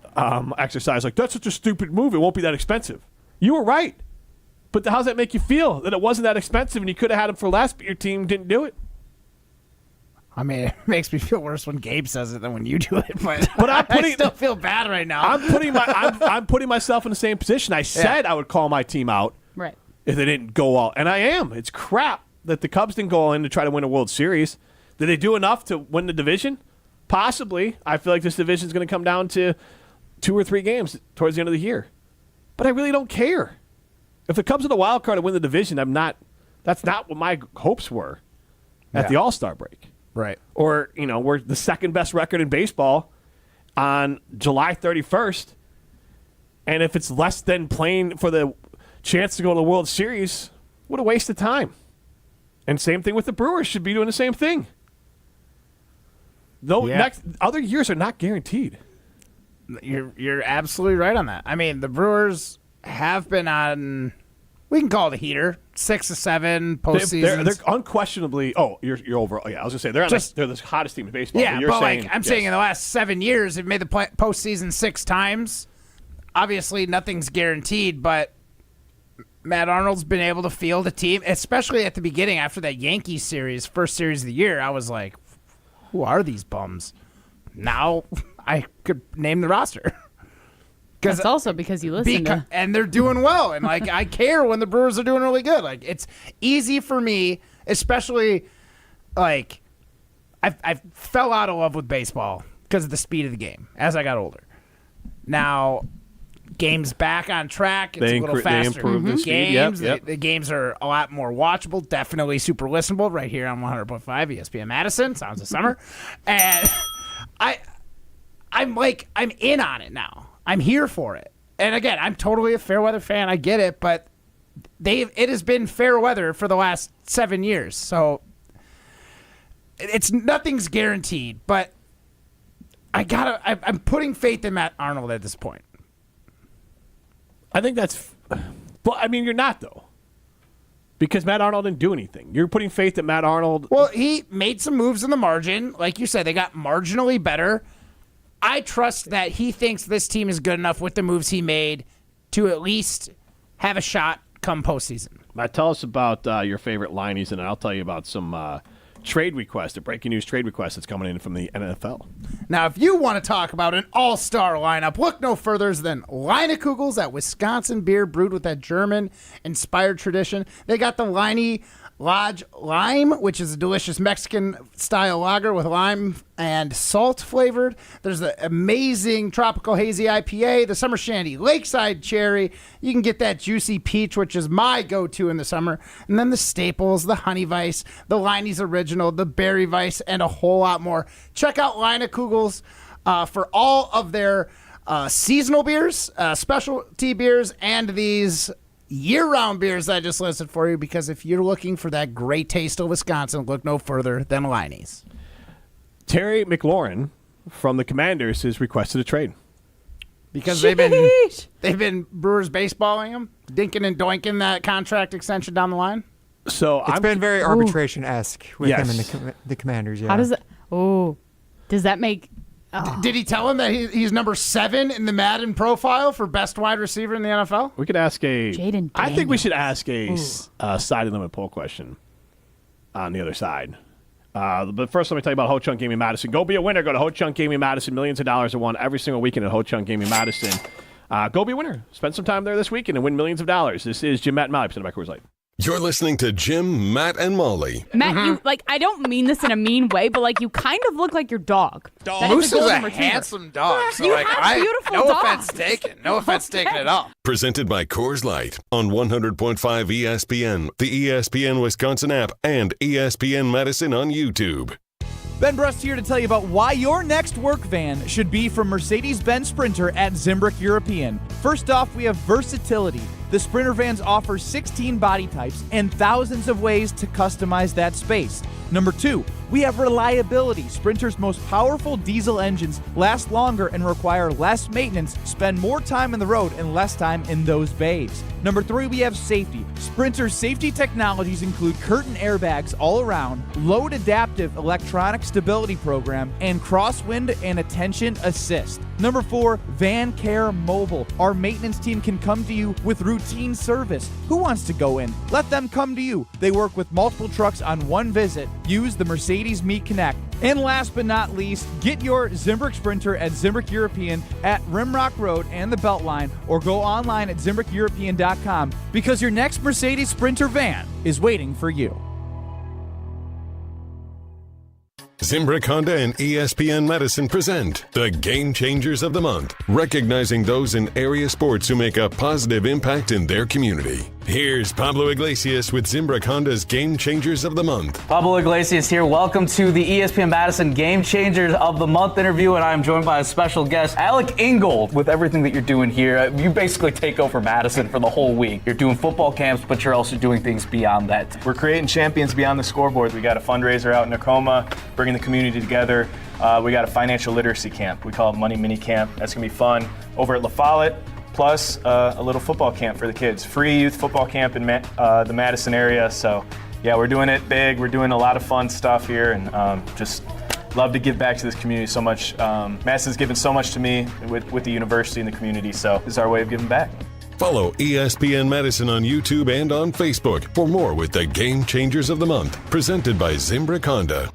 exercise. Like, that's such a stupid move. It won't be that expensive. You were right, but how does that make you feel that it wasn't that expensive and you could have had him for less, but your team didn't do it? I mean, it makes me feel worse when Gabe says it than when you do it. But I still feel bad right now. I'm putting myself in the same position. I said I would call my team out if they didn't go all, and I am. It's crap that the Cubs didn't go all in to try to win a World Series. Did they do enough to win the division? Possibly. I feel like this division is going to come down to 2 or 3 games towards the end of the year. But I really don't care. If the Cubs are the wild card to win the division, that's not what my hopes were at the All-Star break. Right. Or, we're the second best record in baseball on July 31st. And if it's less than playing for the chance to go to the World Series, what a waste of time. And same thing with the Brewers, should be doing the same thing. Other years are not guaranteed. You're absolutely right on that. I mean, the Brewers have been on, we can call it a heater, 6 to 7 postseasons. They're unquestionably. Oh, you're over. Yeah, I was gonna say they're the hottest team in baseball. Yeah, but I'm saying in the last 7 years, they've made the postseason 6 times. Obviously, nothing's guaranteed, but Matt Arnold's been able to field a team, especially at the beginning after that Yankees series, first series of the year. I was like, who are these bums? Now I could name the roster. That's also because you listen to. And they're doing well. And, like, I care when the Brewers are doing really good. Like, it's easy for me, especially, like, I fell out of love with baseball because of the speed of the game as I got older. Now, games back on track. It's a little faster. They improved the speed. Games, Yep. the games are a lot more watchable, definitely super listenable right here on 100.5 ESPN Madison. Sounds of summer. And I'm in on it now. I'm here for it. And again, I'm totally a fair weather fan. I get it, but it has been fair weather for the last 7 years. So nothing's guaranteed, but I'm putting faith in Matt Arnold at this point. I think that's. Well, I mean, you're not, though. Because Matt Arnold didn't do anything. You're putting faith that Matt Arnold. Well, he made some moves in the margin. Like you said, they got marginally better. I trust that he thinks this team is good enough with the moves he made to at least have a shot come postseason. Matt, tell us about your favorite lineys, and I'll tell you about some trade requests, a breaking news trade request that's coming in from the NFL. Now, if you want to talk about an all-star lineup, look no further than Leinekugels, that Wisconsin beer brewed with that German-inspired tradition. They got the Leinie Lodge Lime, which is a delicious Mexican-style lager with lime and salt flavored. There's the amazing Tropical Hazy IPA, the Summer Shandy Lakeside Cherry. You can get that Juicy Peach, which is my go-to in the summer. And then the staples, the Honey Weiss, the Leinie's Original, the Berry Weiss, and a whole lot more. Check out Leinekugels for all of their seasonal beers, specialty beers, and these year-round beers that I just listed for you, because if you're looking for that great taste of Wisconsin, look no further than Leinie's. Terry McLaurin from the Commanders has requested a trade. Because they've been Brewers baseballing him, dinking and doinking that contract extension down the line. So it's been very arbitration-esque with him and the Commanders. Yeah. How does that? Oh, does that make? Did he tell him that he's number 7 in the Madden profile for best wide receiver in the NFL? We could ask Jaden I think we should ask a side limit poll question on the other side. But first, let me tell you about Ho Chunk Gaming Madison. Go be a winner. Go to Ho Chunk Gaming Madison. Millions of dollars are won every single weekend at Ho Chunk Gaming Madison. Go be a winner. Spend some time there this weekend and win millions of dollars. This is Jim, Matt, and Molly, presented by Coors Light. You're listening to Jim, Matt, and Molly. Matt, you I don't mean this in a mean way, but you kind of look like your dog. Moose is a handsome dog. So you have beautiful no dogs. offense taken. No offense taken at all. Presented by Coors Light on 100.5 ESPN, the ESPN Wisconsin app, and ESPN Madison on YouTube. Ben Brust here to tell you about why your next work van should be from Mercedes-Benz Sprinter at Zimbrick European. First off, we have versatility. The Sprinter vans offer 16 body types and thousands of ways to customize that space. Number 2, we have reliability. Sprinter's most powerful diesel engines last longer and require less maintenance, spend more time on the road and less time in those bays. Number 3, we have safety. Sprinter's safety technologies include curtain airbags all around, load adaptive electronic stability program, and crosswind and attention assist. Number 4, Van Care Mobile. Our maintenance team can come to you with routine service. Who wants to go in? Let them come to you. They work with multiple trucks on one visit. Use the Mercedes Me Connect. And last but not least, get your Zimbrick Sprinter at Zimbrick European at Rimrock Road and the Beltline, or go online at ZimbrickEuropean.com, because your next Mercedes Sprinter van is waiting for you. Zimbrick Honda and ESPN Madison present the Game Changers of the Month, recognizing those in area sports who make a positive impact in their community. Here's Pablo Iglesias with Zimbrick Honda's Game Changers of the Month. Pablo Iglesias here. Welcome to the ESPN Madison Game Changers of the Month interview, and I'm joined by a special guest, Alec Ingold. With everything that you're doing here, you basically take over Madison for the whole week. You're doing football camps, but you're also doing things beyond that. We're creating champions beyond the scoreboard. We got a fundraiser out in Tacoma, bringing the community together. We got a financial literacy camp. We call it Money Mini Camp. That's going to be fun. Over at La Follette, plus a little football camp for the kids. Free youth football camp in the Madison area. So, yeah, we're doing it big. We're doing a lot of fun stuff here, and just love to give back to this community so much. Madison's given so much to me with the university and the community, so this is our way of giving back. Follow ESPN Madison on YouTube and on Facebook for more with the Game Changers of the Month, presented by Zimbrick Honda.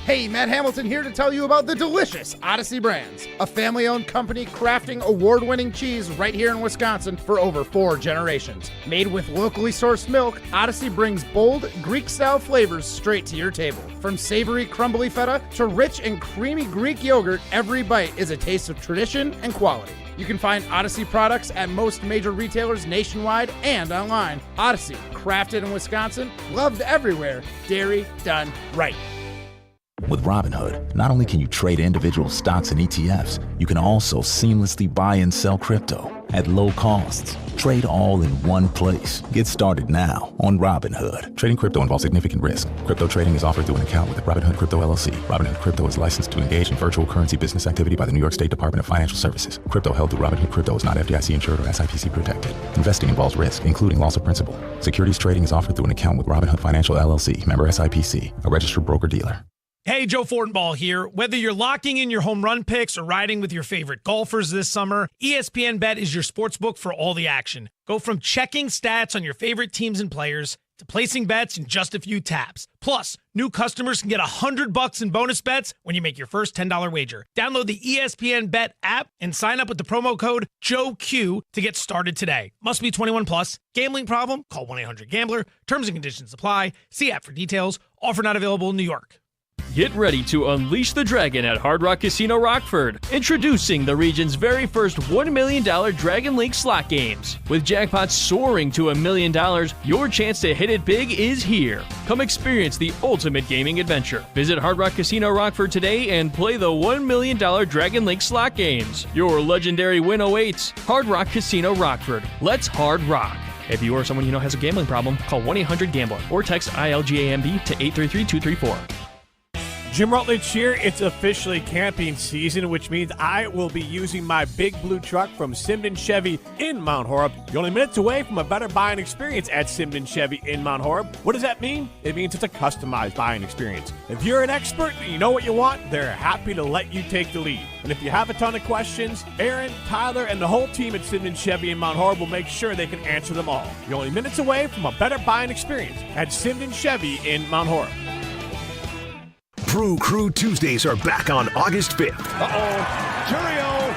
Hey, Matt Hamilton here to tell you about the delicious Odyssey Brands, a family-owned company crafting award-winning cheese right here in Wisconsin for over 4 generations. Made with locally sourced milk, Odyssey brings bold, Greek-style flavors straight to your table. From savory, crumbly feta to rich and creamy Greek yogurt, every bite is a taste of tradition and quality. You can find Odyssey products at most major retailers nationwide and online. Odyssey, crafted in Wisconsin, loved everywhere, dairy done right. With Robinhood, not only can you trade individual stocks and ETFs, you can also seamlessly buy and sell crypto at low costs. Trade all in one place. Get started now on Robinhood. Trading crypto involves significant risk. Crypto trading is offered through an account with Robinhood Crypto LLC. Robinhood Crypto is licensed to engage in virtual currency business activity by the New York State Department of Financial Services. Crypto held through Robinhood Crypto is not FDIC insured or SIPC protected. Investing involves risk, including loss of principal. Securities trading is offered through an account with Robinhood Financial LLC, member SIPC, a registered broker-dealer. Hey, Joe Fortenbaugh here. Whether you're locking in your home run picks or riding with your favorite golfers this summer, ESPN Bet is your sportsbook for all the action. Go from checking stats on your favorite teams and players to placing bets in just a few taps. Plus, new customers can get $100 in bonus bets when you make your first $10 wager. Download the ESPN Bet app and sign up with the promo code JOEQ to get started today. Must be 21 plus. Gambling problem? Call 1-800-GAMBLER. Terms and conditions apply. See app for details. Offer not available in New York. Get ready to unleash the dragon at Hard Rock Casino Rockford. Introducing the region's very first $1 million Dragon Link slot games. With jackpots soaring to $1 million, your chance to hit it big is here. Come experience the ultimate gaming adventure. Visit Hard Rock Casino Rockford today and play the $1 million Dragon Link slot games. Your legendary win awaits. Hard Rock Casino Rockford. Let's hard rock. If you or someone you know has a gambling problem, call 1-800-GAMBLER or text ILGAMB to 833-234. Jim Rutledge here. It's officially camping season, which means I will be using my big blue truck from Simden Chevy in Mount Horeb. You're only minutes away from a better buying experience at Simden Chevy in Mount Horeb. What does that mean? It means it's a customized buying experience. If you're an expert and you know what you want, they're happy to let you take the lead. And if you have a ton of questions, Aaron, Tyler, and the whole team at Simden Chevy in Mount Horeb will make sure they can answer them all. You're only minutes away from a better buying experience at Simden Chevy in Mount Horeb. Brew Crew Tuesdays are back on August 5th. Curio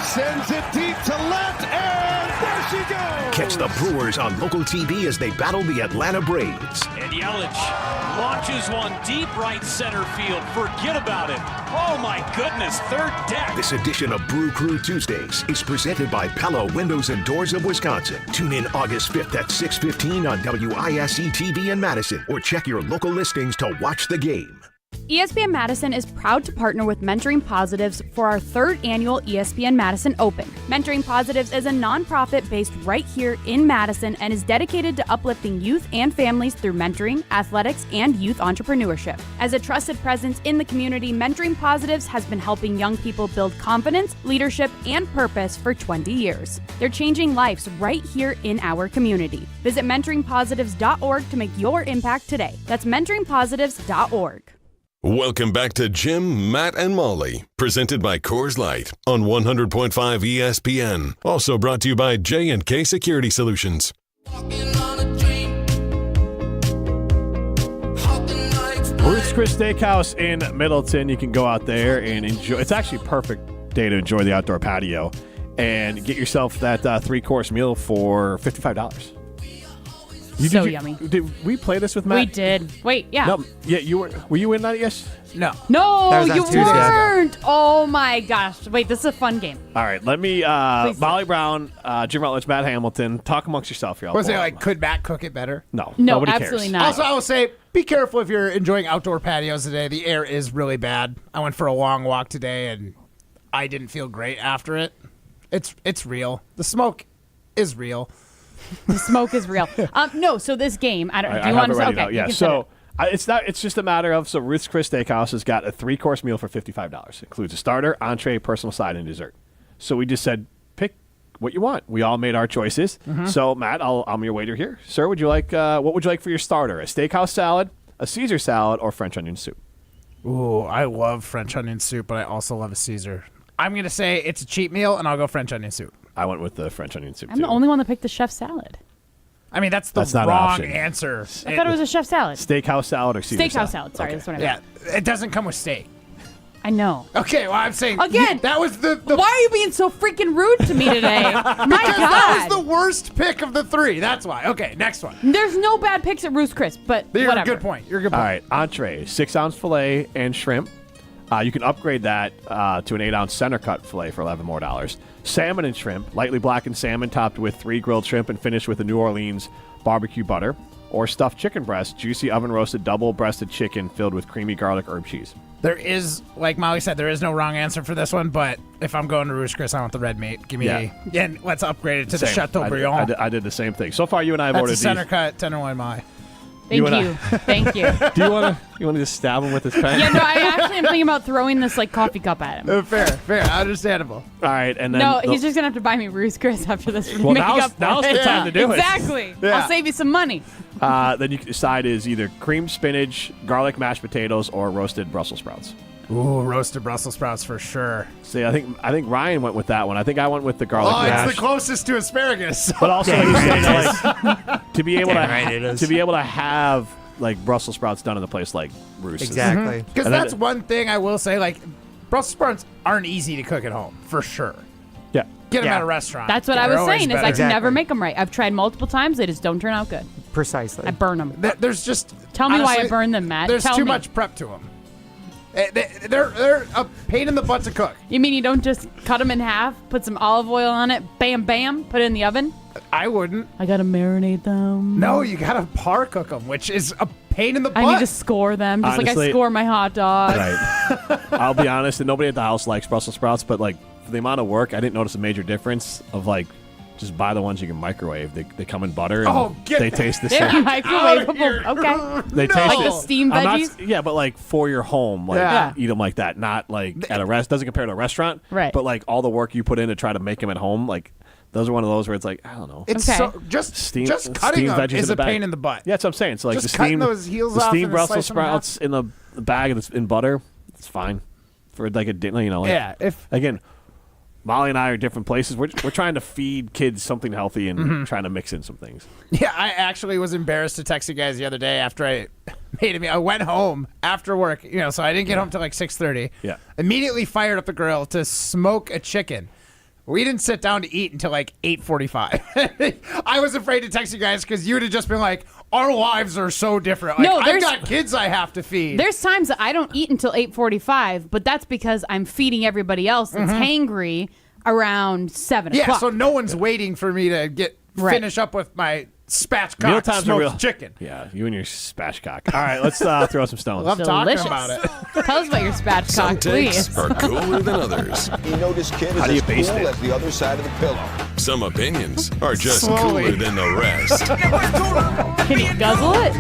sends it deep to left, and there she goes! Catch the Brewers on local TV as they battle the Atlanta Braves. And Yelich launches one deep right center field. Forget about it. Oh my goodness, third deck. This edition of Brew Crew Tuesdays is presented by Pella Windows and Doors of Wisconsin. Tune in August 5th at 6:15 on WISE TV in Madison, or check your local listings to watch the game. ESPN Madison is proud to partner with Mentoring Positives for our 3rd annual ESPN Madison Open. Mentoring Positives is a nonprofit based right here in Madison and is dedicated to uplifting youth and families through mentoring, athletics, and youth entrepreneurship. As a trusted presence in the community, Mentoring Positives has been helping young people build confidence, leadership, and purpose for 20 years. They're changing lives right here in our community. Visit mentoringpositives.org to make your impact today. That's mentoringpositives.org. Welcome back to Jim, Matt, and Molly, presented by Coors Light on 100.5 ESPN. Also brought to you by J&K Security Solutions. Ruth's Chris Steakhouse in Middleton. You can go out there and enjoy. It's actually a perfect day to enjoy the outdoor patio and get yourself that 3-course meal for $55. Yummy. Did we play this with Matt? We did. Wait, yeah. No, yeah, you were you in that? Yes. No. No, you weren't. Oh my gosh. Wait, this is a fun game. All right, let me Molly Brown, Jim Rutledge, Matt Hamilton, talk amongst yourself, y'all. Was it like, could Matt cook it better? No, nobody absolutely cares. Not. Also, I will say, be careful if you're enjoying outdoor patios today. The air is really bad. I went for a long walk today, and I didn't feel great after it. It's real. The smoke is real. The smoke is real. No, so this game, I don't. Do you want to? Okay, yeah. So it's not. It's just a matter of Ruth's Chris Steakhouse has got a 3-course meal for $55. Includes a starter, entree, personal side, and dessert. So we just said, pick what you want. We all made our choices. Mm-hmm. So Matt, I'm your waiter here, sir. Would you like what would you like for your starter? A steakhouse salad, a Caesar salad, or French onion soup? Ooh, I love French onion soup, but I also love a Caesar. I'm gonna say it's a cheap meal, and I'll go French onion soup. I went with the French onion soup, I'm the only one that picked the chef salad. I mean, that's not an wrong option. answer. I thought it was a chef salad. Steakhouse salad or Caesar Steakhouse salad. Sorry, that's what I meant. Yeah, it doesn't come with steak. I know. Okay, well, I'm saying Again, that was the Why are you being so freaking rude to me today? My because God. that was the worst pick of the 3. That's why. Okay, next one. There's no bad picks at Roost Chris, but You're whatever. a good point. You're a good All point. right, entree, 6-ounce filet and shrimp. You can upgrade that to an 8-ounce center cut filet for $11 more. Salmon and shrimp, lightly blackened salmon topped with 3 grilled shrimp and finished with a New Orleans barbecue butter. Or stuffed chicken breast, juicy oven roasted double-breasted chicken filled with creamy garlic herb cheese. There is, like Molly said, there is no wrong answer for this one, but if I'm going to Roost Chris, I want the red meat. Give me and let's upgrade it to the Same. Chateaubriand. I did the same thing. So far, you and I have That's ordered a center these. cut, tenderloin Molly. Thank you. Thank you. Do you want to just stab him with his pen? Yeah, no, I actually am thinking about throwing this like coffee cup at him. Fair, understandable. All right, and then No, he's just gonna have to buy me Roost Chris after this. Well, makeup now's for the it. time to do it. Exactly. Yeah. I'll save you some money. Then you can decide is either creamed spinach, garlic mashed potatoes, or roasted Brussels sprouts. Ooh, roasted Brussels sprouts for sure. See, I think Ryan went with that one. I think I went with the garlic mash. It's the closest to asparagus. But also, like you said, like, to be able to to have like Brussels sprouts done in a place like Roost. Exactly. Because that's one thing I will say, like, Brussels sprouts aren't easy to cook at home, for sure. Yeah. Get them at a restaurant. That's what I They're was always saying. Is better. I can never make them right. I've tried multiple times. They just don't turn out good. Precisely. I burn them. There's just Tell me why I honestly, burn them, Matt. There's Tell too me. much prep to them. They're a pain in the butt to cook. You mean you don't just cut them in half, put some olive oil on it, bam, bam, put it in the oven? I wouldn't. I gotta marinate them. No, you gotta par cook them, which is a pain in the butt. I need to score them, just like I Honestly, score my hot dog. Right. I'll be honest, and nobody at the house likes Brussels sprouts, but like for the amount of work, I didn't notice a major difference of like just buy the ones you can microwave. They come in butter and they taste the They're same. microwavable. Okay. They taste like the steamed veggies. Yeah, but like for your home, like eat them like that, not like at a rest. Doesn't compare to a restaurant, Right. But like all the work you put in to try to make them at home, like those are one of those where it's like I don't know. It's so just cutting them veggies is in a the bag. pain in the butt. Yeah, that's what I'm saying. So like Just the cutting steamed, those heels the off steamed and Brussels slice them in half. sprouts in the bag that's in butter, it's fine for like a dinner. You know, like, Yeah, if- again. Molly and I are different places. We're trying to feed kids something healthy and trying to mix in some things. Yeah, I actually was embarrassed to text you guys the other day after I made a meal. I went home after work, so I didn't get home till like 6:30. Yeah. Immediately fired up the grill to smoke a chicken. We didn't sit down to eat until like 8:45. I was afraid to text you guys because you would have just been like, our lives are so different. Like, No, I've there's- got kids I have to feed. There's times that I don't eat until 8:45, but that's because I'm feeding everybody else that's hangry around 7 Yeah, o'clock. so no one's waiting for me to finish up with my spatchcock Mealtimes are smoked real. chicken. Yeah, you and your spatchcock. All right, let's throw some stones. Love Delicious. talking about it. Tell us about your spatchcock, Some takes please. are cooler than others. You know this kid is How do you as base cool it? as the other side of the pillow. Some opinions are just Slowly. cooler than the rest. Can you guzzle it?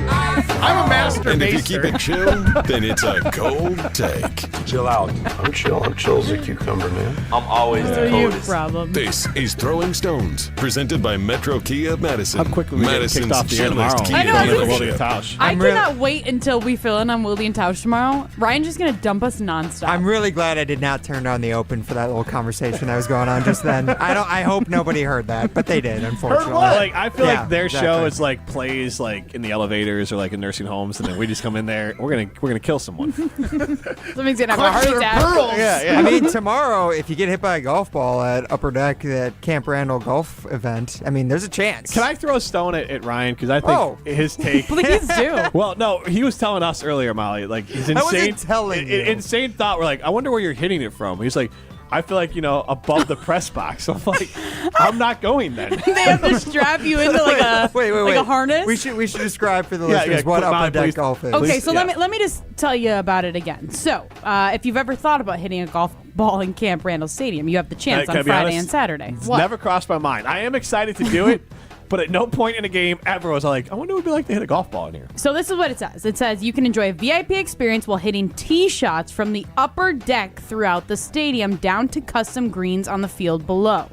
I'm a master And if you baster. keep it chill, then it's a cold take. Chill out. I'm chill. I'm chill as a cucumber, man. I'm always the You coldest. problem. This is Throwing Stones, presented by Metro Kia of Madison. How quickly we get kicked off the air chillest tomorrow. Kia I know, I was dealership. Tausch. I I'm really- cannot wait until we fill in on Willie and Tausch tomorrow. Ryan's just going to dump us nonstop. I'm really glad I did not turn on the open for that little conversation that was going on just then. I hope nobody heard that, but they did, unfortunately. Like I feel Yeah, like their exactly. show is like plays like in the elevators or like in nursing homes, and then we just come in there. We're gonna kill someone. Somebody's going to have a heart Clutch their attack. pearls. Yeah. I mean, tomorrow, if you get hit by a golf ball at Upper Deck at Camp Randall golf event, I mean, there's a chance. Can I throw a stone at Ryan because I think his take. Please do. Well, no, he was telling us earlier, Molly, like his I insane, wasn't telling you. insane thought. We're like, I wonder where you're hitting it from. He's like, I feel like above the press box. I'm like, I'm not going then. They have to strap you into like a Wait. like a harness. We should describe for the Yeah, listeners yeah, what quick, Upper Molly, Deck please. golf is. Okay, so yeah. let me just tell you about it again. So, if you've ever thought about hitting a golf ball in Camp Randall Stadium, you have the chance Can I on be Friday honest? and Saturday. It's What? never crossed my mind. I am excited to do it, but at no point in a game ever was I like, I wonder what it'd be like to hit a golf ball in here. So this is what it says. It says you can enjoy a VIP experience while hitting tee shots from the upper deck throughout the stadium down to custom greens on the field below.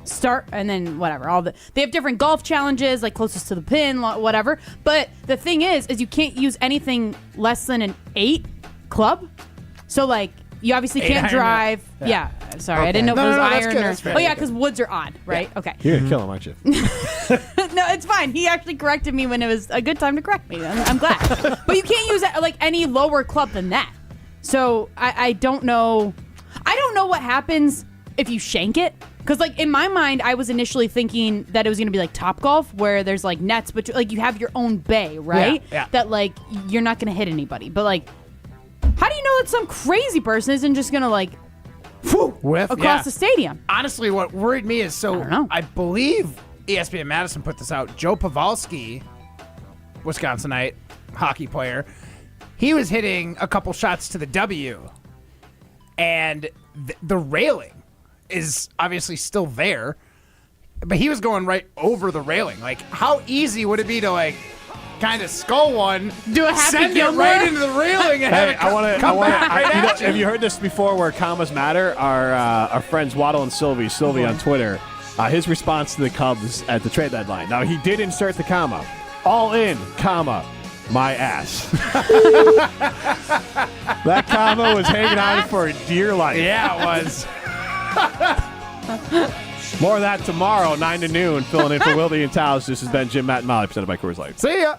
Start and then whatever. They have different golf challenges, like closest to the pin, whatever. But the thing is you can't use anything less than an 8 club. So like you obviously can't iron, drive. Yeah. Sorry, I didn't know if No, it was no, that's iron good, or. that's fair. Oh yeah, because woods are odd, right? Okay. You're gonna kill him, aren't you? No, it's fine. He actually corrected me when it was a good time to correct me. I'm glad. But you can't use like any lower club than that. So I don't know. I don't know what happens if you shank it. Because, like, in my mind, I was initially thinking that it was going to be like Topgolf, where there's, like, nets, but, like, you have your own bay, right? Yeah. That, like, you're not going to hit anybody. But, like, how do you know that some crazy person isn't just going to, like, whiff across the stadium? Honestly, what worried me is, I believe ESPN Madison put this out. Joe Pavelski, Wisconsinite hockey player, he was hitting a couple shots to the W, and the railing is obviously still there, but he was going right over the railing. Like, how easy would it be to, like, kind of skull one, do a Happy send Gilmore? it right into the railing, and have it come back right at you? Have you heard this before where commas matter? Our friends Waddle and Sylvie on Twitter, his response to the Cubs at the trade deadline. Now, he did insert the comma. All in, comma, my ass. That comma was hanging on for dear life. Yeah, it was. More of that tomorrow, 9 to noon. Filling in for Wildy and Taos. This has been Jim, Matt, and Molly, presented by Coors Light. See ya.